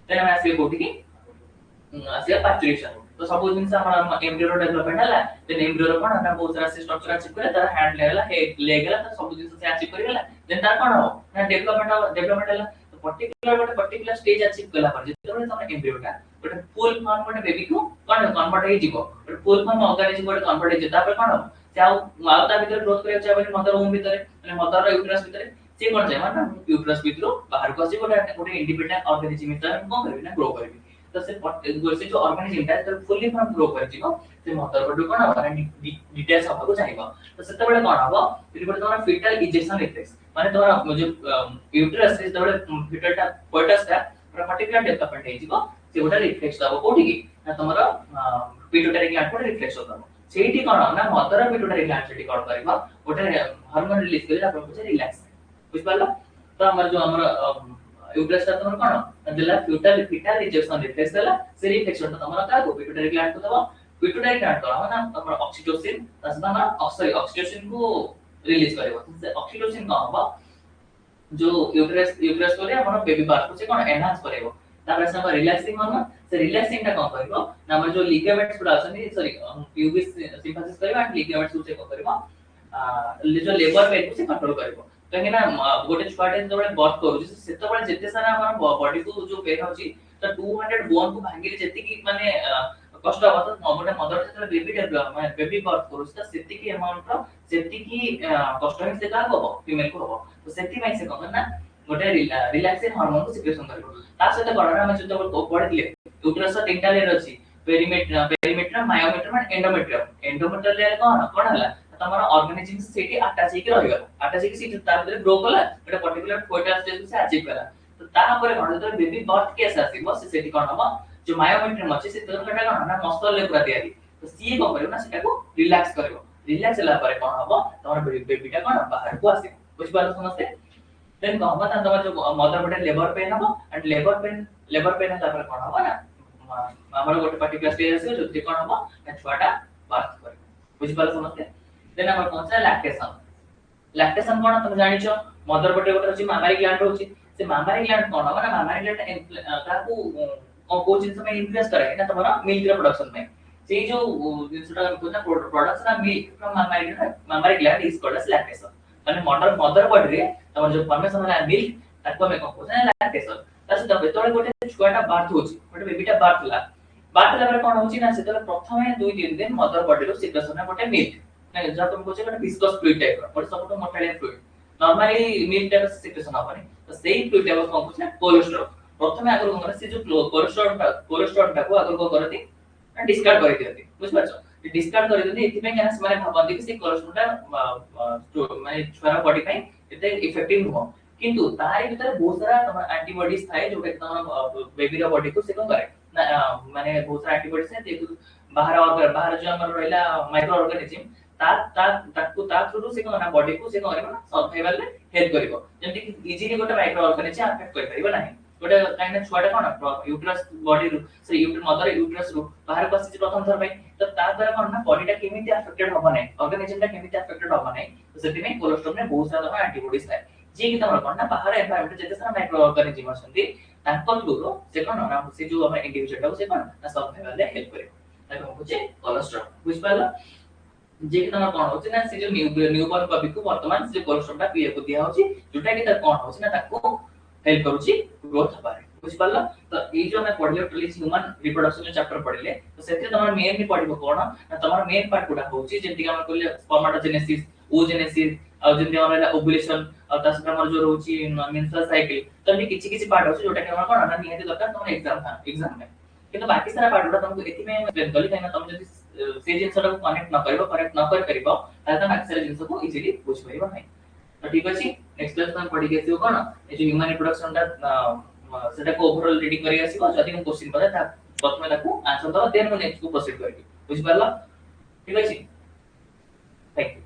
देन हम आसे कोठी की आसे पार्चुरेशन तो सब जिंस हमरा एम्ब्रियो डेवलपमेंट हला देन एम्ब्रियो कोन ना बहुत सारा स्ट्रक्चर अचीव करे तार हैंड लेवल है लेग हला तो सब जिंस से अचीव करिला देन तार कोन हो ना डेवलपमेंट हला तो पर्टिकुलर स्टेज अचीव कला पर जेतबे तमे एम्ब्रियो का ଗୋଟେ फुल फॉर्म ଗୋଟେ बेबी को कोन कन्वर्ट हे जिवो ଗୋଟେ फुल फॉर्म ऑर्गेनिजम ଗୋଟେ कन्वर्ट हे जेता पर कोन से आ ता भीतर ग्रोथ करे चाहे बनी मदर होम भीतर माने मदर यूट्रस भीतर से कोन जाय माने यूट्रस भीतर बाहर को आसी ଗୋଟେ इंडिपेंडेंट ऑर्गेनिजम भीतर हम कोन करबी ना ग्रो करबी तो से जो ऑर्गेनिजम ता जब फुली फॉर्म ग्रो कर जिवो से मदर बॉडी कोन हबा डिटेल्स हबा को चाहिबो तो सेते बेले कोन हबो फिर बडे तोरा फीटल इजेक्शन रिफ्लेक्स माने तोरा जो यूट्रस से तोरे फीटल ता कोटस ता पर्टिकुलर डेवलपमेंट हे जिवो से गोटा रिफ्लेक्स दबो कोठी की ना तमरो पिट्यूटरी ग्लैंड को रिफ्लेक्स होता सेठी कोन ना मदर पिट्यूटरी ग्लैंड सेठी कोन करबा गोटे हार्मोन रिलीज करे आपन को रिलैक्स बुझ पालो तो हमर जो हमर यूट्रस ता तमर कोन देला फीटल रिजेक्शन रिफ्लेक्स देला से रिफ्लेक्शन तो तमर का पिट्यूटरी ग्लैंड को दबो पिट्यूटरी ग्लैंड तो ना तमर ऑक्सीटोसिन तसदा ना ऑक्सीटोसिन को रिलीज करबो से ऑक्सीटोसिन का हबा जो यूट्रस को रे हमर बेबी बार को से कोन एनहांस करबो तापर से हम रिलैक्सिंग होना से रिलैक्सिंग टा कोन करबो ना हमर जो लिगामेंट्स पुरा आछन सॉरी प्यूबिस सिम्फेसिस करबो एंड लिगामेंट्स से कोन करबो जो लेबर पेन को से कंट्रोल करबो कहीं ना गोटे छुआटे जो बर्थ करू सेते बळे जेते सारा हमर बॉडी को जो पेन होची तो 200 बोन को भांगिले जेते की माने कष्ट होता गोटे मदर से बेबी डेवलप माने बेबी बर्थ करू त सेते की अमाउंट रो सेते की कष्ट में से का होबो फीमेल को होबो तो सेति में से कोन ना गोटे रिलैक्सिंग हार्मोन को सिक्रेशन करबो ता सहित गणना हम जो पढिले यूट्रस तीनटा लेयर अछि पेरीमीटर मायोमीटर एंड एंडोमेट्रियम लेयर कोन हला तमरा ऑर्गेनिजम से सेठी अटैच हेके रहइबा अटैच हेके सीट तार भीतर ग्रो कला एटा पर्टिकुलर फोटल स्टेज से अचीव कला तो ता पर कोन तो बेबी बर्थ केस आसीबो से सेठी कोन हबो जो मायोमीटर अछि से तोर कटा कोन ना मसल ले पूरा तयारी तो सी कोन करियो ना सेटा को रिलैक्स करियो रिलैक्स होला पर कोन हबो तमरा बेबीटा कोन बाहर को आसी बुझ पालो समझते देन कोन हबो तमरा जो मदर बटे लेबर पेन हबो एंड लेबर पेन तापर कोन हबो ना हमर गोटे पर्टिकुलर स्टेज आसी जो कोन हबो ना छुआटा बर्थ करियो बुझ पालो समझते देन हमर कोन से लैक्टेशन कोन तुम जानि छ मदर बटे गोटे अछि मामारी ग्लैंड होछि से मामारी ग्लैंड कोन हबो ना मामारी ग्लैंड ताकू को जिंस में इन्फ्लुएंस करे ना तमरा मिल्क रे प्रोडक्शन में से जो जिंसटा कोना production of milk from mammary gland is called as lactation माने मदर बॉडी रे तमर जो फॉर्मेशन होला मिल्क ताको में कोन कोना लैक्टेशन तसे तबे तोरे गोटे छुआटा बर्थ होछि गोटे बेबीटा बर्थ ला कोन होछि ना से तोरे प्रथमे 2-3 दिन मदर बॉडी रो सिक्रेशन है गोटे मिल्क ना जब तुम कोचे गोटे विस्कस फ्लूइड टाइप रो गोटे सबटो मोटालियन fluid normally milk type secretion होबनी तो सेही फ्लूइड टाइप कोन होछि ना कोलेस्ट्रॉल प्रथमे आगर कोन से जो कोलेस्ट्रॉल टा को आगर को करती डिस्कार्ड कर दियती बुझ पाछो डिस्कार्ड कर दियंती एथि पे केना माने भाबंती कि से कोलेस्ट्रॉलटा माने छुआ बॉडी पे एते इफेक्टिव हो किंतु तारे भीतर बहुत सारा तमर एंटीबॉडीज थाए जोटा कि तमर बेबी रो बॉडी को से कोन करे ना माने बहुत सारा एंटीबॉडीज है जेतु बाहर जो हमर रहला माइक्रो ऑर्गेनिज्म ता थ्रू से कोन ना बॉडी को से कोन करे ना सर्वाइवल रे हेल्प करिवो जेंति कि इजीली गोटे माइक्रो ऑर्गेनिज्म अफेक्ट कर परिबो नाही गोटे काइना छुआटा कोन यूट्रस बॉडी रू से मदर यूट्रस रू बाहर को आसी प्रथम थर पे तो ता द्वारा कोन ना बॉडीटा केमिति अफेक्टेड होबो नै ऑर्गेनिज्मटा केमिति अफेक्टेड होबो नै तो सेति में कोलेस्ट्रॉल में बहुत सारा एंटीबॉडीज थाए जे कि तमर कोन ना बाहर एनवायरनमेंट जेते सारा माइक्रो ऑर्गेनिज्म आछंती तांको थ्रू रो से कोन ना से जो हम इंडिविजुअल को से कोन ना सर्वाइवल रे हेल्प करिवो ताको होचे कोलेस्ट्रॉल बुझ पाला जे कि तमर कोन होचे ना से जो न्यूबॉर्न बेबी को वर्तमान से कोलेस्ट्रॉलटा पीए को दिया होची जोटा कि त कोन होचे ना ताको हेल्प करूची ग्रोथ हबारे बुझ पाला तो ए जो मैं पढले टोलिस ह्यूमन रिप्रोडक्शन चैप्टर पढले तो सेते तमर मेन नि पढिबो कोन ना तमर मेन पार्ट कोडा होची जेंति कि हम कहले स्पर्मेटोजेनेसिस oogenesis और जेंति हमरा ओव्यूलेशन और तास हमर जो रहउची मेंस्ट्रुअल साइकिल तो नि किछि किछि पार्ट होची जोटा कि हमरा कोन ना निहाती दरकार तमर एग्जाम में किंतु बाकी सारा पार्ट उडा तुमको एथि में एक्सप्लेन कली काइना तुम जदि से जिंस को कनेक्ट न कर परिबो ताले तुम बाकी सारा जिंस को इजीली बुझ परिबो नै तो ठीक अछि नेक्स्ट क्लास में पढी केसियो कोन ए जो ह्यूमन रिप्रोडक्शन दा सेटा को ओवरऑल रीडिंग करि आसीबो जदि हम क्वेश्चन पड़े ता प्रथमे ताको आंसर दबा देन हम नेक्स्ट को प्रोसीड करिबो बुझ पारला ठीक अछि थैंक यू